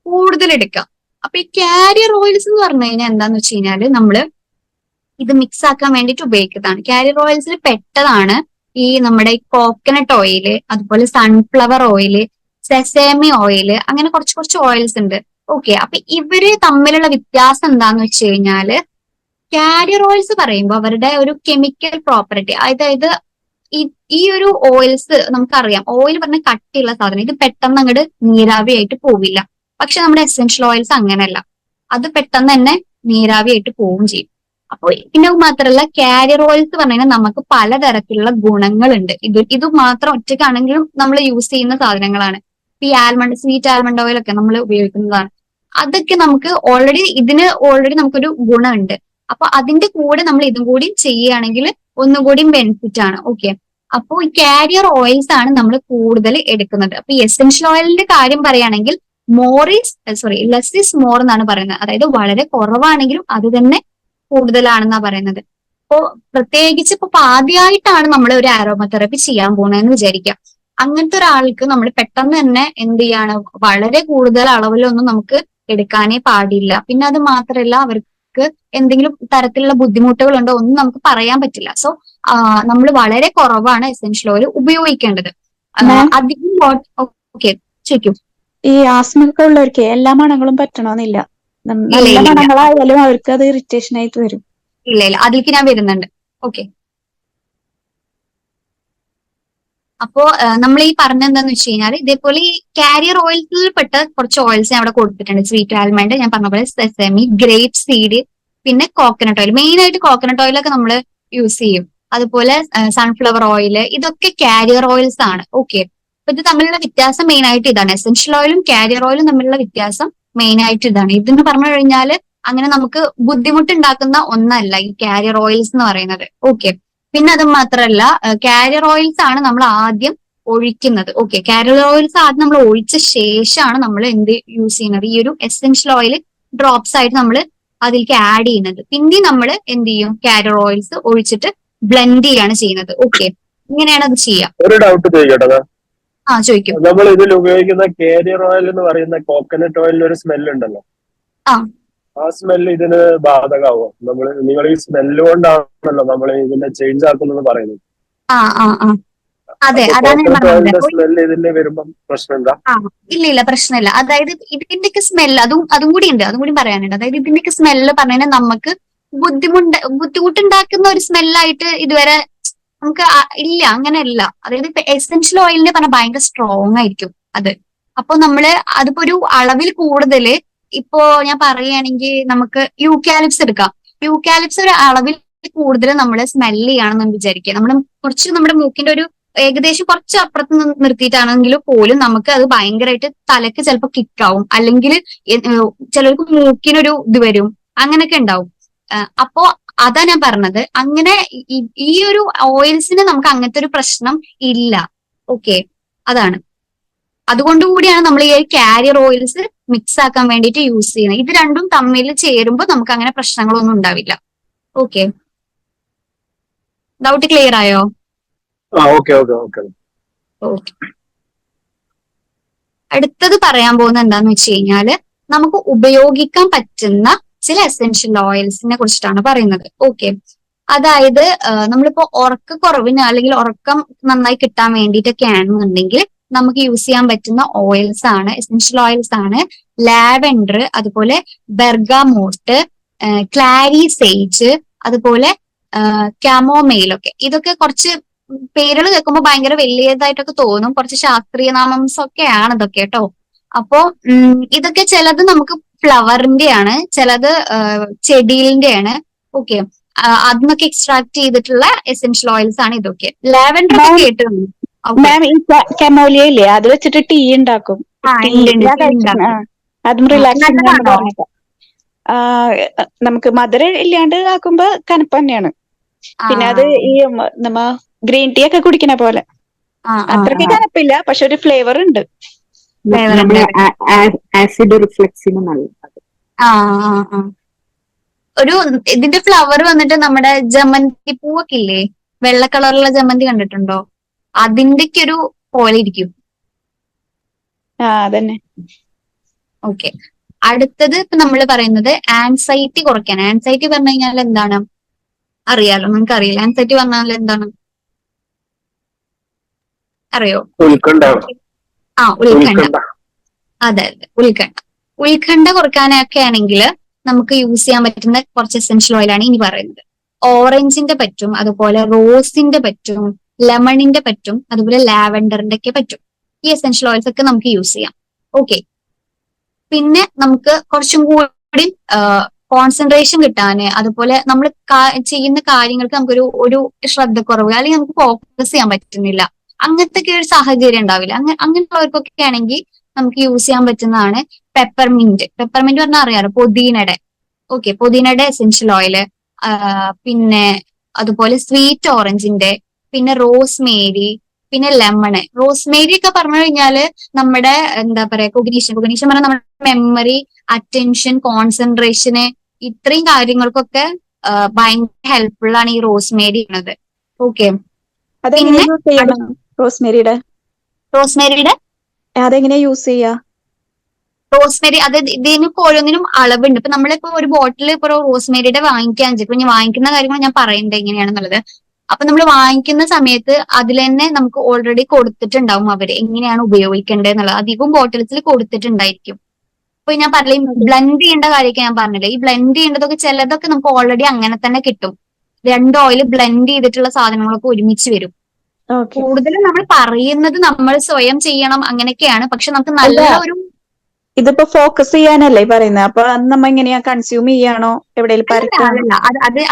കൂടുതൽ എടുക്കുക. അപ്പൊ ഈ കാരിയർ ഓയിൽസ് എന്ന് പറഞ്ഞു കഴിഞ്ഞാൽ എന്താന്ന് വെച്ച് കഴിഞ്ഞാല് നമ്മള് ഇത് മിക്സ് ആക്കാൻ വേണ്ടിയിട്ട് ഉപയോഗിക്കുന്നതാണ്. കാരിയർ ഓയിൽസിൽ പെട്ടതാണ് ഈ നമ്മുടെ കോക്കനട്ട് ഓയില്, അതുപോലെ സൺഫ്ലവർ ഓയില്, സെസേമി ഓയില്, അങ്ങനെ കുറച്ച് ഓയിൽസ് ഉണ്ട്. ഓക്കെ, അപ്പൊ ഇവര് തമ്മിലുള്ള വ്യത്യാസം എന്താന്ന് വെച്ച് കഴിഞ്ഞാല് കാരിയർ ഓയിൽസ് പറയുമ്പോൾ അവരുടെ ഒരു കെമിക്കൽ പ്രോപ്പർട്ടി, അതായത് ഈ ഒരു ഓയിൽസ് നമുക്കറിയാം, ഓയിൽ പറഞ്ഞ കട്ടിയുള്ള സാധനം, ഇത് പെട്ടെന്ന് അങ്ങോട്ട് നീരാവിയായിട്ട് പോവില്ല. പക്ഷെ നമ്മുടെ എസെൻഷ്യൽ ഓയിൽസ് അങ്ങനെയല്ല, അത് പെട്ടെന്ന് തന്നെ നീരാവിയായിട്ട് പോവുകയും ചെയ്യും. അപ്പോൾ പിന്നെ മാത്രമല്ല കാരിയർ ഓയിൽസ് പറഞ്ഞു കഴിഞ്ഞാൽ നമുക്ക് പലതരത്തിലുള്ള ഗുണങ്ങളുണ്ട്. ഇത് മാത്രം ഒറ്റയ്ക്കാണെങ്കിലും നമ്മൾ യൂസ് ചെയ്യുന്ന സാധനങ്ങളാണ്. ഈ ആൽമണ്ട്, സ്വീറ്റ് ആൽമണ്ട് ഓയിൽ ഒക്കെ നമ്മൾ ഉപയോഗിക്കുന്നതാണ്. അതൊക്കെ നമുക്ക് ഓൾറെഡി നമുക്കൊരു ഗുണമുണ്ട്. അപ്പൊ അതിന്റെ കൂടെ നമ്മൾ ഇതും കൂടി ചെയ്യുകയാണെങ്കിൽ ഒന്നുകൂടി ബെനിഫിറ്റ് ആണ്. ഓക്കെ, അപ്പോ ഈ കാരിയർ ഓയിൽസ് ആണ് നമ്മൾ കൂടുതൽ എടുക്കുന്നത്. അപ്പൊ ഈ എസെൻഷ്യൽ ഓയിലിന്റെ കാര്യം പറയുകയാണെങ്കിൽ ലെസ് ഈസ് മോർ എന്നാണ് പറയുന്നത്. അതായത് വളരെ കുറവാണെങ്കിലും അത് തന്നെ കൂടുതലാണെന്നാ പറയുന്നത്. അപ്പോ പ്രത്യേകിച്ച് ഇപ്പൊ ആദ്യമായിട്ടാണ് നമ്മൾ ഒരു ആരോമ തെറാപ്പി ചെയ്യാൻ പോകുന്നതെന്ന് വിചാരിക്കാം. അങ്ങനത്തെ ഒരാൾക്ക് നമ്മൾ പെട്ടെന്ന് തന്നെ എന്ത് ചെയ്യാണ്, വളരെ കൂടുതൽ അളവിലൊന്നും നമുക്ക് എടുക്കാനേ പാടില്ല. പിന്നെ അത് മാത്രമല്ല, അവർക്ക് എന്തെങ്കിലും തരത്തിലുള്ള ബുദ്ധിമുട്ടുകൾ ഉണ്ടോ ഒന്നും നമുക്ക് പറയാൻ പറ്റില്ല. സോ നമ്മൾ വളരെ കുറവാണ് എസെൻഷ്യൽ ഓയിൽ ഉപയോഗിക്കേണ്ടത്. അധികം ഓക്കെ, ചോദിക്കൂ. ഈ ആസ്മൊക്കെ ഉള്ളവർക്ക് എല്ലാ മണങ്ങളും പറ്റണമെന്നില്ല. നല്ല മണങ്ങളായാലും അവർക്ക് അത് ഇറിറ്റേഷൻ ആയിട്ട് വരും. ഇല്ല, അതിലേക്ക് ഞാൻ വരുന്നുണ്ട്. ഓക്കെ, അപ്പോ നമ്മൾ ഈ പറഞ്ഞെന്താന്ന് വെച്ച് കഴിഞ്ഞാൽ ഇതേപോലെ ഈ കാരിയർ ഓയിൽസിൽ പെട്ട കുറച്ച് ഓയിൽസ് ഞാൻ അവിടെ കൊടുത്തിട്ടുണ്ട്. സ്വീറ്റ് ആൽമണ്ട്, ഞാൻ പറഞ്ഞ പോലെ സെസമി, ഗ്രേപ്പ് സീഡ്, പിന്നെ കോക്കനട്ട് ഓയിൽ. മെയിൻ ആയിട്ട് കോക്കനട്ട് ഓയിലൊക്കെ നമ്മൾ യൂസ് ചെയ്യും. അതുപോലെ സൺഫ്ലവർ ഓയിൽ, ഇതൊക്കെ കാരിയർ ഓയിൽസ് ആണ്. ഓക്കെ, അപ്പൊ ഇത് തമ്മിലുള്ള വ്യത്യാസം മെയിൻ ആയിട്ട് ഇതാണ്. എസെൻഷ്യൽ ഓയിലും കാരിയർ ഓയിലും തമ്മിലുള്ള വ്യത്യാസം മെയിൻ ആയിട്ട് ഇതാണ്. ഇതെന്ന് പറഞ്ഞു കഴിഞ്ഞാൽ അങ്ങനെ നമുക്ക് ബുദ്ധിമുട്ടുണ്ടാക്കുന്ന ഒന്നല്ല ഈ കാരിയർ ഓയിൽസ് എന്ന് പറയുന്നത്. ഓക്കെ, പിന്നെ അത് മാത്രമല്ല കാരിയർ ഓയിൽസ് ആണ് നമ്മൾ ആദ്യം ഒഴിക്കുന്നത്. ഓക്കെ, കാരിയർ ഓയിൽസ് ആദ്യം നമ്മൾ ഒഴിച്ച ശേഷമാണ് നമ്മൾ എന്ത് യൂസ് ചെയ്യുന്നത്, ഈ ഒരു എസെൻഷ്യൽ ഓയിൽ ഡ്രോപ്സ് ആയിട്ട് നമ്മൾ അതിലേക്ക് ആഡ് ചെയ്യുന്നത്. പിന്നെ നമ്മൾ എന്ത് ചെയ്യും, കാരിയർ ഓയിൽസ് ഒഴിച്ചിട്ട് ബ്ലെൻഡ് ചെയ്യാണ് ചെയ്യുന്നത്. ഓക്കെ, ഇങ്ങനെയാണ് അത് ചെയ്യുക. ഒരു ഡൗട്ട് ചോദിക്കട്ടെ. ചോദിക്കും. നമ്മൾ ഇതിൽ ഉപയോഗിക്കുന്ന കാരിയർ ഓയിൽ എന്ന് പറയുന്ന കോക്കനട്ട് ഓയിലിന് ഒരു സ്മെല്ല് ഉണ്ടല്ലോ, ആ സ്മെല്ല് ഇതിന് ബാധകമാവോ? നിങ്ങൾ ഈ സ്മെല്ല് കൊണ്ടാണല്ലോ നമ്മൾ ഇതിനെ ചേഞ്ച് ആക്കുന്നത് പറയുന്നത്. അതെ, അതാണ് ഞാൻ പറഞ്ഞത്. സ്മെല്ല് ഇതിന്റെ വരുമ്പം പ്രശ്നം എന്താ? ഇല്ല പ്രശ്നമില്ല. അതായത് ഇതിന്റെയൊക്കെ സ്മെല്ല് അതും കൂടി ഉണ്ട്, അതും കൂടി പറയാനുണ്ട്. അതായത് ഇതിന്റെയൊക്കെ സ്മെല്ല് പറഞ്ഞാൽ നമുക്ക് ബുദ്ധിമുട്ടുണ്ടാക്കുന്ന ഒരു സ്മെല്ലായിട്ട് ഇതുവരെ നമുക്ക് ഇല്ല, അങ്ങനെയല്ല. അതായത് ഇപ്പൊ എസെൻഷ്യൽ ഓയിലിന്റെ പറഞ്ഞാൽ ഭയങ്കര സ്ട്രോങ് ആയിരിക്കും അത്. അപ്പൊ നമ്മള് അതിപ്പോ ഒരു അളവിൽ കൂടുതൽ, ഇപ്പോ ഞാൻ പറയുകയാണെങ്കിൽ നമുക്ക് യൂക്കാലിപ്സ് എടുക്കാം. യൂക്കാലിപ്സ് ഒരു അളവിൽ കൂടുതൽ നമ്മൾ സ്മെല്ല് ചെയ്യണമെന്ന് വിചാരിക്കുക. നമ്മൾ കുറച്ച് നമ്മുടെ മൂക്കിന്റെ ഒരു ഏകദേശം കുറച്ച് അപ്പുറത്ത് നിർത്തിയിട്ടാണെങ്കിലും പോലും നമുക്ക് അത് ഭയങ്കരമായിട്ട് തലക്ക് ചിലപ്പോൾ കിക്കാവും, അല്ലെങ്കിൽ ചിലർക്ക് മൂക്കിനൊരു ഇത് വരും, അങ്ങനെയൊക്കെ ഉണ്ടാവും. അപ്പോ അതാ ഞാൻ പറഞ്ഞത്, അങ്ങനെ ഈ ഒരു ഓയിൽസിന് നമുക്ക് അങ്ങനത്തെ ഒരു പ്രശ്നം ഇല്ല. ഓക്കെ, അതാണ്. അതുകൊണ്ടുകൂടിയാണ് നമ്മൾ ഈ കാരിയർ ഓയിൽസ് മിക്സ് ആക്കാൻ വേണ്ടിയിട്ട് യൂസ് ചെയ്യുന്നത്. ഇത് രണ്ടും തമ്മിൽ ചേരുമ്പോൾ നമുക്ക് അങ്ങനെ പ്രശ്നങ്ങളൊന്നും ഉണ്ടാവില്ല. ഓക്കെ, ഡൗട്ട് ക്ലിയർ ആയോ? ഓക്കെ. അടുത്തത് പറയാൻ പോകുന്നത് എന്താന്ന് വെച്ച് കഴിഞ്ഞാല് നമുക്ക് ഉപയോഗിക്കാൻ പറ്റുന്ന ചില എസെൻഷ്യൽ ഓയിൽസിനെ കുറിച്ചിട്ടാണ് പറയുന്നത്. ഓക്കെ, അതായത് നമ്മളിപ്പോ ഉറക്കക്കുറവിന് അല്ലെങ്കിൽ ഉറക്കം നന്നായി കിട്ടാൻ വേണ്ടിയിട്ടൊക്കെ ആണെന്നുണ്ടെങ്കിൽ നമുക്ക് യൂസ് ചെയ്യാൻ പറ്റുന്ന ഓയിൽസ് ആണ്, എസെൻഷ്യൽ ഓയിൽസ് ആണ് ലാവെൻഡർ, അതുപോലെ ബെർഗാമോട്ട്, ക്ലാരി സേജ്, അതുപോലെ കാമോമെയിൽ ഒക്കെ. ഇതൊക്കെ കുറച്ച് പേരുകൾ കേൾക്കുമ്പോൾ ഭയങ്കര വലിയതായിട്ടൊക്കെ തോന്നും, കുറച്ച് ശാസ്ത്രീയ നാമംസ് ഒക്കെയാണ് ഇതൊക്കെ കേട്ടോ. അപ്പോ ഇതൊക്കെ ചിലത് നമുക്ക് ഫ്ലവറിന്റെ ആണ്, ചിലത് ചെടിയിലിന്റെ ആണ്. ഓക്കെ, അതിനൊക്കെ എക്സ്ട്രാക്ട് ചെയ്തിട്ടുള്ള എസെൻഷ്യൽ ഓയിൽസ് ആണ് ഇതൊക്കെ. ലാവെൻഡർ ഒക്കെ കേട്ടിട്ടുണ്ട്. മാം, ഈ കമോലിയ ഇല്ലേ, അത് വെച്ചിട്ട് ടീ ഉണ്ടാക്കും. അതും റിലാക്സിംഗ് നമുക്ക് മധുരം ഇല്ലാണ്ട് ആക്കുമ്പോ കനപ്പ് തന്നെയാണ്. പിന്നെ അത് ഈ നമ്മ ഗ്രീൻ ടീ ഒക്കെ കുടിക്കണ പോലെ അത്രയ്ക്ക് കനപ്പില്ല, പക്ഷെ ഒരു ഫ്ലേവർ ഉണ്ട്. ആസിഡ് റിഫ്ലക്സിന് നല്ലത്. ഒരു ഇതിന്റെ ഫ്ലവർ വന്നിട്ട് നമ്മുടെ ജമന്തി പൂവൊക്കെ ഇല്ലേ, വെള്ള കളറുള്ള ജമന്തി കണ്ടിട്ടുണ്ടോ? അതിന്റെയൊക്കെ ഒരു പോലെ ഇരിക്കും. അതന്നെ. ഓക്കെ, അടുത്തത് ഇപ്പൊ നമ്മൾ പറയുന്നത് ആൻസൈറ്റി കുറയ്ക്കാൻ. ആൻസൈറ്റി പറഞ്ഞു കഴിഞ്ഞാൽ എന്താണ് അറിയാലോ? നിങ്ങൾക്ക് അറിയില്ല ആൻസൈറ്റി പറഞ്ഞാൽ എന്താണ് അറിയോ? ഉത്കണ്ഠ. അതെ, ഉത്കണ്ഠ കുറയ്ക്കാനൊക്കെ ആണെങ്കിൽ നമുക്ക് യൂസ് ചെയ്യാൻ പറ്റുന്ന കുറച്ച് എസെൻഷ്യൽ ഓയിലാണ് ഇനി പറയുന്നത്. ഓറഞ്ചിന്റെ പറ്റും, അതുപോലെ റോസിന്റെ പറ്റും, ലെമണിന്റെ പറ്റും, അതുപോലെ ലാവെൻഡറിന്റെ ഒക്കെ പറ്റും. ഈ എസെൻഷ്യൽ ഓയിൽസ് ഒക്കെ നമുക്ക് യൂസ് ചെയ്യാം. ഓക്കെ, പിന്നെ നമുക്ക് കുറച്ചും കൂടി കോൺസെൻട്രേഷൻ കിട്ടാന്, അതുപോലെ നമ്മൾ ചെയ്യുന്ന കാര്യങ്ങൾക്ക് നമുക്കൊരു ഒരു ശ്രദ്ധക്കുറവ്, അല്ലെങ്കിൽ നമുക്ക് ഫോക്കസ് ചെയ്യാൻ പറ്റുന്നില്ല, അങ്ങനത്തെ ഒക്കെ ഒരു സാഹചര്യം ഉണ്ടാവില്ല. അങ്ങനെയുള്ളവർക്കൊക്കെ ആണെങ്കിൽ നമുക്ക് യൂസ് ചെയ്യാൻ പറ്റുന്നതാണ് പെപ്പർമിന്റ്. പെപ്പർമിന്റ് പറഞ്ഞാൽ അറിയാലോ, പുതിനയുടെ. ഓക്കെ, പുതിനയുടെ എസെൻഷ്യൽ ഓയില്, പിന്നെ അതുപോലെ സ്വീറ്റ് ഓറഞ്ചിന്റെ, പിന്നെ റോസ്മേരി, പിന്നെ ലെമണ്. റോസ്മേരി ഒക്കെ പറഞ്ഞു കഴിഞ്ഞാല് നമ്മുടെ എന്താ പറയാ കൊഗ്നീഷൻ പറഞ്ഞാൽ നമ്മുടെ മെമ്മറി, അറ്റൻഷൻ, കോൺസെൻട്രേഷന്, ഇത്രയും കാര്യങ്ങൾക്കൊക്കെ ഭയങ്കര ഹെൽപ്ഫുൾ ആണ് ഈ റോസ്മേരി ഉള്ളത്. ഓക്കെ, റോസ്മേരിയുടെ അതെങ്ങനെയാ യൂസ് ചെയ്യാ? റോസ്മേരി അത് ഇതിന് ഓരോന്നിനും അളവുണ്ട്. ഇപ്പൊ നമ്മളിപ്പോ ഒരു ബോട്ടിൽ ഇപ്പൊ റോസ്മേരിയുടെ വാങ്ങിക്കാൻ ഇപ്പൊ ഞാൻ വാങ്ങിക്കുന്ന കാര്യങ്ങൾ ഞാൻ പറയണ്ടേ എങ്ങനെയാണെന്നുള്ളത്. അപ്പൊ നമ്മൾ വാങ്ങിക്കുന്ന സമയത്ത് അതിൽ തന്നെ നമുക്ക് ഓൾറെഡി കൊടുത്തിട്ടുണ്ടാവും അവര് എങ്ങനെയാണ് ഉപയോഗിക്കേണ്ടത് എന്നുള്ളത്. അധികം ബോട്ടിൽസിൽ കൊടുത്തിട്ടുണ്ടായിരിക്കും. ഇപ്പൊ ഞാൻ പറഞ്ഞില്ലേ ബ്ലെൻഡ് ചെയ്യേണ്ട കാര്യമൊക്കെ ഞാൻ പറഞ്ഞില്ലേ, ഈ ബ്ലെൻഡ് ചെയ്യേണ്ടതൊക്കെ ചിലതൊക്കെ നമുക്ക് ഓൾറെഡി അങ്ങനെ തന്നെ കിട്ടും. 2 ഓയിൽ ബ്ലെൻഡ് ചെയ്തിട്ടുള്ള സാധനങ്ങളൊക്കെ ഒരുമിച്ച് വരും. കൂടുതലും നമ്മൾ പറയുന്നത് നമ്മൾ സ്വയം ചെയ്യണം അങ്ങനെയൊക്കെയാണ്, പക്ഷെ നമുക്ക് നല്ല ഒരു ഇതിപ്പോ ഫോക്കസ് ചെയ്യാനല്ലേ പറയുന്നത്. അപ്പൊ അത് നമ്മ എങ്ങനെയാ കൺസ്യൂം ചെയ്യാണോ എവിടെയെങ്കിലും?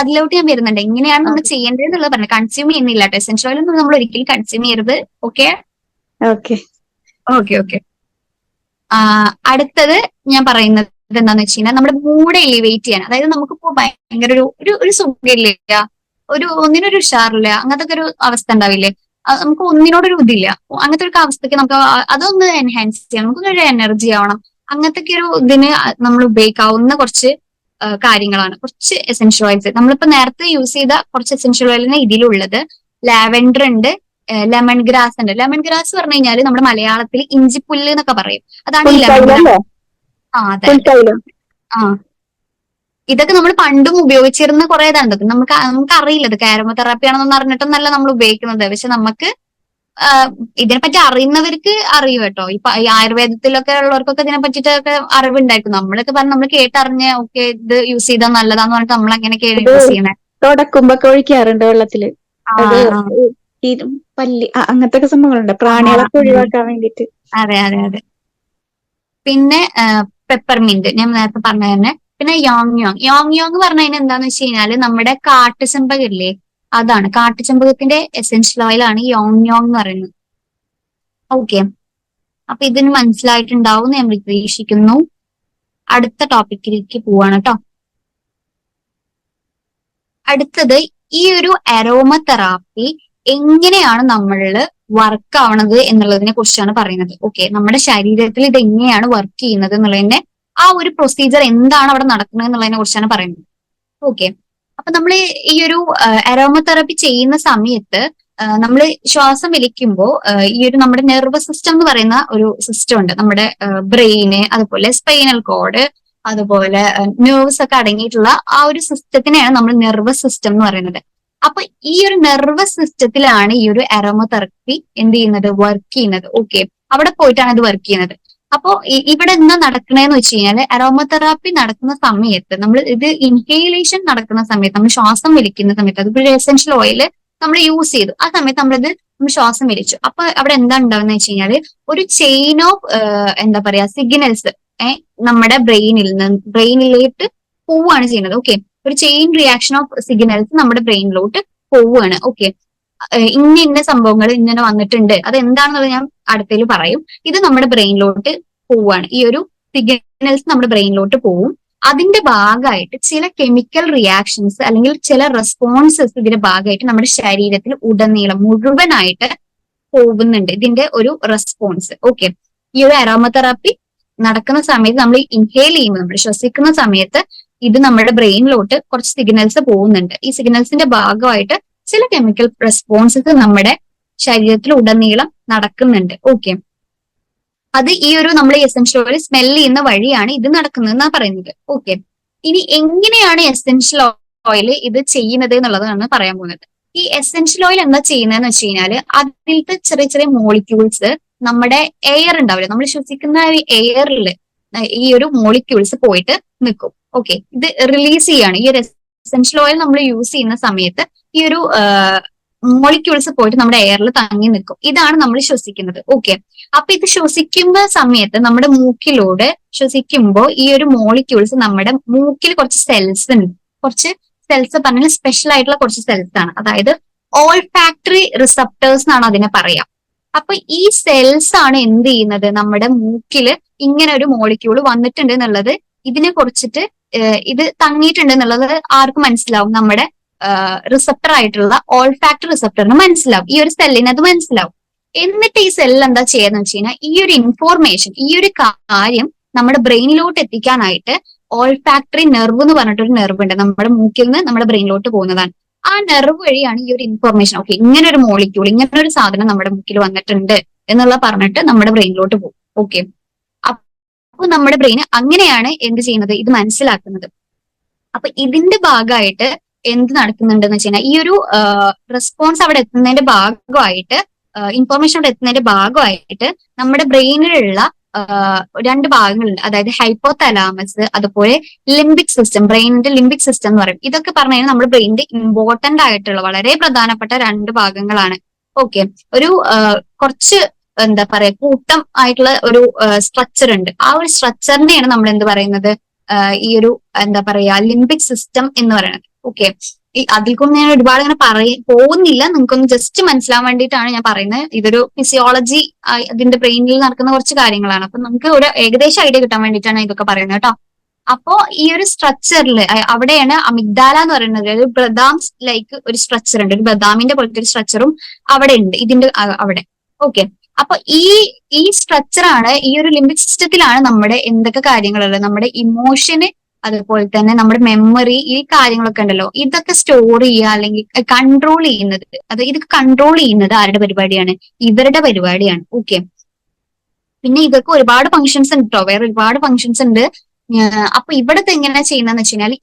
അതിലോട്ട് ഞാൻ വരുന്നുണ്ട്, എങ്ങനെയാണ് നമ്മൾ ചെയ്യേണ്ടത് എന്നുള്ളത് പറഞ്ഞു. കൺസ്യൂം ചെയ്യുന്നില്ല കേട്ടോ, എസെൻഷ്യൽ ഓയിൽ ഒന്നും നമ്മൾ ഒരിക്കലും കൺസ്യൂം ചെയ്യരുത്. Okay, okay. Okay okay. അടുത്തത് ഞാൻ പറയുന്നത് എന്താന്ന് വെച്ച് കഴിഞ്ഞാൽ നമ്മുടെ മൂഡ് എലിവേറ്റ് ചെയ്യാൻ. അതായത് നമുക്കിപ്പോ ഭയങ്കര ഒരു സുഖമില്ല, ഒന്നിനൊരു ഉഷാറില്ല, അങ്ങനത്തെ ഒരു അവസ്ഥ ഉണ്ടാവില്ലേ? നമുക്ക് ഒന്നിനോടൊരു ഇതില്ല, അങ്ങനത്തെ ഒരു അവസ്ഥക്ക് നമുക്ക് അതൊന്ന് എൻഹാൻസ് ചെയ്യണം, നമുക്കൊരു എനർജി ആവണം. അങ്ങനത്തെ ഒരു ഇതിന് നമ്മൾ ഉപയോഗിക്കാവുന്ന കുറച്ച് കാര്യങ്ങളാണ്, കുറച്ച് എസെൻഷ്യൽ ഓയിൽസ്. നമ്മളിപ്പോ നേരത്തെ യൂസ് ചെയ്ത കുറച്ച് എസെൻഷ്യൽ ഓയിലിന് ഇതിലുള്ളത് ലാവെൻഡർ ഉണ്ട്, ലെമൺ ഗ്രാസ് ഉണ്ട്. ലെമൺ ഗ്രാസ് പറഞ്ഞു കഴിഞ്ഞാൽ നമ്മുടെ മലയാളത്തിൽ ഇഞ്ചിപ്പുല്ല് എന്നൊക്കെ പറയും. അതാണ് ഈ ലെമൺ ഗ്രാസ്. അതെ ആ, ഇതൊക്കെ നമ്മൾ പണ്ടും ഉപയോഗിച്ചിരുന്ന കുറെ ഇതുണ്ട്. നമുക്ക് അറിയില്ല ഇത് കാരമോതെറാപ്പി ആണെന്നൊന്നും അറിഞ്ഞിട്ടൊന്നല്ല നമ്മൾ ഉപയോഗിക്കുന്നത്. പക്ഷെ നമുക്ക് ഇതിനെപ്പറ്റി അറിയുന്നവർക്ക് അറിയും കേട്ടോ. ഇപ്പൊ ഈ ആയുർവേദത്തിലൊക്കെ ഉള്ളവർക്കൊക്കെ ഇതിനെ പറ്റിയിട്ടൊക്കെ അറിവുണ്ടായിരിക്കും. നമ്മളൊക്കെ പറഞ്ഞ് നമ്മൾ കേട്ടറിഞ്ഞ് ഓക്കെ ഇത് യൂസ് ചെയ്താൽ നല്ലതാന്ന് പറഞ്ഞിട്ട് നമ്മൾ അങ്ങനെയൊക്കെ യൂസ് ചെയ്യണേ. തുടക്കുമ്പോ ഒഴിക്കാറുണ്ട് വെള്ളത്തില്, അത് ഈ പല്ലി അങ്ങനത്തെ ഒക്കെ സംഭവങ്ങളുണ്ട്, പ്രാണികളൊക്കെ ഒഴിവാക്കാൻ വേണ്ടിട്ട്. അതെ അതെ അതെ. പിന്നെ പെപ്പർമിന്റ് ഞാൻ നേരത്തെ പറഞ്ഞ തന്നെ. പിന്നെ യോങ് പറഞ്ഞു കഴിഞ്ഞാൽ എന്താന്ന് വെച്ച് കഴിഞ്ഞാല് നമ്മുടെ കാട്ടുചെമ്പകല്ലേ, അതാണ് കാട്ടുചെമ്പകത്തിന്റെ എസെൻഷ്യൽ ഓയിൽ ആണ് യോങ് എന്ന് പറയുന്നത്. ഓക്കെ, അപ്പൊ ഇതിന് മനസ്സിലായിട്ടുണ്ടാവും ഞാൻ പ്രതീക്ഷിക്കുന്നു. അടുത്ത ടോപ്പിക്കിലേക്ക് പോവാണ് കേട്ടോ. അടുത്തത് ഈ ഒരു അരോമ തെറാപ്പി എങ്ങനെയാണ് നമ്മളില് വർക്ക് ആവണത് എന്നുള്ളതിനെ കുറിച്ചാണ് പറയുന്നത്. ഓക്കെ, നമ്മുടെ ശരീരത്തിൽ ഇത് എങ്ങനെയാണ് വർക്ക് ചെയ്യുന്നത് എന്നുള്ളതിന്റെ ആ ഒരു പ്രൊസീജിയർ എന്താണ് അവിടെ നടക്കുന്നത് എന്നുള്ളതിനെ കുറിച്ചാണ് പറയുന്നത്. ഓക്കെ, അപ്പൊ നമ്മൾ ഈ ഒരു അരോമ തെറാപ്പി ചെയ്യുന്ന സമയത്ത് നമ്മൾ ശ്വാസം വലിക്കുമ്പോൾ ഈ ഒരു നമ്മുടെ നെർവസ് സിസ്റ്റം എന്ന് പറയുന്ന ഒരു സിസ്റ്റം ഉണ്ട്. നമ്മുടെ ബ്രെയിന്, അതുപോലെ സ്പൈനൽ കോഡ്, അതുപോലെ നെർവ്സ് ഒക്കെ അടങ്ങിയിട്ടുള്ള ആ ഒരു സിസ്റ്റത്തിനെയാണ് നമ്മൾ നെർവസ് സിസ്റ്റം എന്ന് പറയുന്നത്. അപ്പൊ ഈ ഒരു നെർവസ് സിസ്റ്റത്തിലാണ് ഈ ഒരു അരോമ തെറാപ്പി എന്ത് ചെയ്യുന്നത്, വർക്ക് ചെയ്യുന്നത്. ഓക്കെ, അവിടെ പോയിട്ടാണ് ഇത് വർക്ക് ചെയ്യുന്നത്. അപ്പോ ഇവിടെ എന്താ നടക്കണേന്ന് വെച്ച് കഴിഞ്ഞാൽ അരോമ തെറാപ്പി നടക്കുന്ന സമയത്ത് നമ്മൾ ഇത് ഇൻഹേലേഷൻ നടക്കുന്ന സമയത്ത്, നമ്മൾ ശ്വാസം വലിക്കുന്ന സമയത്ത്, അതുപോലെ എസെൻഷ്യൽ ഓയിൽ നമ്മൾ യൂസ് ചെയ്തു, ആ സമയത്ത് നമ്മൾ ശ്വാസം വലിച്ചു. അപ്പൊ അവിടെ എന്താ ഉണ്ടാവുന്ന വെച്ച് കഴിഞ്ഞാല് ഒരു ചെയിൻ ഓഫ് എന്താ പറയാ സിഗ്നൽസ് നമ്മുടെ ബ്രെയിനിലേക്ക് പോവുകയാണ് ചെയ്യുന്നത്. ഓക്കെ, ഒരു ചെയിൻ റിയാക്ഷൻ ഓഫ് സിഗ്നൽസ് നമ്മുടെ ബ്രെയിനിലോട്ട് പോവുകയാണ്. ഓക്കെ, ഇന്ന സംഭവങ്ങൾ ഇങ്ങനെ വന്നിട്ടുണ്ട്, അത് എന്താണെന്നുള്ളത് ഞാൻ അടുത്തതിൽ പറയും. ഇത് നമ്മുടെ ബ്രെയിനിലോട്ട് പോവുകയാണ്, ഈ ഒരു സിഗ്നൽസ് നമ്മുടെ ബ്രെയിനിലോട്ട് പോവും. അതിന്റെ ഭാഗമായിട്ട് ചില കെമിക്കൽ റിയാക്ഷൻസ് അല്ലെങ്കിൽ ചില റെസ്പോൺസസ് ഇതിന്റെ ഭാഗമായിട്ട് നമ്മുടെ ശരീരത്തിൽ ഉടനീളം മുഴുവനായിട്ട് പോകുന്നുണ്ട്, ഇതിന്റെ ഒരു റെസ്പോൺസ്. ഓക്കെ, ഈ ഒരു അരോമ തെറാപ്പി നടക്കുന്ന സമയത്ത് നമ്മൾ ഇൻഹേൽ ചെയ്യുമ്പോൾ, നമ്മൾ ശ്വസിക്കുന്ന സമയത്ത് ഇത് നമ്മുടെ ബ്രെയിനിലോട്ട് കുറച്ച് സിഗ്നൽസ് പോകുന്നുണ്ട്. ഈ സിഗ്നൽസിന്റെ ഭാഗമായിട്ട് ചില കെമിക്കൽ റെസ്പോൺസസ് നമ്മുടെ ശരീരത്തിൽ ഉടനീളം നടക്കുന്നുണ്ട്. ഓക്കെ, അത് ഈ ഒരു നമ്മൾ എസെൻഷ്യൽ ഓയിൽ സ്മെൽ ചെയ്യുന്ന വഴിയാണ് ഇത് നടക്കുന്നത് എന്നാണ് പറയുന്നത്. ഓക്കെ, ഇനി എങ്ങനെയാണ് എസെൻഷ്യൽ ഓയിൽ ഇത് ചെയ്യുന്നത് എന്നുള്ളതാണ് പറയാൻ പോകുന്നത്. ഈ എസെൻഷ്യൽ ഓയിൽ എന്താ ചെയ്യുന്നതെന്ന് വെച്ച് കഴിഞ്ഞാല് അതിലത്തെ ചെറിയ ചെറിയ മോളിക്യൂൾസ് നമ്മുടെ എയർ ഉണ്ടാവില്ല, നമ്മൾ ശ്വസിക്കുന്ന എയറിൽ ഈ ഒരു മോളിക്യൂൾസ് പോയിട്ട് നിൽക്കും. ഓക്കെ, ഇത് റിലീസ് ചെയ്യാണ്. ഈ ഒരു എസെൻഷ്യൽ ഓയിൽ നമ്മൾ യൂസ് ചെയ്യുന്ന സമയത്ത് ഈ ഒരു മോളിക്യൂൾസ് പോയിട്ട് നമ്മുടെ എയറിൽ തങ്ങി നിൽക്കും. ഇതാണ് നമ്മൾ ശ്വസിക്കുന്നത്. ഓക്കെ, അപ്പൊ ഇത് ശ്വസിക്കുന്ന സമയത്ത് നമ്മുടെ മൂക്കിലൂടെ ശ്വസിക്കുമ്പോൾ ഈ ഒരു മോളിക്യൂൾസ് നമ്മുടെ മൂക്കിൽ കുറച്ച് സെൽസ് ഉണ്ട്. കുറച്ച് സെൽസ് പറഞ്ഞാൽ സ്പെഷ്യൽ ആയിട്ടുള്ള കുറച്ച് സെൽസ് ആണ്, അതായത് ഓൾഫാക്ടറി റിസപ്റ്റേഴ്സ് എന്നാണ് അതിനെ പറയാം. അപ്പൊ ഈ സെൽസ് ആണ് എന്ത് ചെയ്യുന്നത്, നമ്മുടെ മൂക്കില് ഇങ്ങനെ ഒരു മോളിക്യൂൾ വന്നിട്ടുണ്ട് എന്നുള്ളത്, ഇതിനെ കുറിച്ചിട്ട് ഇത് തങ്ങിയിട്ടുണ്ട് എന്നുള്ളത് ആർക്ക് മനസ്സിലാവും, നമ്മുടെ റിസപ്റ്റർ ആയിട്ടുള്ള ഓൾഫാക്ടറി റിസപ്റ്ററിന് മനസ്സിലാവും, ഈ ഒരു സെല്ലിന് അത് മനസ്സിലാവും. എന്നിട്ട് ഈ സെല്ല് എന്താ ചെയ്യാന്ന് വെച്ച് കഴിഞ്ഞാൽ ഈ ഒരു ഇൻഫോർമേഷൻ, ഈ ഒരു കാര്യം നമ്മുടെ ബ്രെയിനിലോട്ട് എത്തിക്കാനായിട്ട് ഓൾഫാക്ടറി നെർവ് എന്ന് പറഞ്ഞിട്ടൊരു നെർവ് ഉണ്ട്, നമ്മുടെ മൂക്കിൽ നിന്ന് നമ്മുടെ ബ്രെയിനിലോട്ട് പോകുന്നതാണ്. ആ നെർവ് വഴിയാണ് ഈ ഒരു ഇൻഫോർമേഷൻ, ഓക്കെ ഇങ്ങനെ ഒരു മോളിക്യൂൾ, ഇങ്ങനെ ഒരു സാധനം നമ്മുടെ മൂക്കിൽ വന്നിട്ടുണ്ട് എന്നുള്ള പറഞ്ഞിട്ട് നമ്മുടെ ബ്രെയിനിലോട്ട് പോകും. ഓക്കെ, അപ്പൊ നമ്മുടെ ബ്രെയിൻ അങ്ങനെയാണ് എന്ത് ചെയ്യുന്നത്, ഇത് മനസ്സിലാക്കുന്നത്. അപ്പൊ ഇതിന്റെ ഭാഗമായിട്ട് എന്ത് നടക്കുന്നുണ്ടെന്ന് വെച്ച് കഴിഞ്ഞാൽ ഈ ഒരു റെസ്പോൺസ് അവിടെ എത്തുന്നതിന്റെ ഭാഗമായിട്ട്, ഇൻഫോർമേഷൻ അവിടെ എത്തുന്നതിന്റെ ഭാഗമായിട്ട് നമ്മുടെ ബ്രെയിനിലുള്ള രണ്ട് ഭാഗങ്ങളുണ്ട്, അതായത് ഹൈപ്പോതലാമസ്, അതുപോലെ ലിംബിക് സിസ്റ്റം, ബ്രെയിനിന്റെ ലിംബിക് സിസ്റ്റം എന്ന് പറയും. ഇതൊക്കെ പറഞ്ഞു കഴിഞ്ഞാൽ നമ്മുടെ ബ്രെയിനിന്റെ ഇമ്പോർട്ടന്റ് ആയിട്ടുള്ള വളരെ പ്രധാനപ്പെട്ട രണ്ട് ഭാഗങ്ങളാണ്. ഓക്കെ, ഒരു കുറച്ച് എന്താ പറയാ കൂട്ടം ആയിട്ടുള്ള ഒരു സ്ട്രക്ചർ ഉണ്ട്. ആ ഒരു സ്ട്രക്ചറിനെയാണ് നമ്മൾ എന്ത് പറയുന്നത്, ഈ ഒരു എന്താ പറയാ ലിംബിക് സിസ്റ്റം എന്ന് പറയുന്നത്. ഓക്കെ, അതിൽ കൊണ്ട് ഞാൻ ഒരുപാട് ഇങ്ങനെ പോകുന്നില്ല, നിങ്ങൾക്കൊന്ന് ജസ്റ്റ് മനസ്സിലാവാൻ വേണ്ടിയിട്ടാണ് ഞാൻ പറയുന്നത്. ഇതൊരു ഫിസിയോളജി, അതിന്റെ ബ്രെയിനിൽ നടക്കുന്ന കുറച്ച് കാര്യങ്ങളാണ്. അപ്പൊ നമുക്ക് ഒരു ഏകദേശം ഐഡിയ കിട്ടാൻ വേണ്ടിയിട്ടാണ് ഇതൊക്കെ പറയുന്നത് കേട്ടോ. അപ്പോ ഈ ഒരു സ്ട്രക്ചറിൽ അവിടെയാണ് അമിഗ്ഡാല എന്ന് പറയുന്നത്, ഒരു ബദാം ലൈക്ക് ഒരു സ്ട്രക്ചർ ഉണ്ട്, ഒരു ബദാമിന്റെ പോലത്തെ ഒരു സ്ട്രക്ചറും അവിടെ ഉണ്ട് ഇതിന്റെ അവിടെ. ഓക്കെ, അപ്പൊ ഈ സ്ട്രക്ചറാണ്, ഈ ഒരു ലിംബിക് സിസ്റ്റത്തിലാണ് നമ്മുടെ എന്തൊക്കെ കാര്യങ്ങളുള്ളത്, നമ്മുടെ ഇമോഷന്, അതുപോലെ തന്നെ നമ്മുടെ മെമ്മറി, ഈ കാര്യങ്ങളൊക്കെ ഉണ്ടല്ലോ, ഇതൊക്കെ സ്റ്റോർ ചെയ്യുക അല്ലെങ്കിൽ കൺട്രോൾ ചെയ്യുന്നത്, ഇതൊക്കെ കൺട്രോൾ ചെയ്യുന്നത് ആരുടെ പരിപാടിയാണ്? ഇവരുടെ പരിപാടിയാണ്. ഓക്കെ, പിന്നെ ഇവർക്ക് ഒരുപാട് ഫങ്ഷൻസ് ഉണ്ട് കേട്ടോ, വേറെ ഒരുപാട് ഫങ്ഷൻസ് ഉണ്ട്. അപ്പൊ ഇവിടത്തെ എങ്ങനെയാ ചെയ്യുന്നതെന്ന് വെച്ച് കഴിഞ്ഞാൽ,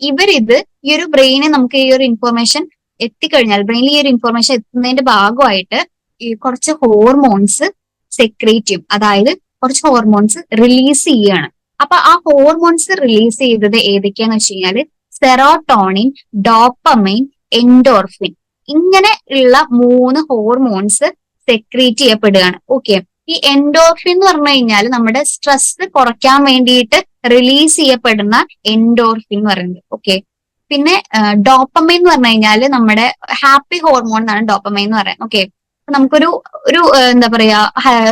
ഈ ഒരു ബ്രെയിനെ നമുക്ക് ഈ ഒരു ഇൻഫോർമേഷൻ എത്തിക്കഴിഞ്ഞാൽ, ബ്രെയിനിൽ ഈ ഒരു ഇൻഫോർമേഷൻ എത്തുന്നതിന്റെ ഭാഗമായിട്ട് ഈ കുറച്ച് ഹോർമോൺസ് സെക്രീറ്റ് ചെയ്യും, അതായത് കുറച്ച് ഹോർമോൺസ് റിലീസ് ചെയ്യുകയാണ്. അപ്പൊ ആ ഹോർമോൺസ് റിലീസ് ചെയ്തത് ഏതൊക്കെയാന്ന് വെച്ച് കഴിഞ്ഞാല് സെറോട്ടോണിൻ, ഡോപ്പമൈൻ, എൻഡോർഫിൻ, ഇങ്ങനെ ഉള്ള 3 ഹോർമോൺസ് സെക്രീറ്റ് ചെയ്യപ്പെടുകയാണ്. ഓക്കെ, ഈ എൻഡോർഫിൻ എന്ന് പറഞ്ഞു കഴിഞ്ഞാൽ നമ്മുടെ സ്ട്രെസ് കുറയ്ക്കാൻ വേണ്ടിയിട്ട് റിലീസ് ചെയ്യപ്പെടുന്ന എൻഡോർഫിൻ എന്ന് പറയുന്നത്. ഓക്കെ, പിന്നെ ഡോപ്പമൈൻ എന്ന് പറഞ്ഞു കഴിഞ്ഞാൽ നമ്മുടെ ഹാപ്പി ഹോർമോൺ എന്നാണ് ഡോപ്പമൈൻ എന്ന് പറയുന്നത്. ഓക്കെ, നമുക്കൊരു എന്താ പറയാ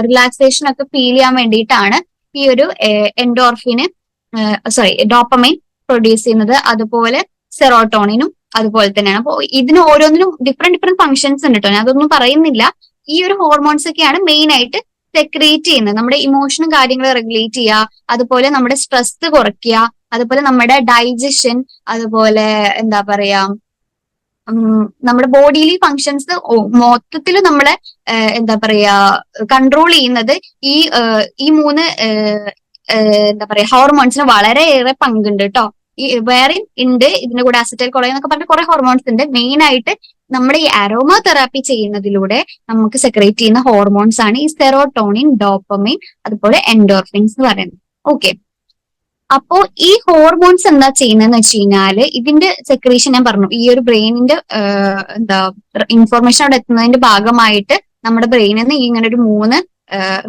റിലാക്സേഷൻ ഒക്കെ ഫീൽ ചെയ്യാൻ വേണ്ടിയിട്ടാണ് ഈ ഒരു എൻഡോർഫിന് ഡോപ്പമൈൻ പ്രൊഡ്യൂസ് ചെയ്യുന്നത്. അതുപോലെ സെറോട്ടോണിനും അതുപോലെ തന്നെയാണ്. അപ്പോൾ ഇതിന് ഓരോന്നിനും ഡിഫറെന്റ് ഫങ്ഷൻസ് ഉണ്ട് കേട്ടോ, ഞാൻ അതൊന്നും പറയുന്നില്ല. ഈ ഒരു ഹോർമോൺസ് ഒക്കെയാണ് മെയിൻ ആയിട്ട് സെക്രീറ്റ് ചെയ്യുന്നത്. നമ്മുടെ ഇമോഷനും കാര്യങ്ങളും റെഗുലേറ്റ് ചെയ്യുക, അതുപോലെ നമ്മുടെ സ്ട്രെസ് കുറയ്ക്കുക, അതുപോലെ നമ്മുടെ ഡൈജഷൻ, അതുപോലെ എന്താ പറയാ നമ്മുടെ ബോഡിയിലെ ഫങ്ഷൻസ് മൊത്തത്തിൽ നമ്മളെ എന്താ പറയാ കൺട്രോൾ ചെയ്യുന്നത് ഈ 3 എന്താ പറയാ ഹോർമോൺസിന് വളരെയേറെ പങ്കുണ്ട് കേട്ടോ. ഈ വേറെ ഉണ്ട് ഇതിന്റെ കൂടെ അസറ്റൈൽ കൊളൈൻ എന്നൊക്കെ പറഞ്ഞ കുറെ ഹോർമോൺസ് ഉണ്ട്. മെയിൻ ആയിട്ട് നമ്മുടെ ഈ അരോമ തെറാപ്പി ചെയ്യുന്നതിലൂടെ നമുക്ക് സെക്രേറ്റ് ചെയ്യുന്ന ഹോർമോൺസ് ആണ് ഈ സെറോട്ടോണിൻ, ഡോപ്പമൈൻ, അതുപോലെ എൻഡോർഫിൻസ് എന്ന് പറയുന്നത്. ഓക്കെ, അപ്പോ ഈ ഹോർമോൺസ് എന്താ ചെയ്യുന്നതെന്ന് വെച്ച് കഴിഞ്ഞാല് ഇതിന്റെ സെക്രീഷൻ ഞാൻ പറഞ്ഞു, ഈ ഒരു ബ്രെയിനിന്റെ ഇൻഫോർമേഷൻ അവിടെ എത്തുന്നതിന്റെ ഭാഗമായിട്ട് നമ്മുടെ ബ്രെയിനിൽ നിന്ന് ഇങ്ങനെ ഒരു 3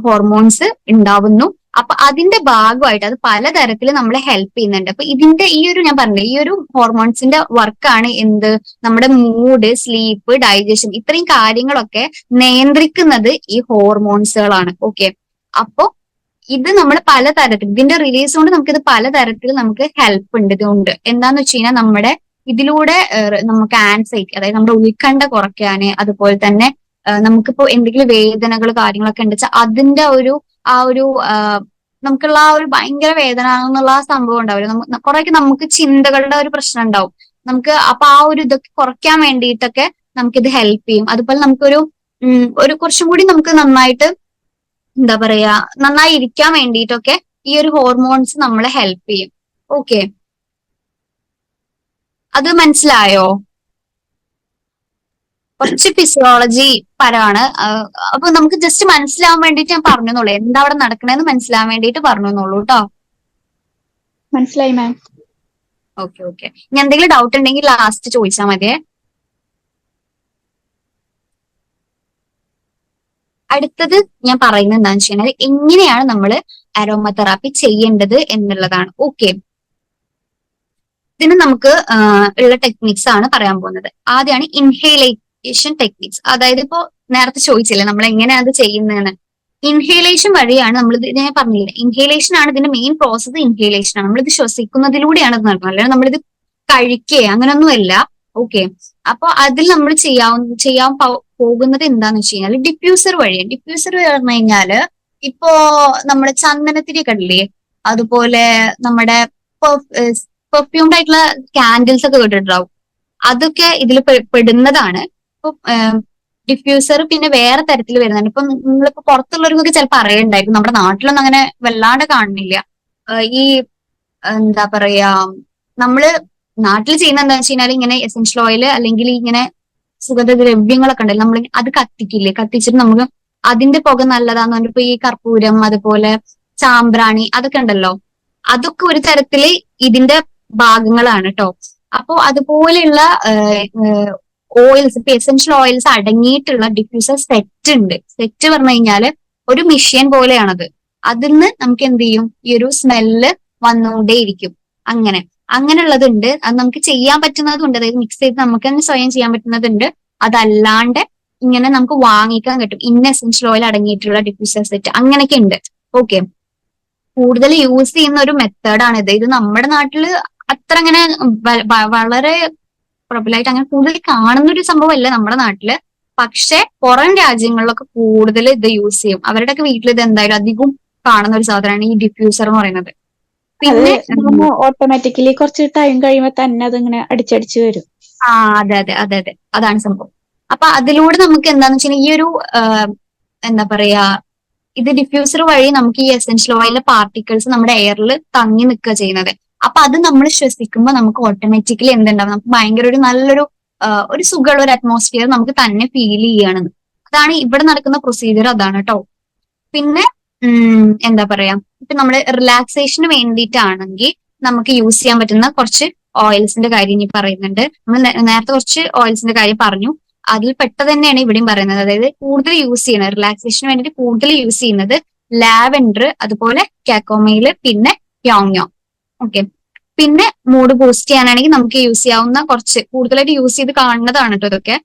ഹോർമോൺസ് ഉണ്ടാവുന്നു. അപ്പൊ അതിന്റെ ഭാഗമായിട്ട് അത് പലതരത്തിൽ നമ്മളെ ഹെൽപ്പ് ചെയ്യുന്നുണ്ട്. അപ്പൊ ഇതിന്റെ ഈ ഒരു ഞാൻ പറഞ്ഞില്ലേ, ഈ ഒരു ഹോർമോൺസിന്റെ വർക്കാണ് എന്ത്, നമ്മുടെ മൂഡ്, സ്ലീപ്പ്, ഡൈജഷൻ, ഇത്രയും കാര്യങ്ങളൊക്കെ നിയന്ത്രിക്കുന്നത് ഈ ഹോർമോൺസുകളാണ്. ഓക്കെ, അപ്പോ ഇത് നമ്മൾ പലതരത്തിൽ ഇതിന്റെ റിലീസ് കൊണ്ട് നമുക്കിത് പലതരത്തിൽ നമുക്ക് ഹെൽപ്പ് ഉണ്ട്. ഇതുകൊണ്ട് എന്താന്ന് വെച്ച് കഴിഞ്ഞാൽ നമ്മുടെ ഇതിലൂടെ നമുക്ക് ആൻസൈറ്റി, അതായത് നമ്മുടെ ഉത്കണ്ഠ കുറയ്ക്കാന്, അതുപോലെ തന്നെ നമുക്കിപ്പോ എന്തെങ്കിലും വേദനകൾ കാര്യങ്ങളൊക്കെ ഉണ്ട് വെച്ചാൽ അതിന്റെ ആ ഒരു നമുക്കുള്ള ആ ഒരു ഭയങ്കര വേദന എന്നുള്ള ആ സംഭവം ഉണ്ടാവില്ല, കുറെയൊക്കെ നമുക്ക് ചിന്തകളുടെ ഒരു പ്രശ്നം ഉണ്ടാവും നമുക്ക്. അപ്പൊ ആ ഒരു ഇതൊക്കെ കുറയ്ക്കാൻ വേണ്ടിയിട്ടൊക്കെ നമുക്കിത് ഹെൽപ്പ് ചെയ്യും. അതുപോലെ നമുക്കൊരു കുറച്ചും കൂടി നമുക്ക് നന്നായിട്ട് എന്താ പറയാ നന്നായി ഇരിക്കാൻ വേണ്ടിയിട്ടൊക്കെ ഈ ഒരു ഹോർമോൺസ് നമ്മളെ ഹെൽപ്പ് ചെയ്യും. ഓക്കെ, അത് മനസ്സിലായോ? കുറച്ച് ഫിസിയോളജി പരമാണ്. അപ്പൊ നമുക്ക് ജസ്റ്റ് മനസ്സിലാവാൻ വേണ്ടിയിട്ട് ഞാൻ പറഞ്ഞെന്നുള്ളൂ, എന്താ അവിടെ നടക്കണേന്ന് മനസ്സിലാവാൻ വേണ്ടിയിട്ട് പറഞ്ഞെന്നുള്ളൂ കേട്ടോ. മനസ്സിലായി മാം. ഓക്കെ ഓക്കെ, ഇനി എന്തെങ്കിലും ഡൗട്ട് ഉണ്ടെങ്കിൽ ലാസ്റ്റ് ചോദിച്ചാൽ മതിയേ. അടുത്തത് ഞാൻ പറയുന്നത് എന്താണെന്ന് വെച്ച് കഴിഞ്ഞാൽ എങ്ങനെയാണ് നമ്മൾ അരോമ തെറാപ്പി ചെയ്യേണ്ടത് എന്നുള്ളതാണ്. ഓക്കെ, ഇതിന് നമുക്ക് ഉള്ള ടെക്നിക്സ് ആണ് പറയാൻ പോകുന്നത്. ആദ്യമാണ് ഇൻഹേലേഷൻ ടെക്നിക്സ്. അതായത് ഇപ്പോ നേരത്തെ ചോദിച്ചില്ലേ നമ്മൾ എങ്ങനെയാണ് അത് ചെയ്യുന്നതെന്ന്. ഇൻഹേലേഷൻ വഴിയാണ് നമ്മളിത്, ഞാൻ പറഞ്ഞില്ലേ ഇൻഹേലേഷൻ ആണ് ഇതിന്റെ മെയിൻ പ്രോസസ്സ്. ഇൻഹേലേഷൻ ആണ്, നമ്മളിത് ശ്വസിക്കുന്നതിലൂടെയാണ് ഇത് നടക്കുന്നത്, അല്ലാതെ നമ്മളിത് കഴിക്കുക അങ്ങനെയൊന്നുമല്ല. ഓക്കെ, അപ്പൊ അതിൽ നമ്മൾ ചെയ്യാൻ പോകുന്നത് എന്താന്ന് വെച്ച് കഴിഞ്ഞാൽ ഡിഫ്യൂസർ വഴിയാണ്. ഡിഫ്യൂസർ പറഞ്ഞു കഴിഞ്ഞാല് ഇപ്പോ നമ്മുടെ ചന്ദനത്തിരി കണ്ടില്ലേ, അതുപോലെ നമ്മുടെ പെർഫ്യൂംഡ് ആയിട്ടുള്ള കാൻഡിൽസ് ഒക്കെ കേട്ടിട്ടുണ്ടാവും, അതൊക്കെ ഇതിൽ പെടുന്നതാണ്. ഇപ്പൊ ഡിഫ്യൂസർ പിന്നെ വേറെ തരത്തിൽ വരുന്നുണ്ട്. ഇപ്പൊ നിങ്ങളിപ്പോ പുറത്തുള്ളവർക്കൊക്കെ ചിലപ്പോൾ അറിയണ്ടായിരിക്കും, നമ്മുടെ നാട്ടിലൊന്നും അങ്ങനെ വല്ലാണ്ട് കാണുന്നില്ല. ഈ എന്താ പറയാ നമ്മള് നാട്ടിൽ ചെയ്യുന്ന എന്താ വെച്ച് കഴിഞ്ഞാൽ ഇങ്ങനെ എസെൻഷ്യൽ ഓയിൽ അല്ലെങ്കിൽ ഇങ്ങനെ സുഗന്ധദ്രവ്യങ്ങളൊക്കെ ഉണ്ടല്ലോ, നമ്മൾ അത് കത്തിക്കില്ലേ, കത്തിച്ചിട്ട് നമുക്ക് അതിന്റെ പുക നല്ലതാന്ന് പറഞ്ഞിട്ട് ഇപ്പൊ ഈ കർപ്പൂരം, അതുപോലെ ചാമ്പ്രാണി, അതൊക്കെ ഉണ്ടല്ലോ, അതൊക്കെ ഒരു തരത്തില് ഇതിന്റെ ഭാഗങ്ങളാണ് കേട്ടോ. അപ്പോ അതുപോലെയുള്ള ഓയിൽസ്, ഇപ്പൊ എസെൻഷ്യൽ ഓയിൽസ് അടങ്ങിയിട്ടുള്ള ഡിഫ്യൂസർ സെറ്റ് ഉണ്ട്. സെറ്റ് പറഞ്ഞു കഴിഞ്ഞാല് ഒരു മെഷീൻ പോലെയാണത്. അതിൽ നിന്ന് നമുക്ക് എന്ത് ചെയ്യും, ഈ ഒരു സ്മെല്ല് വന്നുകൊണ്ടേയിരിക്കും അങ്ങനെ. അങ്ങനെയുള്ളതുണ്ട്. അത് നമുക്ക് ചെയ്യാൻ പറ്റുന്നതുണ്ട്, അതായത് മിക്സ് ചെയ്ത് നമുക്ക് തന്നെ സ്വയം ചെയ്യാൻ പറ്റുന്നതുണ്ട്. അതല്ലാണ്ട് ഇങ്ങനെ നമുക്ക് വാങ്ങിക്കാൻ കിട്ടും ഇന്ന എസെൻഷ്യൽ ഓയിൽ അടങ്ങിയിട്ടുള്ള ഡിഫ്യൂസർ സെറ്റ്, അങ്ങനെയൊക്കെ ഉണ്ട്. ഓക്കെ, കൂടുതൽ യൂസ് ചെയ്യുന്ന ഒരു മെത്തേഡാണ് ഇത്. ഇത് നമ്മുടെ നാട്ടില് അത്ര അങ്ങനെ വളരെ പ്രബലമായിട്ട് അങ്ങനെ കൂടുതൽ കാണുന്ന ഒരു സംഭവമല്ല നമ്മുടെ നാട്ടില്. പക്ഷെ പുറം രാജ്യങ്ങളിലൊക്കെ കൂടുതൽ ഇത് യൂസ് ചെയ്യും. അവരുടെയൊക്കെ വീട്ടിൽ ഇത് എന്തായാലും അധികം കാണുന്ന ഒരു സാധനമാണ് ഈ ഡിഫ്യൂസർ എന്ന് പറയുന്നത്. പിന്നെ ഓട്ടോമാറ്റിക്കലി കുറച്ച് ടൈം കഴിയുമ്പോ തന്നെ അതിങ്ങനെ അടിച്ചടിച്ച് വരും. അതെ അതെ അതെ അതെ, അതാണ് സംഭവം. അപ്പൊ അതിലൂടെ നമുക്ക് എന്താന്ന് വെച്ചാൽ ഈ ഒരു എന്താ പറയാ, ഇത് ഡിഫ്യൂസർ വഴി നമുക്ക് ഈ എസെൻഷ്യൽ ഓയിലിലെ പാർട്ടിക്കിൾസ് നമ്മുടെ എയറിൽ തങ്ങി നിൽക്കുക ചെയ്യുന്നത്. അപ്പൊ അത് നമ്മൾ ശ്വസിക്കുമ്പോൾ നമുക്ക് ഓട്ടോമാറ്റിക്കലി എന്തുണ്ടാവും, നമുക്ക് ഭയങ്കര ഒരു നല്ലൊരു ഒരു സുഖമുള്ള ഒരു അറ്റ്മോസ്ഫിയർ നമുക്ക് തന്നെ ഫീൽ ചെയ്യാണ്. അതാണ് ഇവിടെ നടക്കുന്ന പ്രൊസീജിയർ, അതാണ് കേട്ടോ. പിന്നെ എന്താ പറയാ, ഇപ്പൊ നമ്മള് റിലാക്സേഷന് വേണ്ടിയിട്ടാണെങ്കിൽ നമുക്ക് യൂസ് ചെയ്യാൻ പറ്റുന്ന കുറച്ച് ഓയിൽസിന്റെ കാര്യം ഇനി പറയുന്നുണ്ട്. നമ്മൾ നേരത്തെ കുറച്ച് ഓയിൽസിന്റെ കാര്യം പറഞ്ഞു, അതിൽ പെട്ടത് തന്നെയാണ് ഇവിടെയും പറയുന്നത്. അതായത് കൂടുതൽ യൂസ് ചെയ്യുന്നത്, റിലാക്സേഷന് വേണ്ടിയിട്ട് കൂടുതൽ യൂസ് ചെയ്യുന്നത് ലാവെൻഡർ, അതുപോലെ കാക്കോമൈല്, പിന്നെ യോങ്യോ. ഓക്കെ, പിന്നെ മൂഡ് ബൂസ്റ്റ് ചെയ്യാനാണെങ്കിൽ നമുക്ക് യൂസ് ചെയ്യാവുന്ന കുറച്ച് കൂടുതലായിട്ട് യൂസ് ചെയ്ത് കാണുന്നതാണ് കേട്ടോ ഇതൊക്കെ.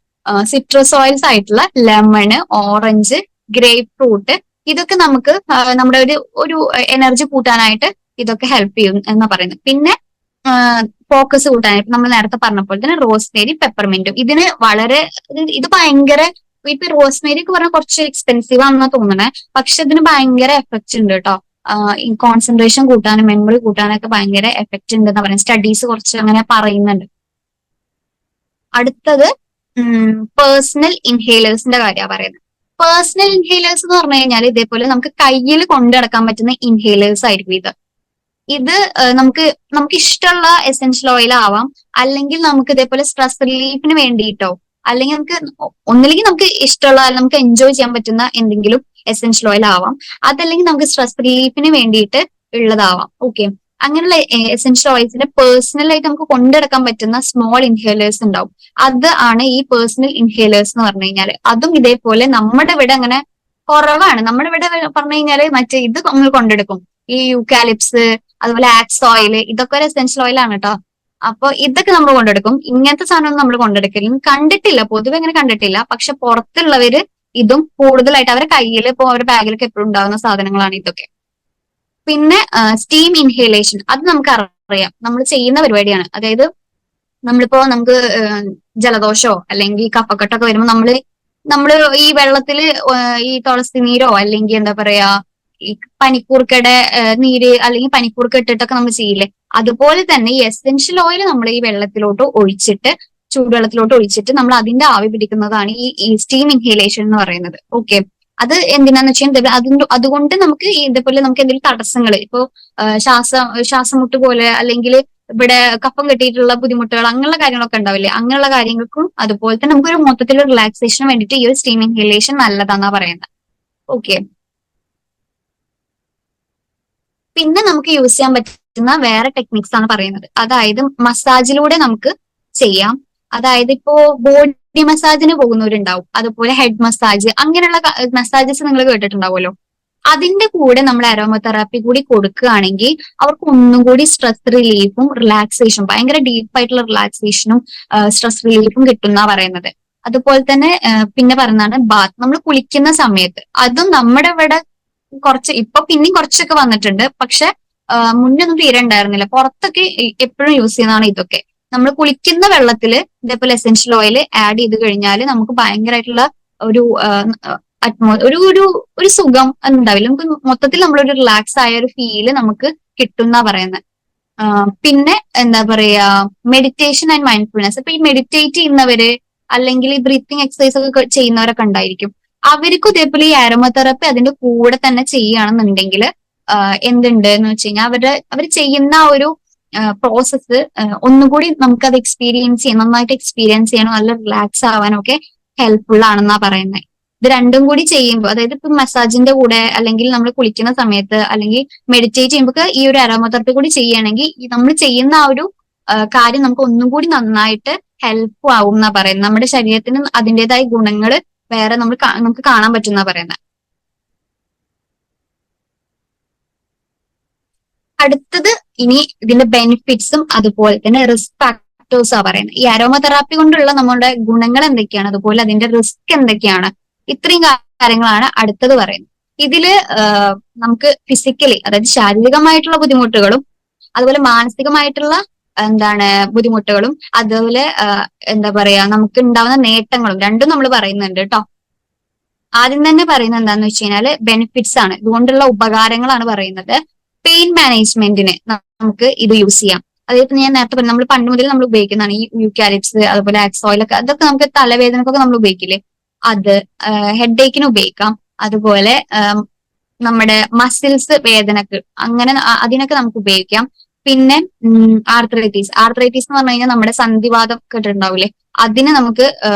സിട്രസ് ഓയിൽസ് ആയിട്ടുള്ള ലെമണ്, ഓറഞ്ച്, ഗ്രേപ്പ് ഫ്രൂട്ട്, ഇതൊക്കെ നമുക്ക് നമ്മുടെ ഒരു എനർജി കൂട്ടാനായിട്ട് ഇതൊക്കെ ഹെൽപ്പ് ചെയ്യും എന്നാ പറയുന്നത്. പിന്നെ ഫോക്കസ് കൂട്ടാനായിട്ട് നമ്മൾ നേരത്തെ പറഞ്ഞ പോലെ തന്നെ റോസ്മേരി, പെപ്പർമെന്റും. ഇതിന് വളരെ ഇത് ഭയങ്കര, ഇപ്പൊ റോസ്മേരി ഒക്കെ പറഞ്ഞാൽ കുറച്ച് എക്സ്പെൻസീവ് ആണെന്നാ തോന്നണേ, പക്ഷെ ഇതിന് ഭയങ്കര എഫക്റ്റ് ഉണ്ട് കേട്ടോ. ഈ കോൺസെൻട്രേഷൻ കൂട്ടാനും മെമ്മറി കൂട്ടാനൊക്കെ ഭയങ്കര എഫക്റ്റ് ഉണ്ട് എന്ന് പറയുന്നത് സ്റ്റഡീസ് കുറച്ച് അങ്ങനെ പറയുന്നുണ്ട്. അടുത്തത് പേഴ്സണൽ ഇൻഹേലേഴ്സിന്റെ കാര്യമാണ് പറയുന്നത്. പേഴ്സണൽ ഇൻഹേലേഴ്സ് എന്ന് പറഞ്ഞു കഴിഞ്ഞാൽ ഇതേപോലെ നമുക്ക് കയ്യിൽ കൊണ്ടു നടക്കാൻ പറ്റുന്ന ഇൻഹേലേഴ്സ് ആയിരിക്കും ഇത്. ഇത് നമുക്ക് ഇഷ്ടമുള്ള എസെൻഷ്യൽ ഓയിൽ ആവാം, അല്ലെങ്കിൽ നമുക്ക് ഇതേപോലെ സ്ട്രെസ് റിലീഫിന് വേണ്ടിയിട്ടോ, അല്ലെങ്കിൽ ഒന്നില്ലെങ്കിൽ നമുക്ക് ഇഷ്ടമുള്ള, നമുക്ക് എൻജോയ് ചെയ്യാൻ പറ്റുന്ന എന്തെങ്കിലും എസെൻഷ്യൽ ഓയിൽ ആവാം, അതല്ലെങ്കിൽ നമുക്ക് സ്ട്രെസ് റിലീഫിന് വേണ്ടിയിട്ട് ഉള്ളതാവാം. ഓക്കെ, അങ്ങനെയുള്ള എസെൻഷ്യൽ ഓയിൽസിന്റെ പേഴ്സണൽ ആയിട്ട് നമുക്ക് കൊണ്ടുനടക്കാൻ പറ്റുന്ന സ്മോൾ ഇൻഹേലേഴ്സ് ഉണ്ടാവും. അത് ആണ് ഈ പേഴ്സണൽ ഇൻഹേലേഴ്സ് എന്ന് പറഞ്ഞു കഴിഞ്ഞാൽ. അതും ഇതേപോലെ നമ്മുടെ ഇവിടെ അങ്ങനെ കുറവാണ്. നമ്മുടെ ഇവിടെ പറഞ്ഞു കഴിഞ്ഞാല് മറ്റേ ഇത് നമ്മൾ കൊണ്ടെടുക്കും, ഈ യൂക്കാലിപ്സ്, അതുപോലെ ആക്സ് ഓയിൽ, ഇതൊക്കെ ഒരു എസെൻഷ്യൽ ഓയിൽ ആണ് കേട്ടോ. അപ്പൊ ഇതൊക്കെ നമ്മൾ കൊണ്ടെടുക്കും. ഇങ്ങനത്തെ സാധനം നമ്മൾ കൊണ്ടെടുക്കലും കണ്ടിട്ടില്ല, പൊതുവെ അങ്ങനെ കണ്ടിട്ടില്ല. പക്ഷെ പുറത്തുള്ളവര് ഇതും കൂടുതലായിട്ട് അവരുടെ കയ്യിൽ, ഇപ്പൊ അവരുടെ ബാഗിലൊക്കെ എപ്പോഴും ഉണ്ടാകുന്ന സാധനങ്ങളാണ് ഇതൊക്കെ. പിന്നെ സ്റ്റീം ഇൻഹേലേഷൻ, അത് നമുക്ക് അറിയാം, നമ്മൾ ചെയ്യുന്ന പരിപാടിയാണ്. അതായത് നമുക്ക് ജലദോഷമോ അല്ലെങ്കിൽ കഫക്കെട്ടൊക്കെ വരുമ്പോൾ നമ്മള് ഈ വെള്ളത്തില് ഈ തുളസി നീരോ അല്ലെങ്കിൽ എന്താ പറയാ ഈ പനിക്കൂർക്കയുടെ നീര് അല്ലെങ്കിൽ പനിക്കൂർക്ക ഇട്ടിട്ടൊക്കെ നമ്മൾ ചെയ്യില്ലേ, അതുപോലെ തന്നെ ഈ എസെൻഷ്യൽ ഓയിൽ നമ്മൾ ഈ വെള്ളത്തിലോട്ട് ഒഴിച്ചിട്ട്, ചൂടുവെള്ളത്തിലോട്ട് ഒഴിച്ചിട്ട് നമ്മൾ അതിന്റെ ആവി പിടിക്കുന്നതാണ് ഈ സ്റ്റീം ഇൻഹേലേഷൻ എന്ന് പറയുന്നത്. ഓക്കെ, അത് എന്തിനാന്ന് വെച്ചാൽ അതുകൊണ്ട് നമുക്ക് ഇതേപോലെ നമുക്ക് എന്തെങ്കിലും തടസ്സങ്ങൾ, ഇപ്പോ ശ്വാസമുട്ട് പോലെ, അല്ലെങ്കിൽ ഇവിടെ കഫം കെട്ടിയിട്ടുള്ള ബുദ്ധിമുട്ടുകൾ, അങ്ങനെയുള്ള കാര്യങ്ങളൊക്കെ ഉണ്ടാവില്ലേ, അങ്ങനെയുള്ള കാര്യങ്ങൾക്കും അതുപോലെ തന്നെ നമുക്കൊരു മൊത്തത്തിൽ റിലാക്സേഷന് വേണ്ടിയിട്ട് ഈ ഒരു സ്റ്റീം ഇൻഹേലേഷൻ നല്ലതാന്നാ പറയുന്നത്. ഓക്കെ, പിന്നെ നമുക്ക് യൂസ് ചെയ്യാൻ പറ്റുന്ന വേറെ ടെക്നിക്സ് ആണ് പറയുന്നത്. അതായത് മസാജിലൂടെ നമുക്ക് ചെയ്യാം. അതായത് ഇപ്പോ ബോഡി മസാജിന് പോകുന്നവരുണ്ടാവും, അതുപോലെ ഹെഡ് മസാജ്, അങ്ങനെയുള്ള മസാജസ് നിങ്ങൾ കേട്ടിട്ടുണ്ടാവുമല്ലോ. അതിന്റെ കൂടെ നമ്മൾ അരോമതെറാപ്പി കൂടി കൊടുക്കുകയാണെങ്കിൽ അവർക്ക് ഒന്നും കൂടി സ്ട്രെസ് റിലീഫും റിലാക്സേഷനും, ഭയങ്കര ഡീപ്പായിട്ടുള്ള റിലാക്സേഷനും സ്ട്രെസ് റിലീഫും കിട്ടുന്ന പറയുന്നത്. അതുപോലെ തന്നെ പിന്നെ പറയുന്നതാണ് ബാത്ത്, നമ്മൾ കുളിക്കുന്ന സമയത്ത്. അതും നമ്മുടെ ഇവിടെ ഇപ്പൊ പിന്നെയും കുറച്ചൊക്കെ വന്നിട്ടുണ്ട്, പക്ഷെ മുന്നൊന്നും തീരെ ഉണ്ടായിരുന്നില്ല. പുറത്തൊക്കെ എപ്പോഴും യൂസ് ചെയ്യുന്നതാണ് ഇതൊക്കെ. നമ്മൾ കുളിക്കുന്ന വെള്ളത്തിൽ ഇതേപോലെ എസെൻഷ്യൽ ഓയിൽ ആഡ് ചെയ്ത് കഴിഞ്ഞാൽ നമുക്ക് ഭയങ്കരമായിട്ടുള്ള ഒരു ഒരു സുഖം ഉണ്ടാവില്ല, നമുക്ക് മൊത്തത്തിൽ നമ്മളൊരു റിലാക്സ് ആയ ഒരു ഫീല് നമുക്ക് കിട്ടുന്ന പറയുന്നത്. പിന്നെ എന്താ പറയാ, മെഡിറ്റേഷൻ ആൻഡ് മൈൻഡ്ഫുൾനെസ്. ഇപ്പൊ ഈ മെഡിറ്റേറ്റ് ചെയ്യുന്നവര് അല്ലെങ്കിൽ ഈ ബ്രീത്തിങ് എക്സസൈസ് ഒക്കെ ചെയ്യുന്നവരൊക്കെ ഉണ്ടായിരിക്കും. അവർക്കും ഇതേപോലെ ഈ ആരോമതെറാപ്പി അതിന്റെ കൂടെ തന്നെ ചെയ്യുകയാണെന്നുണ്ടെങ്കിൽ എന്തുണ്ട് എന്ന് വെച്ച് കഴിഞ്ഞാൽ അവർ ചെയ്യുന്ന ആ ഒരു പ്രോസസ്സ് ഒന്നുകൂടി നമുക്കത് എക്സ്പീരിയൻസ് ചെയ്യാൻ, നന്നായിട്ട് എക്സ്പീരിയൻസ് ചെയ്യാനും നല്ല റിലാക്സ് ആവാനും ഒക്കെ ഹെൽപ്ഫുൾ ആണെന്നാ പറയുന്നത്. ഇത് രണ്ടും കൂടി ചെയ്യുമ്പോൾ, അതായത് ഇപ്പൊ മസാജിന്റെ കൂടെ അല്ലെങ്കിൽ നമ്മൾ കുളിക്കുന്ന സമയത്ത് അല്ലെങ്കിൽ മെഡിറ്റേറ്റ് ചെയ്യുമ്പോൾ ഈ ഒരു അരോമതെറാപ്പി കൂടി ചെയ്യുകയാണെങ്കിൽ നമ്മൾ ചെയ്യുന്ന ആ ഒരു കാര്യം നമുക്ക് ഒന്നും കൂടി നന്നായിട്ട് ഹെൽപ്പ് ആവും എന്നാ പറയുന്നത്. നമ്മുടെ ശരീരത്തിന് അതിൻ്റെതായ ഗുണങ്ങൾ വേറെ നമുക്ക് കാണാൻ പറ്റുന്ന പറയുന്നത്. അടുത്തത് ഇനി ഇതിന്റെ ബെനിഫിറ്റ്സും അതുപോലെ തന്നെ റിസ്ക് ഫാക്ടേഴ്സാ പറയുന്നത്. ഈ അരോമ തെറാപ്പി കൊണ്ടുള്ള നമ്മുടെ ഗുണങ്ങൾ എന്തൊക്കെയാണ്, അതുപോലെ അതിന്റെ റിസ്ക് എന്തൊക്കെയാണ്, ഇത്രയും കാര്യങ്ങളാണ് അടുത്തത് പറയുന്നത്. ഇതില് നമുക്ക് ഫിസിക്കലി, അതായത് ശാരീരികമായിട്ടുള്ള ബുദ്ധിമുട്ടുകളും അതുപോലെ മാനസികമായിട്ടുള്ള ബുദ്ധിമുട്ടുകളും അതുപോലെ എന്താ പറയാ നമുക്ക് ഉണ്ടാവുന്ന നേട്ടങ്ങളും രണ്ടും നമ്മൾ പറയുന്നുണ്ട് കേട്ടോ. ആദ്യം തന്നെ പറയുന്നത് എന്താന്ന് വെച്ച് കഴിഞ്ഞാല് ബെനിഫിറ്റ്സ് ആണ്, ഇതുകൊണ്ടുള്ള ഉപകാരങ്ങളാണ് പറയുന്നത്. പെയിൻ മാനേജ്മെന്റിന് നമുക്ക് ഇത് യൂസ് ചെയ്യാം. അതായത് ഞാൻ നേരത്തെ പറഞ്ഞു, നമ്മൾ പണ്ട് മുതൽ നമ്മൾ ഉപയോഗിക്കുന്നതാണ് ഈ യൂക്കാലിപ്സ് അതുപോലെ ആക്സോയിൽ ഒക്കെ, അതൊക്കെ നമുക്ക് തലവേദനക്കൊക്കെ നമ്മൾ ഉപയോഗിക്കില്ലേ, അത് ഹെഡ് ഏക്കിന് ഉപയോഗിക്കാം. അതുപോലെ നമ്മുടെ മസിൽസ് വേദനക്ക് അങ്ങനെ അതിനൊക്കെ നമുക്ക് ഉപയോഗിക്കാം. പിന്നെ ആർത്രൈറ്റീസ് എന്ന് പറഞ്ഞു കഴിഞ്ഞാൽ നമ്മുടെ സന്ധിവാതം കേട്ടിട്ടുണ്ടാവില്ലേ, അതിന് നമുക്ക്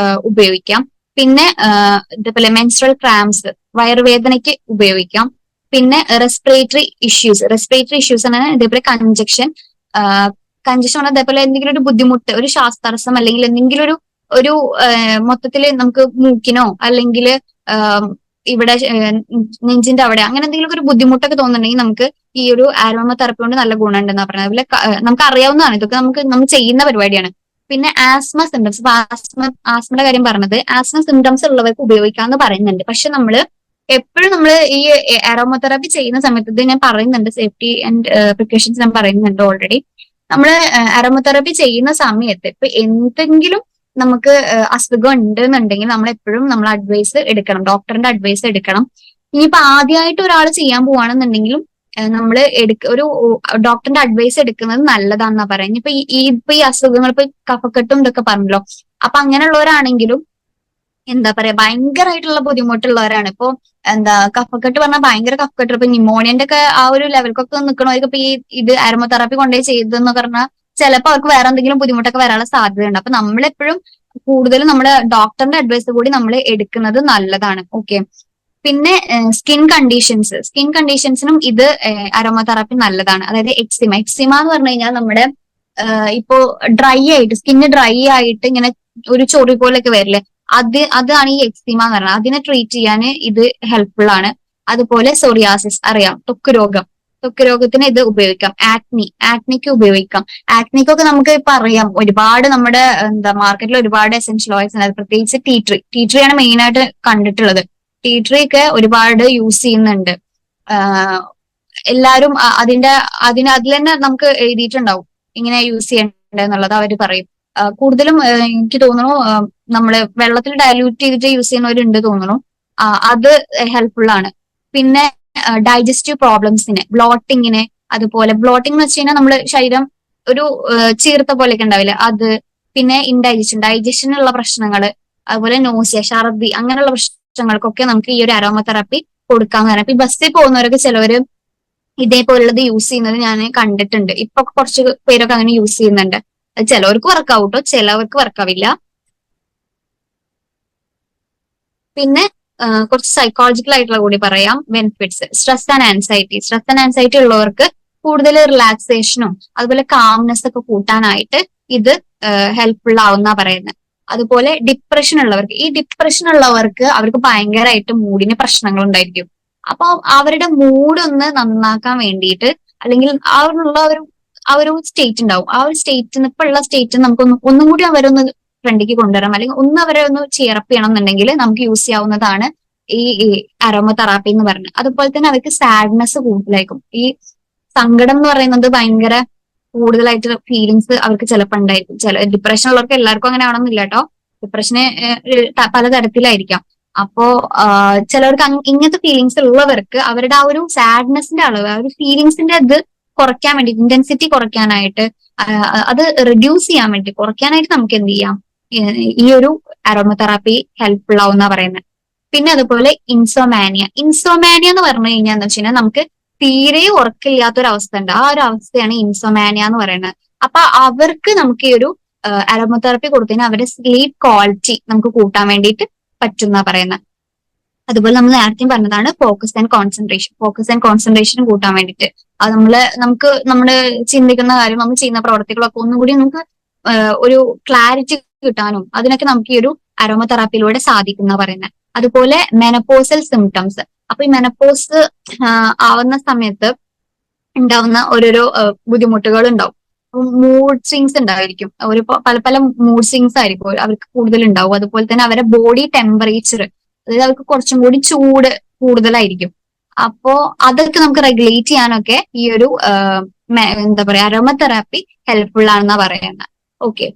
ഉപയോഗിക്കാം. പിന്നെ ഇതേപോലെ മെൻസ്ട്രൽ ക്രാംസ് വയറുവേദനയ്ക്ക് ഉപയോഗിക്കാം. പിന്നെ റെസ്പിറേറ്ററി ഇഷ്യൂസ് ആണ് ഇതേപോലെ കൺജക്ഷൻ അതേപോലെ എന്തെങ്കിലും ഒരു ബുദ്ധിമുട്ട്, ഒരു ശ്വാസതടസ്സം അല്ലെങ്കിൽ എന്തെങ്കിലും ഒരു മൊത്തത്തിൽ നമുക്ക് മൂക്കിനോ അല്ലെങ്കിൽ ഇവിടെ നെഞ്ചിന്റെ അവിടെ അങ്ങനെ എന്തെങ്കിലും ഒരു ബുദ്ധിമുട്ടൊക്കെ തോന്നുന്നുണ്ടെങ്കിൽ നമുക്ക് ഈ ഒരു ആരോമ തെറാപ്പി കൊണ്ട് നല്ല ഗുണമുണ്ടെന്നാ പറയുന്നത്. അതുപോലെ നമുക്ക് അറിയാവുന്നതാണ്, ഇതൊക്കെ നമ്മൾ ചെയ്യുന്ന പരിപാടിയാണ്. പിന്നെ ആസ്മ സിംറ്റംസ്, ആസ്മയുടെ കാര്യം പറഞ്ഞത്, ആസ്മ സിംറ്റംസ് ഉള്ളവർക്ക് ഉപയോഗിക്കാമെന്ന് പറയുന്നുണ്ട്. പക്ഷെ എപ്പോഴും നമ്മൾ ഈ അരോമ തെറാപ്പി ചെയ്യുന്ന സമയത്ത് ഇത് ഞാൻ പറയുന്നുണ്ട്, സേഫ്റ്റി ആൻഡ് പ്രിക്കോഷൻസ് ഞാൻ പറയുന്നുണ്ട് ഓൾറെഡി. നമ്മൾ അരോമ തെറാപ്പി ചെയ്യുന്ന സമയത്ത് ഇപ്പൊ എന്തെങ്കിലും നമുക്ക് അസുഖം ഉണ്ടെന്നുണ്ടെങ്കിൽ നമ്മൾ എപ്പോഴും അഡ്വൈസ് എടുക്കണം, ഡോക്ടറിന്റെ അഡ്വൈസ് എടുക്കണം. ഇനിയിപ്പോ ആദ്യമായിട്ട് ഒരാൾ ചെയ്യാൻ പോവാണെന്നുണ്ടെങ്കിലും നമ്മൾ ഒരു ഡോക്ടറിന്റെ അഡ്വൈസ് എടുക്കുന്നത് നല്ലതാണെന്നാ പറയാം. ഇപ്പൊ ഈ അസുഖങ്ങൾ, ഇപ്പൊ കഫക്കെട്ടും ഇതൊക്കെ പറഞ്ഞല്ലോ, അപ്പൊ അങ്ങനെയുള്ളവരാണെങ്കിലും എന്താ പറയാ ഭയങ്കരമായിട്ടുള്ള ബുദ്ധിമുട്ടുള്ളവരാണ്. ഇപ്പൊ കഫക്കെട്ട് പറഞ്ഞാൽ ഭയങ്കര കഫക്കെട്ട്, ഇപ്പൊ ന്യൂമോണിയന്റെ ഒക്കെ ആ ഒരു ലെവൽക്കൊക്കെ നിൽക്കണവർക്ക് ഇപ്പൊ ഇത് അരോമ തെറാപ്പി കൊണ്ടുപോയി ചെയ്തെന്ന് പറഞ്ഞാൽ ചിലപ്പോൾ അവർക്ക് വേറെ എന്തെങ്കിലും ബുദ്ധിമുട്ടൊക്കെ വരാനുള്ള സാധ്യതയുണ്ട്. അപ്പൊ നമ്മളെപ്പോഴും കൂടുതലും നമ്മുടെ ഡോക്ടറിന്റെ അഡ്വൈസ് കൂടി നമ്മൾ എടുക്കുന്നത് നല്ലതാണ്. ഓക്കെ. പിന്നെ സ്കിൻ കണ്ടീഷൻസിനും ഇത് അരോമ തെറാപ്പി നല്ലതാണ്. അതായത് എക്സിമ എന്ന് പറഞ്ഞു കഴിഞ്ഞാൽ നമ്മുടെ ഇപ്പോ സ്കിന്ന് ഡ്രൈ ആയിട്ട് ഇങ്ങനെ ഒരു ചൊറി പോലെയൊക്കെ വരില്ലേ, അതാണ് ഈ എക്സിമ എന്ന് പറയുന്നത്. അതിനെ ട്രീറ്റ് ചെയ്യാൻ ഇത് ഹെൽപ്ഫുൾ ആണ്. അതുപോലെ സോറിയാസിസ് അറിയാം, ത്വക്ക് രോഗത്തിന് ഇത് ഉപയോഗിക്കാം. ആക്നിക്ക് ഉപയോഗിക്കാം. ആക്നിക്കൊക്കെ നമുക്ക് ഇപ്പൊ അറിയാം, ഒരുപാട് നമ്മുടെ മാർക്കറ്റിൽ ഒരുപാട് എസെൻഷ്യൽ ഓയിൽസ് ഉണ്ട്. പ്രത്യേകിച്ച് ടീ ട്രീ ആണ് മെയിൻ ആയിട്ട് കണ്ടിട്ടുള്ളത്. ടീ ട്രീ ഒക്കെ ഒരുപാട് യൂസ് ചെയ്യുന്നുണ്ട് എല്ലാരും. അതിൽ തന്നെ നമുക്ക് എഴുതിയിട്ടുണ്ടാവും ഇങ്ങനെ യൂസ് ചെയ്യേണ്ടതെന്നുള്ളത് അവർ പറയും. കൂടുതലും എനിക്ക് തോന്നുന്നു നമ്മള് വെള്ളത്തിൽ ഡയല്യൂട്ട് ചെയ്തിട്ട് യൂസ് ചെയ്യുന്നവരുണ്ട് തോന്നുന്നു. അത് ഹെൽപ്ഫുൾ ആണ്. പിന്നെ ഡൈജസ്റ്റീവ് പ്രോബ്ലംസിന്, ബ്ലോട്ടിങ്ങിന്, അതുപോലെ ബ്ലോട്ടിംഗ് എന്ന് വെച്ച് കഴിഞ്ഞാൽ നമ്മുടെ ശരീരം ഒരു ചീർത്ത പോലെയൊക്കെ ഉണ്ടാവില്ല അത്. പിന്നെ ഡൈജഷനുള്ള പ്രശ്നങ്ങൾ, അതുപോലെ നോസിയ, ഛർദി അങ്ങനെയുള്ള പ്രശ്നങ്ങൾക്കൊക്കെ നമുക്ക് ഈ ഒരു അരോമ തെറാപ്പി കൊടുക്കാന്ന് പറയാം. ഇപ്പൊ ബസ്സിൽ പോകുന്നവരൊക്കെ ചിലവര് ഇതേപോലുള്ളത് യൂസ് ചെയ്യുന്നത് ഞാൻ കണ്ടിട്ടുണ്ട്. ഇപ്പൊ കുറച്ച് പേരൊക്കെ അങ്ങനെ യൂസ് ചെയ്യുന്നുണ്ട്. ചിലവർക്ക് വർക്കാവൂട്ടോ, ചിലവർക്ക് വർക്കാവില്ല. പിന്നെ കുറച്ച് സൈക്കോളജിക്കൽ ആയിട്ടുള്ള കൂടി പറയാം ബെനിഫിറ്റ്സ്. സ്ട്രെസ് ആൻഡ് ആൻസൈറ്റി ഉള്ളവർക്ക് കൂടുതൽ റിലാക്സേഷനും അതുപോലെ കാംനെസ് ഒക്കെ കൂട്ടാനായിട്ട് ഇത് ഹെൽപ്ഫുൾ ആവുന്ന പറയുന്നത്. അതുപോലെ ഡിപ്രഷൻ ഉള്ളവർക്ക് അവർക്ക് ഭയങ്കരമായിട്ട് മൂഡിന് പ്രശ്നങ്ങൾ ഉണ്ടായിരിക്കും. അപ്പൊ അവരുടെ മൂഡ് ഒന്ന് നന്നാക്കാൻ വേണ്ടിയിട്ട്, അല്ലെങ്കിൽ ആ ഒരു സ്റ്റേറ്റ് ഉണ്ടാവും, ആ ഒരു സ്റ്റേറ്റ് ഇപ്പൊ ഉള്ള സ്റ്റേറ്റ് നമുക്ക് ഒന്നും കൂടി അവരൊന്ന് ഫ്രണ്ടിലേക്ക് കൊണ്ടുവരാം, അല്ലെങ്കിൽ അവരെ ഒന്ന് ചിയറപ്പ് ചെയ്യണം എന്നുണ്ടെങ്കിൽ നമുക്ക് യൂസ് ചെയ്യാവുന്നതാണ് ഈ അരോമ തെറാപ്പി എന്ന് പറഞ്ഞത്. അതുപോലെ തന്നെ അവർക്ക് സാഡ്നെസ് കൂടുതലായിരിക്കും. ഈ സങ്കടം എന്ന് പറയുന്നത് ഭയങ്കര കൂടുതലായിട്ട് ഫീലിങ്സ് അവർക്ക് ചിലപ്പോൾ ഉണ്ടായിരിക്കും. ഡിപ്രഷൻ ഉള്ളവർക്ക് എല്ലാവർക്കും അങ്ങനെ ആവണമെന്നില്ല കേട്ടോ. ഡിപ്രഷന് പലതരത്തിലായിരിക്കാം. അപ്പോ ചിലവർക്ക് ഇങ്ങനത്തെ ഫീലിങ്സ് ഉള്ളവർക്ക് അവരുടെ ആ ഒരു സാഡ്നെസിന്റെ അളവ്, ആ ഒരു ഫീലിങ്സിന്റെ ഇത് കുറയ്ക്കാൻ വേണ്ടി, ഇന്റൻസിറ്റി കുറയ്ക്കാനായിട്ട്, അത് റിഡ്യൂസ് ചെയ്യാൻ വേണ്ടി, കുറയ്ക്കാനായിട്ട് നമുക്ക് എന്ത് ചെയ്യാം, ഈ ഒരു അരോമ തെറാപ്പി ഹെൽപ്ഫുൾ ആവുന്ന പറയുന്നത്. പിന്നെ അതുപോലെ ഇൻസോമാനിയ എന്ന് പറഞ്ഞു കഴിഞ്ഞാൽ എന്താ വെച്ച് കഴിഞ്ഞാൽ നമുക്ക് തീരെ ഉറക്കില്ലാത്തൊരവസ്ഥ ഉണ്ട്. ആ ഒരു അവസ്ഥയാണ് ഇൻസോമാനിയ എന്ന് പറയുന്നത്. അപ്പൊ അവർക്ക് നമുക്ക് ഈ ഒരു അരോമ തെറാപ്പി കൊടുത്തതിന് അവരുടെ സ്ലീപ്പ് ക്വാളിറ്റി നമുക്ക് കൂട്ടാൻ വേണ്ടിയിട്ട് പറ്റുന്ന പറയുന്നത്. അതുപോലെ നമ്മൾ നേരത്തെ പറഞ്ഞതാണ് ഫോക്കസ് ആൻഡ് കോൺസെൻട്രേഷൻ കൂട്ടാൻ വേണ്ടിയിട്ട്. അത് നമ്മള് ചിന്തിക്കുന്ന കാര്യം, നമ്മൾ ചെയ്യുന്ന പ്രവർത്തികളൊക്കെ ഒന്നുകൂടി നമുക്ക് ഒരു ക്ലാരിറ്റി കിട്ടാനും അതിനൊക്കെ നമുക്ക് ഈ ഒരു അരോമ തെറാപ്പിയിലൂടെ സാധിക്കുന്ന പറയുന്നത്. അതുപോലെ മെനപ്പോസൽ സിംറ്റംസ്. അപ്പൊ ഈ മെനപ്പോസ് ആവുന്ന സമയത്ത് ഉണ്ടാവുന്ന ഓരോരോ ബുദ്ധിമുട്ടുകൾ ഉണ്ടാവും. മൂഡ് സ്വിങ്സ് ഉണ്ടായിരിക്കും, ഒരു പല പല മൂഡ് സ്വിങ്സ് ആയിരിക്കും അവർക്ക് കൂടുതൽ ഉണ്ടാവും. അതുപോലെ തന്നെ അവരുടെ ബോഡി ടെമ്പറേച്ചർ, അതായത് അവർക്ക് കുറച്ചും കൂടി ചൂട് കൂടുതലായിരിക്കും. അപ്പോ അതൊക്കെ നമുക്ക് റെഗുലേറ്റ് ചെയ്യാനൊക്കെ ഈ ഒരു എന്താ പറയാ അരോമ തെറാപ്പി ഹെൽപ്ഫുൾ ആണെന്നാ പറയുന്നത്. ഓക്കെ,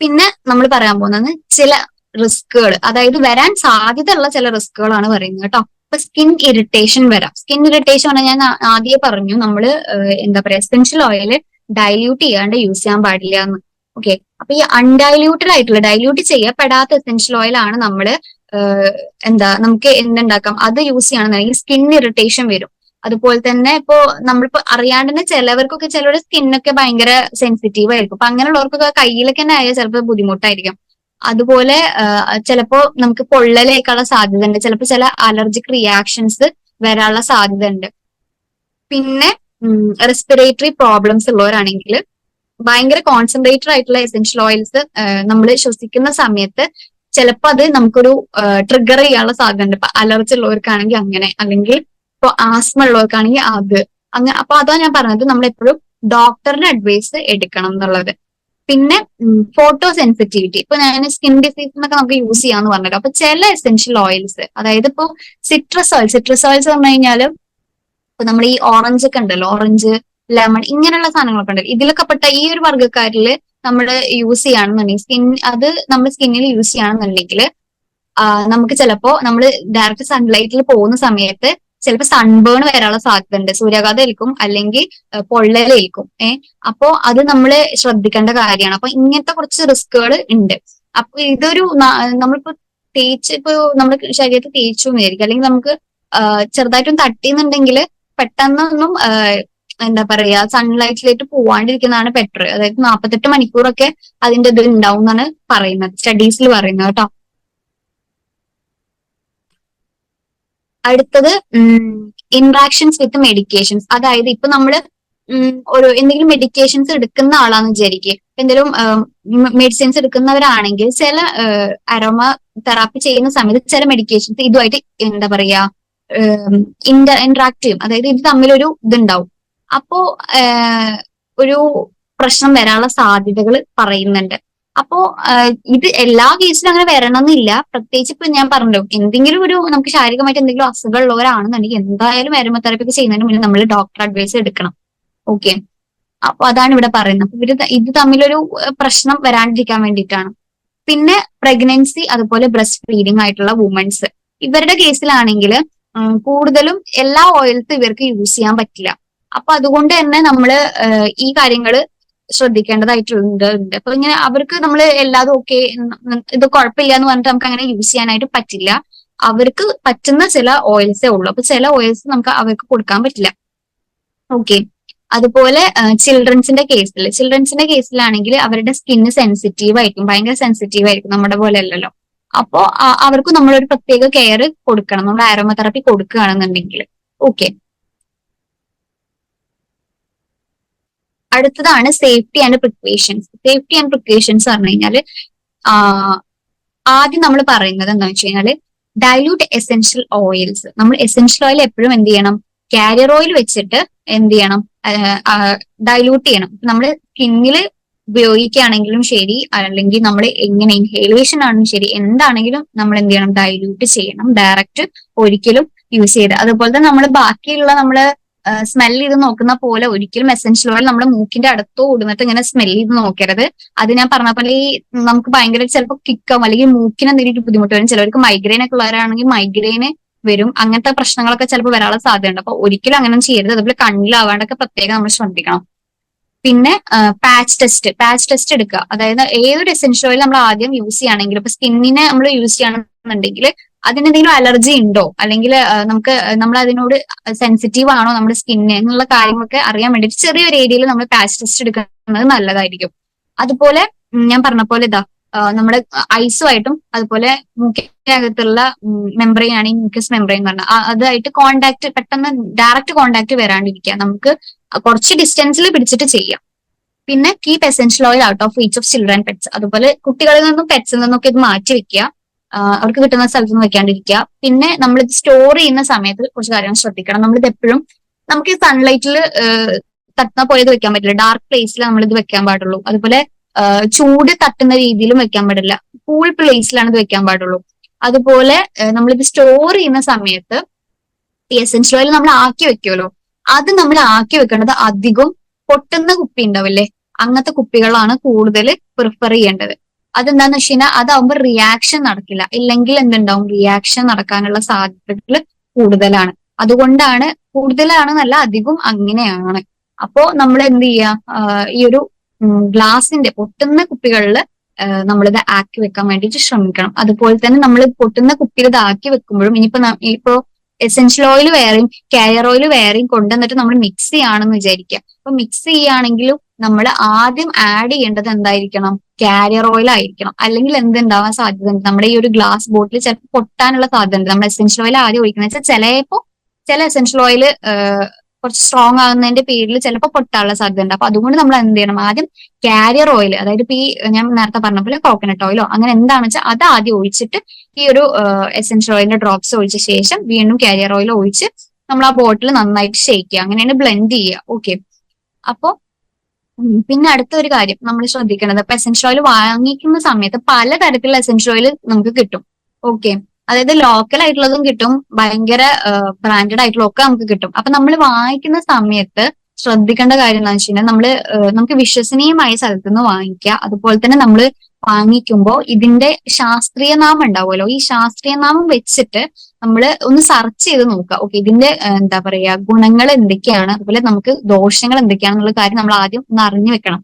പിന്നെ നമ്മൾ പറയാൻ പോകുന്നത് ചില റിസ്കുകൾ, അതായത് വരാൻ സാധ്യതയുള്ള ചില റിസ്കുകളാണ് പറയുന്നത് കേട്ടോ. ഇപ്പൊ സ്കിൻ ഇറിറ്റേഷൻ വരാം. സ്കിൻ ഇറിറ്റേഷൻ പറഞ്ഞാൽ ഞാൻ ആദ്യമേ പറഞ്ഞു, നമ്മള് എന്താ പറയാ എസെൻഷ്യൽ ഓയിൽ ഡൈല്യൂട്ട് ചെയ്യാണ്ട് യൂസ് ചെയ്യാൻ പാടില്ല എന്ന്. ഓക്കെ, അപ്പൊ ഈ അൺഡൈല്യൂട്ടഡ് ആയിട്ടുള്ള, ഡൈല്യൂട്ട് ചെയ്യപ്പെടാത്ത എസെൻഷ്യൽ ഓയിൽ ആണ് നമ്മള് നമുക്ക് എന്തുണ്ടാക്കാം, അത് യൂസ് ചെയ്യണമെന്നുണ്ടെങ്കിൽ സ്കിൻ ഇറിറ്റേഷൻ വരും. അതുപോലെ തന്നെ ഇപ്പോ നമ്മളിപ്പോ അറിയാണ്ട് തന്നെ ചിലവർക്കൊക്കെ ചിലരുടെ സ്കിന്നൊക്കെ ഭയങ്കര സെൻസിറ്റീവ് ആയിരിക്കും. അപ്പൊ അങ്ങനെയുള്ളവർക്കൊക്കെ കയ്യിലൊക്കെ തന്നെ ആയാൽ ചിലപ്പോൾ ബുദ്ധിമുട്ടായിരിക്കും. അതുപോലെ ചിലപ്പോ നമുക്ക് പൊള്ളലേക്കുള്ള സാധ്യത ഉണ്ട്, ചിലപ്പോൾ ചില അലർജിക് റിയാക്ഷൻസ് വരാനുള്ള സാധ്യത ഉണ്ട്. പിന്നെ റെസ്പിറേറ്ററി പ്രോബ്ലംസ് ഉള്ളവരാണെങ്കിൽ ഭയങ്കര കോൺസെൻട്രേറ്റഡ് ആയിട്ടുള്ള എസെൻഷ്യൽ ഓയിൽസ് നമ്മൾ ശ്വസിക്കുന്ന സമയത്ത് ചിലപ്പോൾ അത് നമുക്കൊരു ട്രിഗർ ചെയ്യാനുള്ള സാധ്യത ഉണ്ട്. ഇപ്പൊ അലർജി ഉള്ളവർക്കാണെങ്കിൽ അങ്ങനെ, അല്ലെങ്കിൽ ഇപ്പൊ ആസ്മ ഉള്ളവർക്കാണെങ്കിൽ അത് അങ്ങനെ. അപ്പൊ അതാ ഞാൻ പറഞ്ഞത്, നമ്മൾ എപ്പോഴും ഡോക്ടറിന്റെ അഡ്വൈസ് എടുക്കണം എന്നുള്ളത്. പിന്നെ ഫോട്ടോ സെൻസിറ്റിവിറ്റി, ഇപ്പൊ ഞാൻ സ്കിൻ ഡിസീസിനൊക്കെ നമുക്ക് യൂസ് ചെയ്യാന്ന് പറഞ്ഞല്ലോ. അപ്പൊ ചില എസെൻഷ്യൽ ഓയിൽസ്, അതായത് ഇപ്പൊ സിട്രസ് ഓയിൽസ് പറഞ്ഞു കഴിഞ്ഞാല് ഇപ്പൊ നമ്മൾ ഈ ഓറഞ്ച് ഒക്കെ ഉണ്ടല്ലോ, ഓറഞ്ച്, ലെമൺ, ഇങ്ങനെയുള്ള സാധനങ്ങളൊക്കെ ഉണ്ടല്ലോ, ഇതിലൊക്കെ പെട്ട ഈ ഒരു വർഗ്ഗക്കാരിൽ നമ്മൾ യൂസ് ചെയ്യുകയാണെന്നുണ്ടെങ്കിൽ അത് നമ്മൾ സ്കിന്നിൽ യൂസ് ചെയ്യുകയാണെന്നുണ്ടെങ്കിൽ നമുക്ക് ചിലപ്പോ നമ്മൾ ഡയറക്റ്റ് സൺലൈറ്റിൽ പോകുന്ന സമയത്ത് ചിലപ്പോൾ സൺബേൺ വരാനുള്ള സാധ്യത ഉണ്ട്, സൂര്യാഘാതം ഏൽക്കും അല്ലെങ്കിൽ പൊള്ളലേൽക്കും. അപ്പോ അത് നമ്മൾ ശ്രദ്ധിക്കേണ്ട കാര്യമാണ്. അപ്പൊ ഇങ്ങനത്തെ കുറച്ച് റിസ്കുകൾ ഉണ്ട്. അപ്പൊ ഇതൊരു നമ്മളിപ്പോ ഇപ്പൊ നമ്മുടെ ശരീരത്തിൽ തേച്ചു എന്നായിരിക്കും, അല്ലെങ്കിൽ നമുക്ക് ചെറുതായിട്ടും തട്ടിയെന്നുണ്ടെങ്കിൽ പെട്ടെന്നൊന്നും എന്താ പറയാ സൺലൈറ്റിലേക്ക് പോവാണ്ടിരിക്കുന്നതാണ് ബെറ്റർ. അതായത് 48 മണിക്കൂറൊക്കെ അതിന്റെ ഇത് ഉണ്ടാവും എന്നാണ് പറയുന്നത്, സ്റ്റഡീസിൽ പറയുന്നത് കേട്ടോ. അടുത്തത് ഇന്ററാക്ഷൻസ് വിത്ത് മെഡിക്കേഷൻസ്, അതായത് ഇപ്പൊ നമ്മള് എന്തെങ്കിലും മെഡിക്കേഷൻസ് എടുക്കുന്ന ആളാന്ന് വിചാരിക്കുക, എന്തെങ്കിലും മെഡിസിൻസ് എടുക്കുന്നവരാണെങ്കിൽ ചില അരോമ തെറാപ്പി ചെയ്യുന്ന സമയത്ത് ചില മെഡിക്കേഷൻസ് ഇതുമായിട്ട് എന്താ പറയാ ഇന്ററാക്ട് ചെയ്യും, അതായത് ഇത് തമ്മിലൊരു ഇതുണ്ടാവും. അപ്പോ ഒരു പ്രശ്നം വരാനുള്ള സാധ്യതകൾ പറയുന്നുണ്ട്. അപ്പോ ഇത് എല്ലാ കേസിലും അങ്ങനെ വരണമെന്നില്ല. പ്രത്യേകിച്ച് ഇപ്പൊ ഞാൻ പറഞ്ഞല്ലോ, എന്തെങ്കിലും ഒരു നമുക്ക് ശാരീരികമായിട്ട് എന്തെങ്കിലും അസുഖം ഉള്ളവരാണെന്നുണ്ടെങ്കിൽ എന്തായാലും അരോമ തെറാപ്പി ചെയ്യുന്നതിന് മുന്നേ നമ്മൾ ഡോക്ടർ അഡ്വൈസ് എടുക്കണം. ഓക്കെ, അപ്പൊ അതാണ് ഇവിടെ പറയുന്നത്. അപ്പൊ ഇത് തമ്മിലൊരു പ്രശ്നം വരാണ്ടിരിക്കാൻ വേണ്ടിയിട്ടാണ്. പിന്നെ പ്രഗ്നൻസി, അതുപോലെ ബ്രസ്റ്റ് ഫീഡിങ് ആയിട്ടുള്ള വുമൻസ്, ഇവരുടെ കേസിലാണെങ്കിൽ കൂടുതലും എല്ലാ ഓയിൽസും ഇവർക്ക് യൂസ് ചെയ്യാൻ പറ്റില്ല. അപ്പൊ അതുകൊണ്ട് തന്നെ നമ്മള് ഈ കാര്യങ്ങൾ ശ്രദ്ധിക്കേണ്ടതായിട്ടുണ്ട്. അപ്പൊ ഇങ്ങനെ അവർക്ക് നമ്മൾ എല്ലാതും ഓക്കെ, ഇത് കുഴപ്പമില്ല എന്ന് പറഞ്ഞിട്ട് നമുക്ക് അങ്ങനെ യൂസ് ചെയ്യാനായിട്ട് പറ്റില്ല. അവർക്ക് പറ്റുന്ന ചില ഓയിൽസേ ഉള്ളൂ. അപ്പൊ ചില ഓയിൽസ് നമുക്ക് അവർക്ക് കൊടുക്കാൻ പറ്റില്ല. ഓക്കെ, അതുപോലെ ചിൽഡ്രൻസിന്റെ കേസിലാണെങ്കിൽ അവരുടെ സ്കിന്ന് സെൻസിറ്റീവ് ആയിരിക്കും, ഭയങ്കര സെൻസിറ്റീവ് ആയിരിക്കും, നമ്മുടെ പോലെ അല്ലല്ലോ. അപ്പോ അവർക്ക് നമ്മളൊരു പ്രത്യേക കെയർ കൊടുക്കണം, നമ്മൾ അരോമ തെറാപ്പി കൊടുക്കുകയാണെന്നുണ്ടെങ്കിൽ. ഓക്കെ, അടുത്തതാണ് safety and precautions. Safety and precautions പറഞ്ഞു കഴിഞ്ഞാല് ആദ്യം നമ്മൾ പറയുന്നത് എന്താ വെച്ച് കഴിഞ്ഞാല് ഡൈല്യൂട്ട് എസെൻഷ്യൽ ഓയിൽസ്. നമ്മൾ എസെൻഷ്യൽ ഓയിൽ എപ്പോഴും എന്ത് ചെയ്യണം, കാരിയർ ഓയിൽ വെച്ചിട്ട് എന്ത് ചെയ്യണം, ഡൈല്യൂട്ട് ചെയ്യണം. നമ്മൾ സ്കിന്നിൽ ഉപയോഗിക്കുകയാണെങ്കിലും ശരി, അല്ലെങ്കിൽ നമ്മൾ എങ്ങനെ ഇൻഹേലേഷൻ ആണെങ്കിലും ശരി, എന്താണെങ്കിലും നമ്മൾ എന്ത് ചെയ്യണം, ഡൈല്യൂട്ട് ചെയ്യണം, ഡയറക്റ്റ് ഒരിക്കലും യൂസ് ചെയ്ത്. അതുപോലെ തന്നെ നമ്മൾ ബാക്കിയുള്ള നമ്മള് സ്മെൽ ചെയ്ത് നോക്കുന്ന പോലെ ഒരിക്കലും എസെൻഷ്യൽ ഓയിൽ നമ്മുടെ മൂക്കിന്റെ അടുത്തോ കൊടുന്നിട്ട് ഇങ്ങനെ സ്മെൽ ചെയ്ത് നോക്കരുത്. അത് ഞാൻ പറഞ്ഞ പോലെ ഈ നമുക്ക് ഭയങ്കര ചിലപ്പോൾ കിക്കാവും, അല്ലെങ്കിൽ മൂക്കിന് എന്തെങ്കിലും ബുദ്ധിമുട്ട് വരും. ചിലർക്ക് മൈഗ്രെയിൻ ഒക്കെ ഉള്ളവരാണെങ്കിൽ മൈഗ്രെയിന് വരും, അങ്ങനത്തെ പ്രശ്നങ്ങളൊക്കെ ചിലപ്പോൾ വരാനുള്ള സാധ്യതയുണ്ട്. അപ്പൊ ഒരിക്കലും അങ്ങനെ ചെയ്യരുത്. അതുപോലെ കണ്ണിലാവാണ്ടൊക്കെ പ്രത്യേകം നമ്മൾ ശ്രദ്ധിക്കണം. പിന്നെ പാച്ച് ടെസ്റ്റ് എടുക്കുക. അതായത് ഏതൊരു എസെൻഷ്യൽ ഓയിൽ നമ്മൾ ആദ്യം യൂസ് ചെയ്യുകയാണെങ്കിൽ, ഇപ്പൊ സ്കിന്നിനെ നമ്മൾ യൂസ് ചെയ്യണമെന്നുണ്ടെങ്കിൽ അതിനെന്തെങ്കിലും അലർജി ഉണ്ടോ, അല്ലെങ്കിൽ നമ്മൾ അതിനോട് സെൻസിറ്റീവ് ആണോ നമ്മുടെ സ്കിന്ന് എന്നുള്ള കാര്യങ്ങളൊക്കെ അറിയാൻ വേണ്ടിയിട്ട് ചെറിയൊരു ഏരിയയിൽ നമ്മൾ പാച്ച് ടെസ്റ്റ് എടുക്കുന്നത് നല്ലതായിരിക്കും. അതുപോലെ ഞാൻ പറഞ്ഞ പോലെ നമ്മുടെ ഐസുമായിട്ടും അതുപോലെ മൂക്കിനകത്തുള്ള മെംബ്രെയിൻ ആണ് ഈ മ്യൂക്കസ് മെംബ്രെയിൻ എന്ന് പറഞ്ഞാൽ, അതായിട്ട് കോണ്ടാക്ട് പെട്ടെന്ന് ഡയറക്റ്റ് കോണ്ടാക്ട് വരാണ്ടിരിക്കുക, നമുക്ക് കുറച്ച് ഡിസ്റ്റൻസിൽ പിടിച്ചിട്ട് ചെയ്യാം. പിന്നെ keep essential oil out of reach of children pets. അതുപോലെ കുട്ടികളിൽ നിന്നും പെറ്റ്സിൽ നിന്നൊക്കെ ഇത് മാറ്റി വെക്കുക. അവർക്ക് കിട്ടുന്ന സ്ഥലത്ത് നിന്ന് വെക്കാണ്ടിരിക്കുക. പിന്നെ നമ്മൾ ഇത് സ്റ്റോർ ചെയ്യുന്ന സമയത്ത് കുറച്ച് കാര്യങ്ങൾ ശ്രദ്ധിക്കണം. നമ്മളിത് എപ്പോഴും നമുക്ക് ഈ സൺലൈറ്റിൽ തട്ടുന്ന പോലെ ഇത് വെക്കാൻ പറ്റില്ല. ഡാർക്ക് പ്ലേസിൽ നമ്മൾ ഇത് വെക്കാൻ പാടുള്ളൂ. അതുപോലെ ചൂട് തട്ടുന്ന രീതിയിലും വെക്കാൻ പാടില്ല. കൂൾ പ്ലേസിലാണ് ഇത് വെക്കാൻ പാടുള്ളൂ. അതുപോലെ നമ്മളിത് സ്റ്റോർ ചെയ്യുന്ന സമയത്ത് ഈ എസെൻഷ്യൽ ഓയിൽ നമ്മൾ ആക്കി വെക്കുമല്ലോ, അത് നമ്മൾ ആക്കി വെക്കേണ്ടത് അധികം പൊട്ടുന്ന കുപ്പി ഉണ്ടാവില്ലേ, അങ്ങനത്തെ കുപ്പികളാണ് കൂടുതൽ പ്രിഫർ ചെയ്യേണ്ടത്. അതെന്താന്ന് വെച്ച് കഴിഞ്ഞാൽ അതാവുമ്പോൾ റിയാക്ഷൻ നടക്കില്ല. ഇല്ലെങ്കിൽ എന്തുണ്ടാവും, റിയാക്ഷൻ നടക്കാനുള്ള സാധ്യതകൾ കൂടുതലാണ്. അതുകൊണ്ടാണ്, കൂടുതലാണെന്നല്ല, അധികം അങ്ങനെയാണ്. അപ്പോ നമ്മൾ എന്ത് ചെയ്യുക, ഈ ഒരു ഗ്ലാസിന്റെ പൊട്ടുന്ന കുപ്പികളിൽ നമ്മളിത് ആക്കി വെക്കാൻ വേണ്ടിയിട്ട് ശ്രമിക്കണം. അതുപോലെ തന്നെ നമ്മൾ പൊട്ടുന്ന കുപ്പിയിൽ ഇത് ആക്കി വെക്കുമ്പോഴും ഇപ്പൊ എസെൻഷ്യൽ ഓയിൽ വേറെയും കാരിയർ ഓയിൽ വേറെയും കൊണ്ടുവന്നിട്ട് നമ്മൾ മിക്സ് ചെയ്യാണെന്ന് വിചാരിക്കുക. അപ്പൊ മിക്സ് ചെയ്യുകയാണെങ്കിലും നമ്മൾ ആദ്യം ആഡ് ചെയ്യേണ്ടത് എന്തായിരിക്കണം, കാരിയർ ഓയിൽ ആയിരിക്കണം. അല്ലെങ്കിൽ എന്തുണ്ടാവാൻ സാധ്യതയുണ്ട്, നമ്മുടെ ഈ ഒരു ഗ്ലാസ് ബോട്ടിൽ ചിലപ്പോൾ പൊട്ടാനുള്ള സാധ്യത ഉണ്ട്. നമ്മൾ എസെൻഷ്യൽ ഓയിൽ ആദ്യം ഒഴിക്കുന്നത് വെച്ചാൽ ചില എസെൻഷ്യൽ ഓയിൽ കുറച്ച് സ്ട്രോങ് ആകുന്നതിന്റെ പേരിൽ ചിലപ്പോൾ പൊട്ടാനുള്ള സാധ്യത ഉണ്ട്. അപ്പൊ അതുകൊണ്ട് നമ്മൾ എന്ത് ചെയ്യണം, ആദ്യം കാരിയർ ഓയിൽ, അതായത് ഇപ്പൊ ഈ ഞാൻ നേരത്തെ പറഞ്ഞ പോലെ കോക്കനട്ട് ഓയിലോ അങ്ങനെ എന്താണെന്ന് വെച്ചാൽ അത് ആദ്യം ഒഴിച്ചിട്ട് ഈ ഒരു എസെൻഷ്യൽ ഓയിലിന്റെ ഡ്രോപ്സ് ഒഴിച്ച ശേഷം വീണ്ടും കാരിയർ ഓയിൽ ഒഴിച്ച് നമ്മൾ ആ ബോട്ടിൽ നന്നായിട്ട് ഷേക്ക് ചെയ്യുക. അങ്ങനെയാണ് ബ്ലെൻഡ് ചെയ്യുക. ഓക്കെ. അപ്പോ പിന്നെ അടുത്ത ഒരു കാര്യം നമ്മൾ ശ്രദ്ധിക്കേണ്ടത്, ഇപ്പൊ എസെൻഷ്യൽ ഓയിൽ വാങ്ങിക്കുന്ന സമയത്ത് പലതരത്തിലുള്ള എസെൻഷ്യൽ ഓയിൽ നമുക്ക് കിട്ടും. ഓക്കെ. അതായത് ലോക്കൽ ആയിട്ടുള്ളതും കിട്ടും, ഭയങ്കര ബ്രാൻഡഡ് ആയിട്ടുള്ള ഒക്കെ നമുക്ക് കിട്ടും. അപ്പൊ നമ്മൾ വാങ്ങിക്കുന്ന സമയത്ത് ശ്രദ്ധിക്കേണ്ട കാര്യം എന്താണെന്ന് വെച്ച് കഴിഞ്ഞാൽ നമുക്ക് വിശ്വസനീയമായ സ്ഥലത്ത് നിന്ന് വാങ്ങിക്കുക. അതുപോലെ തന്നെ നമ്മൾ വാങ്ങിക്കുമ്പോൾ ഇതിന്റെ ശാസ്ത്രീയ നാമം ഉണ്ടാവുമല്ലോ, ഈ ശാസ്ത്രീയ നാമം വെച്ചിട്ട് നമ്മൾ ഒന്ന് സെർച്ച് ചെയ്ത് നോക്കുക. ഓക്കെ, ഇതിന്റെ എന്താ പറയാ ഗുണങ്ങൾ എന്തൊക്കെയാണ്, അതുപോലെ നമുക്ക് ദോഷങ്ങൾ എന്തൊക്കെയാണെന്നുള്ള കാര്യം നമ്മൾ ആദ്യം ഒന്ന് അറിഞ്ഞു വെക്കണം.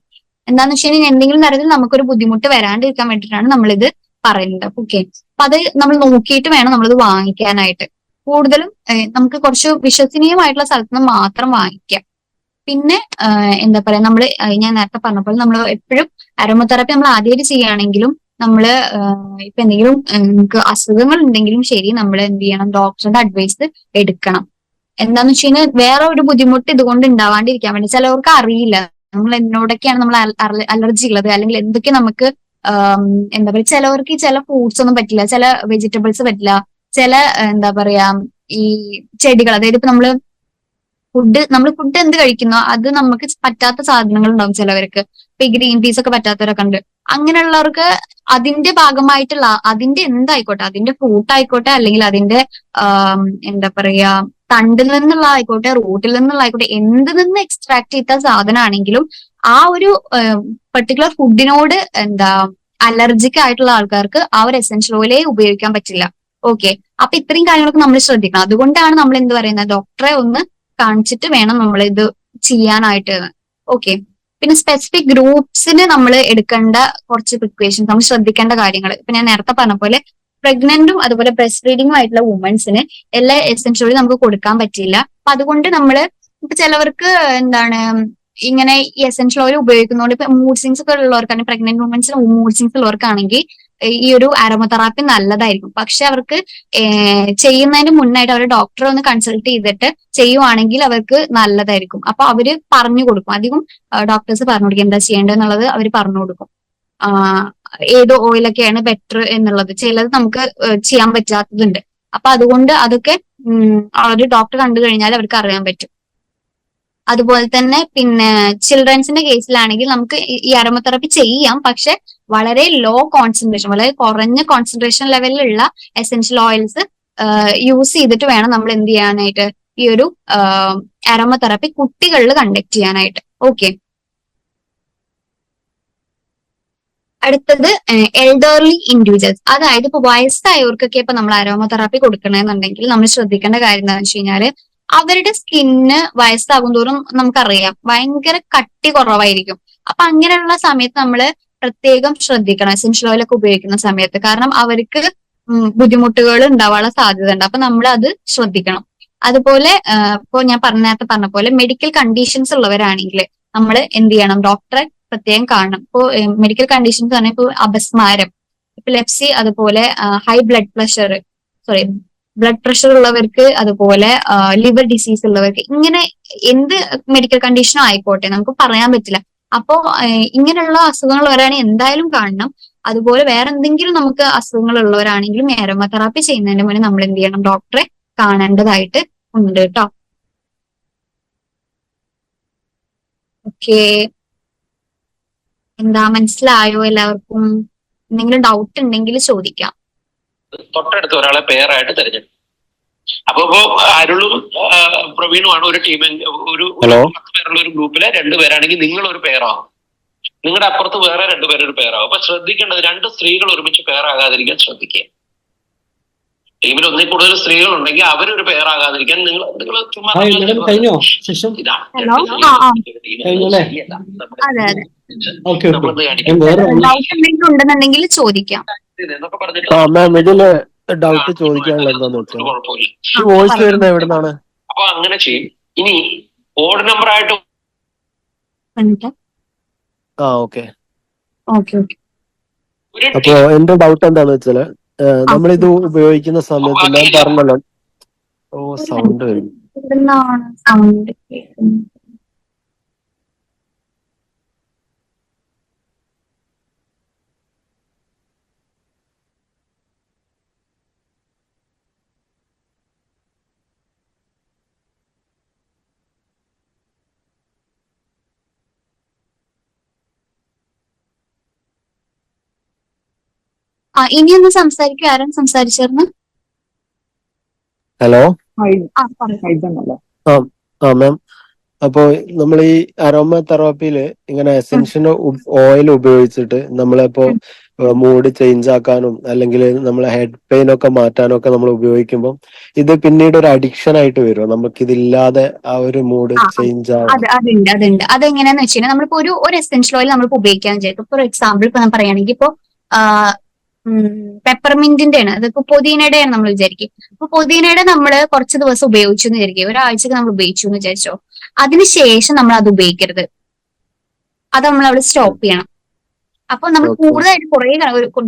എന്താണെന്ന് വെച്ച് കഴിഞ്ഞാൽ എന്തെങ്കിലും തരത്തിൽ നമുക്കൊരു ബുദ്ധിമുട്ട് വരാണ്ടിരിക്കാൻ വേണ്ടിയിട്ടാണ് നമ്മളിത് പറയുന്നത്. ഓക്കെ. അപ്പൊ അത് നമ്മൾ നോക്കിയിട്ട് വേണം നമ്മളിത് വാങ്ങിക്കാനായിട്ട്. കൂടുതലും നമുക്ക് കുറച്ച് വിശ്വസനീയമായിട്ടുള്ള സ്ഥലത്ത് നിന്ന് മാത്രം വാങ്ങിക്കാം. പിന്നെ എന്താ പറയാ, ഞാൻ നേരത്തെ പറഞ്ഞ പോലെ നമ്മൾ എപ്പോഴും അരോമതെറാപ്പി നമ്മൾ ആദ്യമായിട്ട് ചെയ്യുകയാണെങ്കിലും നമ്മള് ഇപ്പൊ എന്തെങ്കിലും നമുക്ക് അസുഖങ്ങൾ ഉണ്ടെങ്കിലും ശരി, നമ്മൾ എന്ത് ചെയ്യണം, ഡോക്ടറുടെ അഡ്വൈസ് എടുക്കണം. എന്താന്ന് വെച്ച് കഴിഞ്ഞാൽ വേറെ ഒരു ബുദ്ധിമുട്ട് ഇതുകൊണ്ട് ഉണ്ടാവാണ്ടിരിക്കാൻ വേണ്ടി, ചിലവർക്ക് അറിയില്ല നമ്മൾ എന്നോടൊക്കെയാണ് നമ്മൾ അലർജി ഉള്ളത്, അല്ലെങ്കിൽ എന്തൊക്കെ നമുക്ക് എന്താ പറയാ, ചിലവർക്ക് ചില ഫ്രൂട്ട്സ് ഒന്നും പറ്റില്ല, ചില വെജിറ്റബിൾസ് പറ്റില്ല, ചില എന്താ പറയാ ഈ ചെടികൾ, അതായത് ഇപ്പൊ നമ്മൾ ഫുഡ് എന്ത് കഴിക്കുന്നോ അത് നമുക്ക് പറ്റാത്ത സാധനങ്ങൾ ഉണ്ടാവും ചിലവർക്ക്. ഇപ്പൊ ഈ ഗ്രീൻ പീസ് ഒക്കെ പറ്റാത്തവരൊക്കെ ഉണ്ട്. അങ്ങനെയുള്ളവർക്ക് അതിന്റെ ഭാഗമായിട്ടുള്ള അതിന്റെ എന്തായിക്കോട്ടെ, അതിന്റെ ഫ്രൂട്ട് ആയിക്കോട്ടെ, അല്ലെങ്കിൽ അതിന്റെ എന്താ പറയാ തണ്ടിൽ നിന്നുള്ള ആയിക്കോട്ടെ, റൂട്ടിൽ നിന്നുള്ള ആയിക്കോട്ടെ, എന്ത് നിന്ന് എക്സ്ട്രാക്ട് ചെയ്ത സാധനമാണെങ്കിലും ആ ഒരു പെർട്ടിക്കുലർ ഫുഡിനോട് അലർജിക് ആയിട്ടുള്ള ആൾക്കാർക്ക് ആ ഒരു എസെൻഷ്യൽ ഓയിലേ ഉപയോഗിക്കാൻ പറ്റില്ല. ഓക്കെ. അപ്പൊ ഇത്രയും കാര്യങ്ങളൊക്കെ നമ്മൾ ശ്രദ്ധിക്കണം. അതുകൊണ്ടാണ് നമ്മൾ എന്ത് പറയുന്നത്, ഡോക്ടറെ ഒന്ന് കാണിച്ചിട്ട് വേണം നമ്മൾ ഇത് ചെയ്യാനായിട്ട്. ഓക്കെ. പിന്നെ സ്പെസിഫിക് ഗ്രൂപ്പ്സിന് നമ്മൾ എടുക്കേണ്ട കുറച്ച് പ്രിക്കോഷൻസ്, നമ്മൾ ശ്രദ്ധിക്കേണ്ട കാര്യങ്ങൾ ഇപ്പൊ ഞാൻ നേരത്തെ പറഞ്ഞ പോലെ പ്രഗ്നന്റും അതുപോലെ ബ്രസ്റ്റ് ഫീഡിങ്ങും ആയിട്ടുള്ള വുമൻസിന് എല്ലാ എസെൻഷ്യൽ ഓയിലും നമുക്ക് കൊടുക്കാൻ പറ്റില്ല. അപ്പൊ അതുകൊണ്ട് ഇപ്പൊ ചിലവർക്ക് ഇങ്ങനെ ഈ എസെൻഷ്യൽ ഓയിൽ ഉപയോഗിക്കുന്നതുകൊണ്ട് ഇപ്പൊ മൂഡ് സ്വിങ്സ് ഒക്കെ ഉള്ളവർക്കാണെങ്കിൽ, പ്രഗ്നന്റ് വുമൻസിന് മൂഡ് സ്വിങ്സ് ഉള്ളവർക്കാണെങ്കിൽ ഈ ഒരു അരോമതെറാപ്പി നല്ലതായിരിക്കും. പക്ഷെ അവർക്ക് ചെയ്യുന്നതിന് മുന്നായിട്ട് അവർ ഡോക്ടറെ ഒന്ന് കൺസൾട്ട് ചെയ്തിട്ട് ചെയ്യുവാണെങ്കിൽ അവർക്ക് നല്ലതായിരിക്കും. അപ്പൊ അവര് പറഞ്ഞു കൊടുക്കും, അധികം ഡോക്ടേഴ്സ് പറഞ്ഞു കൊടുക്കും എന്താ ചെയ്യേണ്ടതെന്നുള്ളത് അവർ പറഞ്ഞു കൊടുക്കും. ഏത് ഓയിലൊക്കെയാണ് ബെറ്റർ എന്നുള്ളത്. ചിലത് നമുക്ക് ചെയ്യാൻ പറ്റാത്തതുണ്ട്. അപ്പൊ അതുകൊണ്ട് അതൊക്കെ ഒരു ഡോക്ടർ കണ്ടു കഴിഞ്ഞാൽ അവർക്ക് അറിയാൻ പറ്റും. അതുപോലെ തന്നെ പിന്നെ ചിൽഡ്രൻസിന്റെ കേസിലാണെങ്കിൽ നമുക്ക് ഈ അരോമതെറാപ്പി ചെയ്യാം, പക്ഷെ വളരെ ലോ കോൺസെൻട്രേഷൻ, വളരെ കുറഞ്ഞ കോൺസെൻട്രേഷൻ ലെവലിലുള്ള എസെൻഷ്യൽ ഓയിൽസ് യൂസ് ചെയ്തിട്ട് വേണം നമ്മൾ എന്ത് ചെയ്യാനായിട്ട്, ഈ ഒരു അരോമതെറാപ്പി കുട്ടികളിൽ കണ്ടക്ട് ചെയ്യാനായിട്ട്. ഓക്കെ. അടുത്തത് എൽഡർലി ഇൻഡിവിജ്വൽസ്, അതായത് ഇപ്പൊ വയസ്സായവർക്കൊക്കെ ഇപ്പൊ നമ്മൾ അരോമതെറാപ്പി കൊടുക്കണമെന്നുണ്ടെങ്കിൽ നമ്മൾ ശ്രദ്ധിക്കേണ്ട കാര്യം എന്താണെന്ന് വെച്ച് കഴിഞ്ഞാല് അവരുടെ സ്കിന്ന് വയസ്സാകും തോറും നമുക്കറിയാം ഭയങ്കര കട്ടി കുറവായിരിക്കും. അപ്പൊ അങ്ങനെയുള്ള സമയത്ത് നമ്മൾ പ്രത്യേകം ശ്രദ്ധിക്കണം എസെൻഷ്യൽ ഓയിൽ ഒക്കെ ഉപയോഗിക്കുന്ന സമയത്ത്. കാരണം അവർക്ക് ബുദ്ധിമുട്ടുകൾ ഉണ്ടാവാനുള്ള സാധ്യത ഉണ്ട്. അപ്പൊ നമ്മൾ അത് ശ്രദ്ധിക്കണം. അതുപോലെ ഇപ്പൊ ഞാൻ നേരത്തെ പറഞ്ഞ പോലെ മെഡിക്കൽ കണ്ടീഷൻസ് ഉള്ളവരാണെങ്കിൽ നമ്മൾ എന്ത് ചെയ്യണം, ഡോക്ടറെ പ്രത്യേകം കാണണം. ഇപ്പോ മെഡിക്കൽ കണ്ടീഷൻസ് പറഞ്ഞാൽ ഇപ്പൊ അപസ്മാരം, എപ്പിലെപ്സി, അതുപോലെ ഹൈ ബ്ലഡ് പ്രഷർ ഉള്ളവർക്ക്, അതുപോലെ ലിവർ ഡിസീസ് ഉള്ളവർക്ക്, ഇങ്ങനെ എന്ത് മെഡിക്കൽ കണ്ടീഷനും ആയിക്കോട്ടെ നമുക്ക് പറയാൻ പറ്റില്ല. അപ്പോ ഇങ്ങനെയുള്ള അസുഖങ്ങൾ വരാണെങ്കിൽ എന്തായാലും കാണണം. അതുപോലെ വേറെ എന്തെങ്കിലും നമുക്ക് അസുഖങ്ങൾ ഉള്ളവരാണെങ്കിലും എരോമ തെറാപ്പി ചെയ്യുന്നതിന് മുന്നേ നമ്മൾ എന്ത് ചെയ്യണം, ഡോക്ടറെ കാണേണ്ടതായിട്ട് ഉണ്ട് കേട്ടോ. ഓക്കെ, എന്താ മനസ്സിലായോ എല്ലാവർക്കും? എന്തെങ്കിലും ഡൗട്ട് ഉണ്ടെങ്കിൽ ചോദിക്കാം. തൊട്ടടുത്ത് ഒരാളെ പേരായിട്ട് തിരഞ്ഞെടുക്കും. അപ്പൊ അരുളും പ്രവീണുമാണ് ഒരു ടീം. ഒരു 10 പേരുള്ള ഒരു ഗ്രൂപ്പിലെ 2 പേരാണെങ്കിൽ നിങ്ങൾ ഒരു പേരാവും, നിങ്ങളുടെ അപ്പുറത്ത് വേറെ 2 പേരൊരു പേരാവും. അപ്പൊ ശ്രദ്ധിക്കേണ്ടത് 2 സ്ത്രീകൾ ഒരുമിച്ച് പേരാകാതിരിക്കാൻ ശ്രദ്ധിക്കുക. ടീമിൽ ഒന്നിൽ കൂടുതൽ സ്ത്രീകൾ ഉണ്ടെങ്കിൽ അവരൊരു പേരാകാതിരിക്കാൻ നിങ്ങൾ ചുമ്മാ കഴിഞ്ഞോ സെഷൻ? ഹലോ, കഴിഞ്ഞല്ലേ? അതെ അതെ, ഓക്കെ ഡൗട്ട് എന്തെങ്കിലും ഉണ്ടെന്നുണ്ടെങ്കിൽ ചോദിക്കാം. എന്നൊക്കെ പറഞ്ഞിട്ട് ഇതില് ഡൗട്ട് ചോദിക്കാനുള്ള എന്താന്ന് വെച്ചാൽ ഈ വോയിസ് വരുന്നത് എവിടുന്നാണ്? അപ്പൊ അങ്ങനെ ചെയ്യും. ഇനി ഓഡ് നമ്പർ ആയിട്ട് ഓക്കെ. ഒരു അപ്പൊ എന്റെ ഡൗട്ട് എന്താന്ന് വെച്ചാല് നമ്മളിത് ഉപയോഗിക്കുന്ന സമയത്ത് ഞാൻ പറഞ്ഞല്ലോ, സൗണ്ട് വരും. സൗണ്ട് കേൾക്കുന്നത്? ഇനിയൊന്ന് സംസാരിക്കും. ആരാണ് സംസാരിച്ചിരുന്നു? ഹലോ, ഇതെന്നല്ലേ? മാം. അപ്പോ നമ്മൾ ഈ അരോമ തെറാപ്പിയില് ഇങ്ങനെ എസെൻഷ്യൽ ഓയിൽ ഉപയോഗിച്ചിട്ട് നമ്മളിപ്പോ മൂഡ് ചേഞ്ച് ആക്കാനും അല്ലെങ്കിൽ നമ്മളെ ഹെഡ് പെയിൻ ഒക്കെ മാറ്റാനും ഒക്കെ നമ്മൾ ഉപയോഗിക്കുമ്പോൾ ഇത് പിന്നീട് ഒരു അഡിക്ഷൻ ആയിട്ട് വരുമോ? നമുക്കിതില്ലാതെ ആ ഒരു മൂഡ് ചേഞ്ച് ആവും? അതുണ്ട്. അതെങ്ങനെയാന്ന് വെച്ച് കഴിഞ്ഞാൽ നമ്മളിപ്പോ ഒരു എസെൻഷ്യൽ ഓയിൽ നമ്മളിപ്പോ ഉപയോഗിക്കാൻ വിചാരിക്കും. ഫോർ എക്സാമ്പിൾ ഇപ്പൊ ഞാൻ പറയുകയാണെങ്കിൽ ഇപ്പോ പെപ്പർമിന്റിന്റെ ആണ്, അതിപ്പോ പൊതീനയുടെ ആണ് നമ്മൾ വിചാരിക്കും. അപ്പൊ പൊതീനയുടെ നമ്മൾ കുറച്ച് ദിവസം ഉപയോഗിച്ചു എന്ന് വിചാരിക്കും, ഒരാഴ്ചക്ക് നമ്മൾ ഉപയോഗിച്ചു എന്ന് വിചാരിച്ചോ. അതിനുശേഷം നമ്മൾ അത് ഉപയോഗിക്കരുത്, അത് നമ്മൾ അവിടെ സ്റ്റോപ്പ് ചെയ്യണം. അപ്പൊ നമ്മൾ കൂടുതലായിട്ട് കുറെ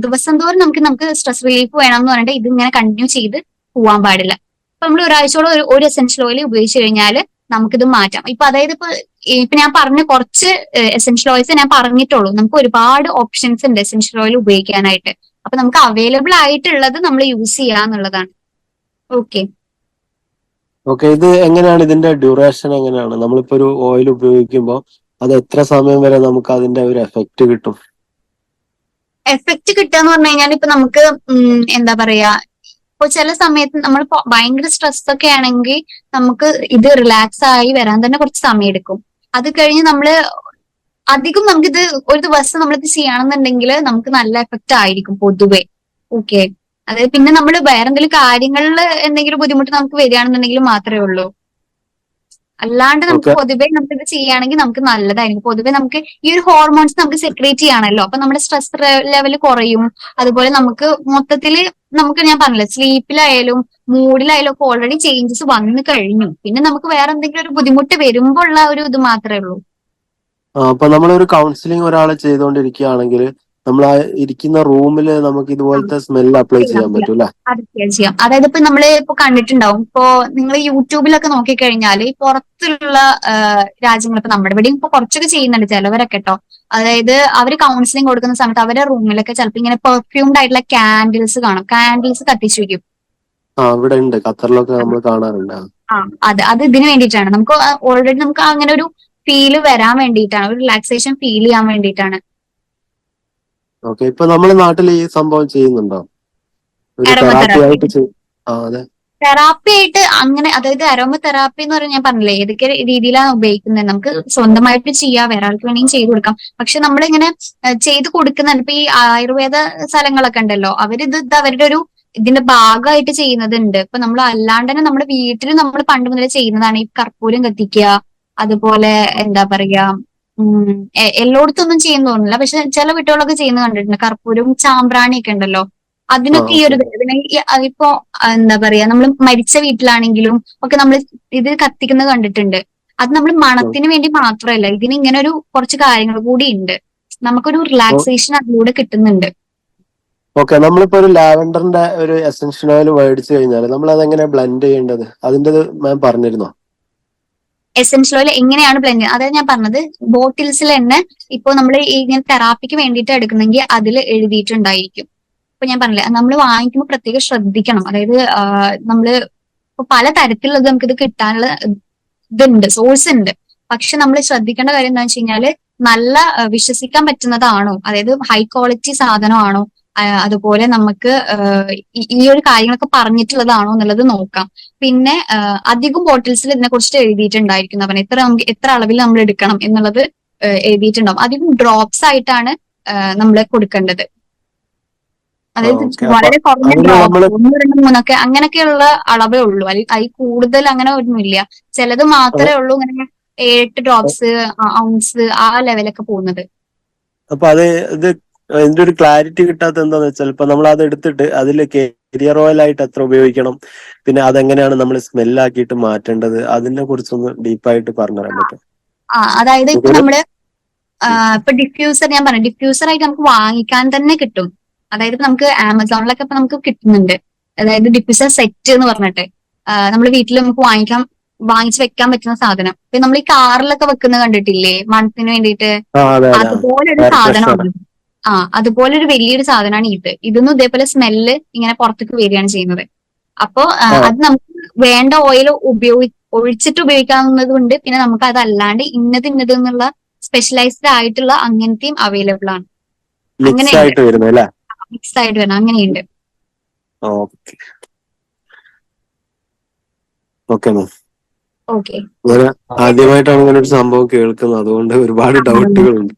ദിവസം തോറും നമുക്ക് സ്ട്രെസ് റിലീഫ് വേണം എന്ന് പറഞ്ഞിട്ട് ഇതിങ്ങനെ കണ്ടിന്യൂ ചെയ്ത് പോവാൻ പാടില്ല. അപ്പൊ നമ്മൾ ഒരാഴ്ചയോളം ഒരു എസെൻഷ്യൽ ഓയിൽ ഉപയോഗിച്ച് കഴിഞ്ഞാൽ നമുക്കിത് മാറ്റാം. ഇപ്പൊ അതായത് ഇപ്പൊ ഞാൻ പറഞ്ഞ കുറച്ച് എസെൻഷ്യൽ ഓയിൽസ് ഞാൻ പറഞ്ഞിട്ടുള്ളൂ. നമുക്ക് ഒരുപാട് ഓപ്ഷൻസ് ഉണ്ട് എസെൻഷ്യൽ ഓയിൽ ഉപയോഗിക്കാനായിട്ട്. അപ്പൊ നമുക്ക് അവൈലബിൾ ആയിട്ടുള്ളത് നമ്മൾ യൂസ് ചെയ്യാന്നുള്ളതാണ്. ഓക്കെ, ഇത് എങ്ങനെയാണ്, ഇതിന്റെ ഡ്യൂറേഷൻ എങ്ങനെയാണ്? നമ്മളിപ്പോ ഒരു ഓയിൽ ഉപയോഗിക്കുമ്പോൾ അത് എത്ര സമയം വരെ നമുക്ക് അതിന്റെ ഒരു എഫക്റ്റ് കിട്ടും? എഫക്റ്റ് കിട്ടാന്ന് പറഞ്ഞു കഴിഞ്ഞാൽ ഇപ്പൊ നമുക്ക് എന്താ പറയാ, ഇപ്പൊ ചില സമയത്ത് നമ്മൾ ഭയങ്കര സ്ട്രെസ് ഒക്കെ ആണെങ്കിൽ നമുക്ക് ഇത് റിലാക്സ് ആയി വരാൻ തന്നെ കുറച്ച് സമയം എടുക്കും. അത് കഴിഞ്ഞ് അധികം നമുക്കിത് ഒരു ദിവസം നമ്മളിത് ചെയ്യുകയാണെന്നുണ്ടെങ്കിൽ നമുക്ക് നല്ല എഫക്റ്റ് ആയിരിക്കും പൊതുവെ. ഓക്കെ, അതായത് പിന്നെ നമ്മൾ വേറെ എന്തെങ്കിലും കാര്യങ്ങളിൽ എന്തെങ്കിലും ബുദ്ധിമുട്ട് നമുക്ക് വരികയാണെന്നുണ്ടെങ്കിൽ മാത്രമേ ഉള്ളൂ. അല്ലാണ്ട് നമുക്ക് പൊതുവെ നമുക്കിത് ചെയ്യുകയാണെങ്കിൽ നമുക്ക് നല്ലതായിരിക്കും. പൊതുവെ നമുക്ക് ഈ ഒരു ഹോർമോൺസ് നമുക്ക് സെക്രേറ്റ് ചെയ്യാണല്ലോ, അപ്പൊ നമ്മുടെ സ്ട്രെസ് ലെവൽ കുറയും. അതുപോലെ നമുക്ക് മൊത്തത്തില് ഞാൻ പറഞ്ഞില്ല, സ്ലീപ്പിലായാലും മൂഡിലായാലും ഒക്കെ ഓൾറെഡി ചേഞ്ചസ് വന്നു കഴിഞ്ഞു. പിന്നെ നമുക്ക് വേറെ എന്തെങ്കിലും ഒരു ബുദ്ധിമുട്ട് വരുമ്പോൾ ഉള്ള ഒരു ഇത് മാത്രമേ ഉള്ളൂ. അപ്പൊ നമ്മളൊരു കൗൺസിലിംഗ് ഒരാളെ ചെയ്തുകൊണ്ടിരിക്കുകയാണെങ്കിൽ നമ്മൾ ആ ഇരിക്കുന്ന റൂമിൽ നമുക്ക് ഇതുപോലത്തെ സ്മെല്ല് അപ്ലൈ ചെയ്യാൻ പറ്റും അല്ലെ? അത് ചെയ്യാം. അതായത് ഇപ്പൊ നമ്മള് ഇപ്പൊ കണ്ടിട്ടുണ്ടാവും, ഇപ്പൊ നിങ്ങൾ യൂട്യൂബിലൊക്കെ നോക്കിക്കഴിഞ്ഞാല് പുറത്തുള്ള രാജ്യങ്ങൾ, ഇപ്പൊ നമ്മുടെ ഇവിടെയും ഇപ്പൊ കുറച്ചൊക്കെ ചെയ്യുന്നുണ്ട് ചിലവരൊക്കെ കേട്ടോ. അതായത് അവര് കൗൺസിലിംഗ് കൊടുക്കുന്ന സമയത്ത് അവരുടെ റൂമിലൊക്കെ ചിലപ്പോൾ ഇങ്ങനെ പെർഫ്യൂംഡ് ആയിട്ടുള്ള കാൻഡിൽസ് കാണും, കാൻഡിൽസ് കത്തിച്ചു വെക്കും. ഇവിടെ ഉണ്ട്, ഖത്തറിലൊക്കെ നമ്മൾ കാണാറുണ്ട്. അത് ഇതിന് വേണ്ടിയിട്ടാണ്. നമുക്ക് ഓൾറെഡി നമുക്ക് അങ്ങനെ ഒരു ഫീല് വരാൻ വേണ്ടിയിട്ടാണ്, ഒരു റിലാക്സേഷൻ ഫീൽ ചെയ്യാൻ വേണ്ടിയിട്ടാണ്. ഓക്കെ, ഇപ്പൊ നമ്മുടെ നാട്ടിൽ ഈ സംഭവം ചെയ്യുന്നുണ്ടോ? തെറാപ്പി ആയിട്ട് അങ്ങനെ, അതായത് അരോമ തെറാപ്പി എന്ന് പറഞ്ഞാൽ ഞാൻ പറഞ്ഞില്ലേ ഏതൊക്കെ രീതിയിലാണ് ഉപയോഗിക്കുന്നത്. നമുക്ക് സ്വന്തമായിട്ട് ചെയ്യാം, വേറെ ആൾക്ക് വേണമെങ്കിൽ ചെയ്തു കൊടുക്കാം. പക്ഷെ നമ്മളിങ്ങനെ ചെയ്ത് കൊടുക്കുന്നുണ്ട്. ഇപ്പൊ ഈ ആയുർവേദ സ്ഥലങ്ങളൊക്കെ ഉണ്ടല്ലോ, അവരിത് അവരുടെ ഇതിന്റെ ഭാഗമായിട്ട് ചെയ്യുന്നതുണ്ട്. ഇപ്പൊ നമ്മൾ അല്ലാണ്ട് തന്നെ നമ്മുടെ വീട്ടിൽ നമ്മൾ പണ്ട് മുതലേ ചെയ്യുന്നതാണ് ഈ കർപ്പൂരം കത്തിക്കുക. അതുപോലെ എന്താ പറയാ, എല്ലായിടത്തൊന്നും ചെയ്യുന്ന തോന്നുന്നില്ല, പക്ഷെ ചില വീട്ടുകളൊക്കെ ചെയ്യുന്നത് കണ്ടിട്ടുണ്ട്. കർപ്പൂരവും ചാമ്പ്രാണിയൊക്കെ ഉണ്ടല്ലോ, അതിനൊക്കെ ഈ ഒരു ഇപ്പൊ എന്താ പറയാ, നമ്മൾ മരിച്ച വീട്ടിലാണെങ്കിലും ഒക്കെ നമ്മൾ ഇത് കത്തിക്കുന്നത് കണ്ടിട്ടുണ്ട്. അത് നമ്മൾ മണത്തിന് വേണ്ടി മാത്രമല്ല, ഇതിന് ഇങ്ങനെ ഒരു കുറച്ച് കാര്യങ്ങൾ കൂടി ഉണ്ട്. നമുക്കൊരു റിലാക്സേഷൻ അതിലൂടെ കിട്ടുന്നുണ്ട്. ഓക്കെ, നമ്മളിപ്പോ ഒരു ലാവൻഡറിന്റെ ഒരു എസെൻഷ്യൽ ഓയിൽ മേടിച്ചു കഴിഞ്ഞാൽ നമ്മൾ അതെങ്ങനെ ബ്ലെൻഡ് ചെയ്യേണ്ടത്? അതിന്റെ മാം പറഞ്ഞിരുന്നോ? എസെൻഷ്യൽ ഓയിൽ എങ്ങനെയാണ് ബ്ലെൻഡ്, അതായത് ഞാൻ പറഞ്ഞത് ബോട്ടിൽസിൽ തന്നെ ഇപ്പൊ നമ്മൾ ഇങ്ങനെ തെറാപ്പിക്ക് വേണ്ടിയിട്ട് എടുക്കുന്നെങ്കിൽ അതിൽ എഴുതിയിട്ടുണ്ടായിരിക്കും. ഇപ്പൊ ഞാൻ പറഞ്ഞില്ലേ, നമ്മൾ വാങ്ങിക്കുമ്പോൾ പ്രത്യേകം ശ്രദ്ധിക്കണം. അതായത് നമ്മള് ഇപ്പൊ പല തരത്തിലുള്ളത് നമുക്കിത് കിട്ടാനുള്ള ഇതുണ്ട്, സോഴ്സ് ഉണ്ട്. പക്ഷെ നമ്മൾ ശ്രദ്ധിക്കേണ്ട കാര്യം എന്താണെന്ന് വെച്ച് കഴിഞ്ഞാല് നല്ല വിശ്വസിക്കാൻ പറ്റുന്നതാണോ, അതായത് ഹൈ ക്വാളിറ്റി സാധനമാണോ, അതുപോലെ നമുക്ക് ഈ ഒരു കാര്യങ്ങളൊക്കെ പറഞ്ഞിട്ടുള്ളതാണോ എന്നുള്ളത് നോക്കാം. പിന്നെ അധികം ബോട്ടിൽസിൽ ഇതിനെ കുറിച്ചിട്ട് എഴുതിയിട്ടുണ്ടായിരിക്കും, പറഞ്ഞാൽ നമുക്ക് എത്ര അളവിൽ നമ്മൾ എടുക്കണം എന്നുള്ളത് എഴുതിയിട്ടുണ്ടാവും. അധികം ഡ്രോപ്സ് ആയിട്ടാണ് നമ്മൾ കൊടുക്കേണ്ടത്. അതായത് വളരെ കുറഞ്ഞ ഡ്രോപ്പ് 1, 2, 3 അങ്ങനെയൊക്കെയുള്ള അളവേ ഉള്ളൂ. അതിൽ കൂടുതൽ അങ്ങനെ ഒന്നുമില്ല. ചിലത് മാത്രമേ ഉള്ളൂ ഇങ്ങനെ 7 ഡ്രോപ്സ്, ഔൺസ് ആ ലെവലൊക്കെ പോകുന്നത്. അപ്പൊ ഇത് ഇതിന്റെ ഒരു ക്ലാരിറ്റി കിട്ടാത്ത എന്താന്ന് വെച്ചാൽ, ഇപ്പൊ നമ്മൾ അത് എടുത്തിട്ട് അതിൽ കരിയർ ഓയിൽ ആയിട്ട് എത്ര ഉപയോഗിക്കണം, പിന്നെ അതെങ്ങനെയാണ് നമ്മൾ സ്മെല്ലാക്കിയിട്ട് മാറ്റേണ്ടത്, അതിനെ കുറിച്ചൊന്ന് ഡീപ്പായിട്ട് പറഞ്ഞുതരാൻ പറ്റും? അതായത് ഇപ്പൊ നമ്മള് ഇപ്പൊ ഡിഫ്യൂസർ, ഞാൻ പറഞ്ഞു ഡിഫ്യൂസർ ആയിട്ട് നമുക്ക് വാങ്ങിക്കാൻ തന്നെ കിട്ടും. അതായത് നമുക്ക് ആമസോണിലൊക്കെ ഇപ്പൊ നമുക്ക് കിട്ടുന്നുണ്ട്. അതായത് ഡിഫ്യൂസർ സെറ്റ് എന്ന് പറഞ്ഞിട്ട് നമ്മൾ വീട്ടിൽ നമുക്ക് വാങ്ങിച്ച് വെക്കാൻ പറ്റുന്ന സാധനം. ഇപ്പൊ നമ്മൾ ഈ കാറിലൊക്കെ വെക്കുന്നത് കണ്ടിട്ടില്ലേ, മണത്തിന് വേണ്ടിയിട്ട്, അതുപോലൊരു സാധനമാണ്. അതുപോലൊരു വലിയൊരു സാധനമാണ് ഇതൊന്നും ഇതേപോലെ സ്മെല്ല് ഇങ്ങനെ പുറത്തേക്ക് വരികയാണ് ചെയ്യുന്നത്. അപ്പോ അത് നമുക്ക് വേണ്ട ഓയിൽ ഒഴിച്ചിട്ട് ഉപയോഗിക്കാവുന്നത് കൊണ്ട്, പിന്നെ നമുക്ക് അതല്ലാണ്ട് ഇന്നത് എന്നുള്ള സ്പെഷ്യലൈസ്ഡ് ആയിട്ടുള്ള അങ്ങനത്തെയും അവൈലബിൾ ആണ്. മിക്സ് ആയിട്ട് വരുന്നത്, അങ്ങനെയുണ്ട്. ഓക്കെ, ആദ്യമായിട്ടാണ് ഇങ്ങനെ ഒരു സംഭവം കേൾക്കുന്നത്, അതുകൊണ്ട് ഒരുപാട് ഡൗട്ടുകളുണ്ട്.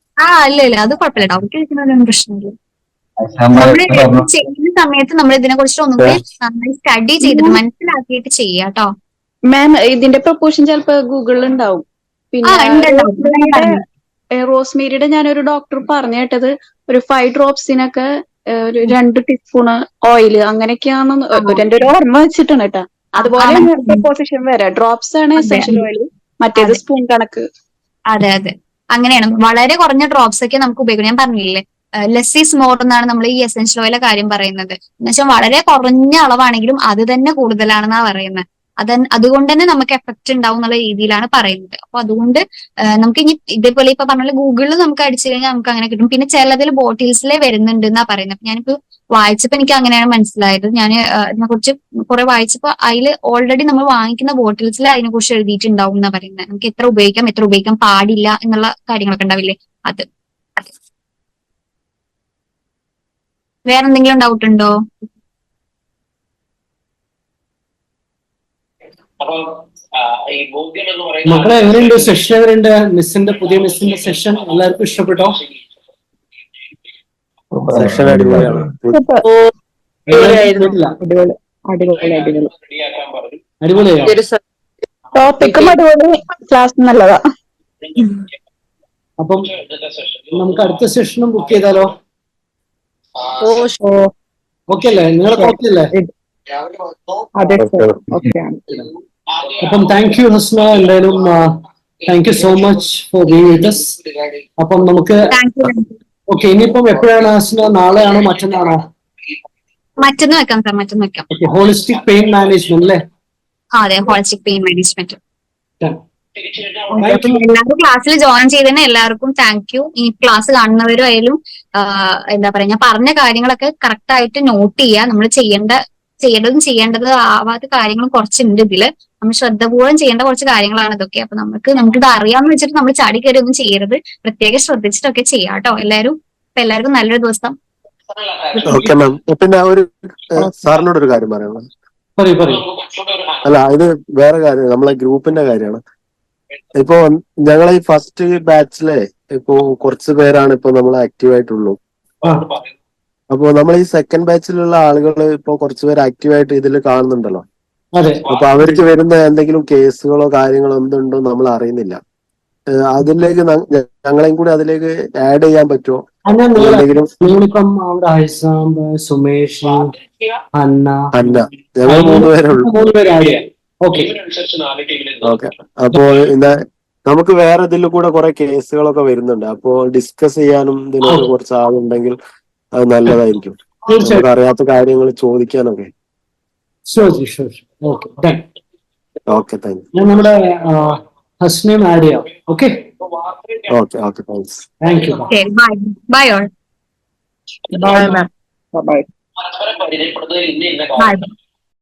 ഇല്ല അത് കുഴപ്പമില്ല, ഡൗട്ട് ചോദിക്കുന്നതിനൊന്നും പ്രശ്നമില്ല. നമ്മള് ചെയ്യുന്ന സമയത്ത് നമ്മൾ ഇതിനെ കുറിച്ച് ഒന്നും കൂടി നന്നായി സ്റ്റഡി ചെയ്തിട്ട് മനസ്സിലാക്കിയിട്ട് ചെയ്യാട്ടോ. മാം ഇതിന്റെ പ്രൊപ്പോഷൻ ചിലപ്പോ ഗൂഗിളിൽ ഉണ്ടാവും. പിന്നെ റോസ്മേരിയുടെ ഞാനൊരു ഡോക്ടർ പറഞ്ഞു കേട്ടത് ഒരു 5 ഡ്രോപ്സിനൊക്കെ ഒരു 2 ടീസ്പൂണ് ഓയിൽ അങ്ങനെയൊക്കെയാണ് എന്റെ ഒരു ഓർമ്മ വെച്ചിട്ടാണ് കേട്ടാ. അതുപോലെ പ്രൊപ്പോസിഷൻ വരെ ഡ്രോപ്സ് ആണ് എസെൻഷ്യൽ ഓയിൽ, മറ്റേത് സ്പൂൺ കണക്ക്. അതെ അങ്ങനെയാണ്. വളരെ കുറഞ്ഞ ഡ്രോപ്സ് ഒക്കെ നമുക്ക് ഉപയോഗിക്കാം. ഞാൻ പറഞ്ഞില്ലേ, ലെസ് ഈസ് മോർ എന്നാണ് നമ്മൾ ഈ എസെൻഷ്യൽ ഓയിലെ കാര്യം പറയുന്നത്. എന്നുവെച്ചാൽ വളരെ കുറഞ്ഞ അളവാണെങ്കിലും അത് തന്നെ കൂടുതലാണെന്നാ പറയുന്നത്. അതുകൊണ്ട് തന്നെ നമുക്ക് എഫക്ട് ഉണ്ടാവും എന്നുള്ള രീതിയിലാണ് പറയുന്നത്. അപ്പൊ അതുകൊണ്ട് നമുക്ക് ഇനി ഇതേപോലെ ഇപ്പൊ പറഞ്ഞ ഗൂഗിളിൽ നമുക്ക് അടിച്ചു കഴിഞ്ഞാൽ നമുക്ക് അങ്ങനെ കിട്ടും. പിന്നെ ചിലതിൽ ബോട്ടിൽസിലെ വരുന്നുണ്ട് എന്നാ പറയുന്നത്. ഞാനിപ്പോ വായിച്ചപ്പോ എനിക്ക് അങ്ങനെയാണ് മനസ്സിലായത്. ഞാൻ ഇതിനെ കുറിച്ച് കുറെ വായിച്ചപ്പോ അതിൽ ഓൾറെഡി നമ്മൾ വാങ്ങിക്കുന്ന ബോട്ടിൽസിൽ അതിനെ കുറിച്ച് എഴുതിയിട്ടുണ്ടാവും എന്നാ പറയുന്നത്. നമുക്ക് എത്ര ഉപയോഗിക്കാൻ പാടില്ല എന്നുള്ള കാര്യങ്ങളൊക്കെ ഉണ്ടാവില്ലേ, അത്. വേറെ എന്തെങ്കിലും ഡൗട്ട് ഉണ്ടോ? മക്കളെ എങ്ങനെയുണ്ട് സെഷൻ? എങ്ങനെയുണ്ട് പുതിയ മിസ്സിന്റെ സെഷൻ? എല്ലാവർക്കും ഇഷ്ടപ്പെട്ടോ? സെഷൻ അടിപൊളിയാണ്. ടോപ്പിക്കും അടിപൊളി, ക്ലാസ് നല്ലതാ. അപ്പം നമുക്ക് അടുത്ത സെഷനും ബുക്ക് ചെയ്താലോ? ഓക്കെ അല്ലേ? നിങ്ങളൊക്കെ ഓക്കെ അല്ലേ? അപ്പം താങ്ക് യു ഹസ്ന, എന്തായാലും thank you so much for being with us. അപ്പം നമുക്ക് ഓക്കെ, ഇനിയിപ്പം എപ്പോഴാണ് ഹസ്ന? നാളെയാണോ മറ്റന്നാണോ? മറ്റന്ന് വെക്കാം സാർ, മറ്റന്ന് വെക്കാം. ഹോളിസ്റ്റിക് പെയിൻ മാനേജ്മെന്റ് അല്ലേ? അതെ, ഹോളിസ്റ്റിക് പെയിൻ മാനേജ്മെന്റ്. എല്ലാവരും ക്ലാസ്സിൽ ജോയിൻ ചെയ്തതിന് എല്ലാവർക്കും താങ്ക് യു. ഈ ക്ലാസ് കാണുന്നവരും ആയാലും എന്താ പറയാ, ഞാൻ പറഞ്ഞ കാര്യങ്ങളൊക്കെ കറക്റ്റ് ആയിട്ട് നോട്ട് ചെയ്യുക. നമ്മൾ ചെയ്യേണ്ടത് ആവാത്ത കാര്യങ്ങളും കുറച്ചുണ്ട് ഇതില്. നമ്മൾ ശ്രദ്ധപൂർവ്വം ചെയ്യേണ്ട കുറച്ച് കാര്യങ്ങളാണ് ഇതൊക്കെ. അപ്പൊ നമുക്കിത് അറിയാമെന്ന് വെച്ചിട്ട് നമ്മൾ ചാടി കയറി ഒന്നും ചെയ്യരുത്. പ്രത്യേകം ശ്രദ്ധിച്ചിട്ടൊക്കെ ചെയ്യാം കേട്ടോ എല്ലാവരും. അപ്പൊ എല്ലാവർക്കും നല്ലൊരു ദിവസം. Okay ma'am. പിന്നെ സാറിനോട് ഒരു കാര്യം പറയണം. അല്ല, ഇത് വേറെ കാര്യം, നമ്മളെ ഗ്രൂപ്പിന്റെ കാര്യമാണ്. ഇപ്പൊ ഞങ്ങളെ ഈ ഫസ്റ്റ് ബാച്ചിലെ ഇപ്പോ കുറച്ച് പേരാണ് ഇപ്പൊ നമ്മൾ ആക്റ്റീവ് ആയിട്ടുള്ളൂ. അപ്പൊ നമ്മൾ ഈ സെക്കൻഡ് ബാച്ചിലുള്ള ആളുകൾ ഇപ്പൊ കുറച്ചുപേര് ആക്റ്റീവായിട്ട് ഇതിൽ കാണുന്നുണ്ടല്ലോ. അപ്പൊ അവർക്ക് വരുന്ന എന്തെങ്കിലും കേസുകളോ കാര്യങ്ങളോ എന്തുണ്ടോ നമ്മൾ അറിയുന്നില്ല. അതിലേക്ക് ഞങ്ങളെയും കൂടി അതിലേക്ക് ആഡ് ചെയ്യാൻ പറ്റുമോ? നിങ്ങളിപ്പം സുമേഷ്, അന്ന, ഞങ്ങൾ 3 പേരേ ഉള്ളൂ. ഓക്കെ. അപ്പോ നമുക്ക് വേറെ ഇതിൽ കൂടെ കുറെ കേസുകളൊക്കെ വരുന്നുണ്ട്. അപ്പോ ഡിസ്കസ് ചെയ്യാനും ഇതിനൊക്കെ കുറച്ച് ആളുണ്ടെങ്കിൽ അത് നല്ലതായിരിക്കും. നമുക്ക് അറിയാത്ത കാര്യങ്ങൾ ചോദിക്കാനൊക്കെ. Okay, thank you. ഞാൻ നമ്മുടെ ഹസ്നയും ആഡ് ചെയ്യാം. Okay, okay okay thanks. Thank you. Okay, bye. Bye all. Bye ma'am. Bye. പരസ്പരം പരിചയപ്പെടുന്നതിൽ ഇന്ന Bye.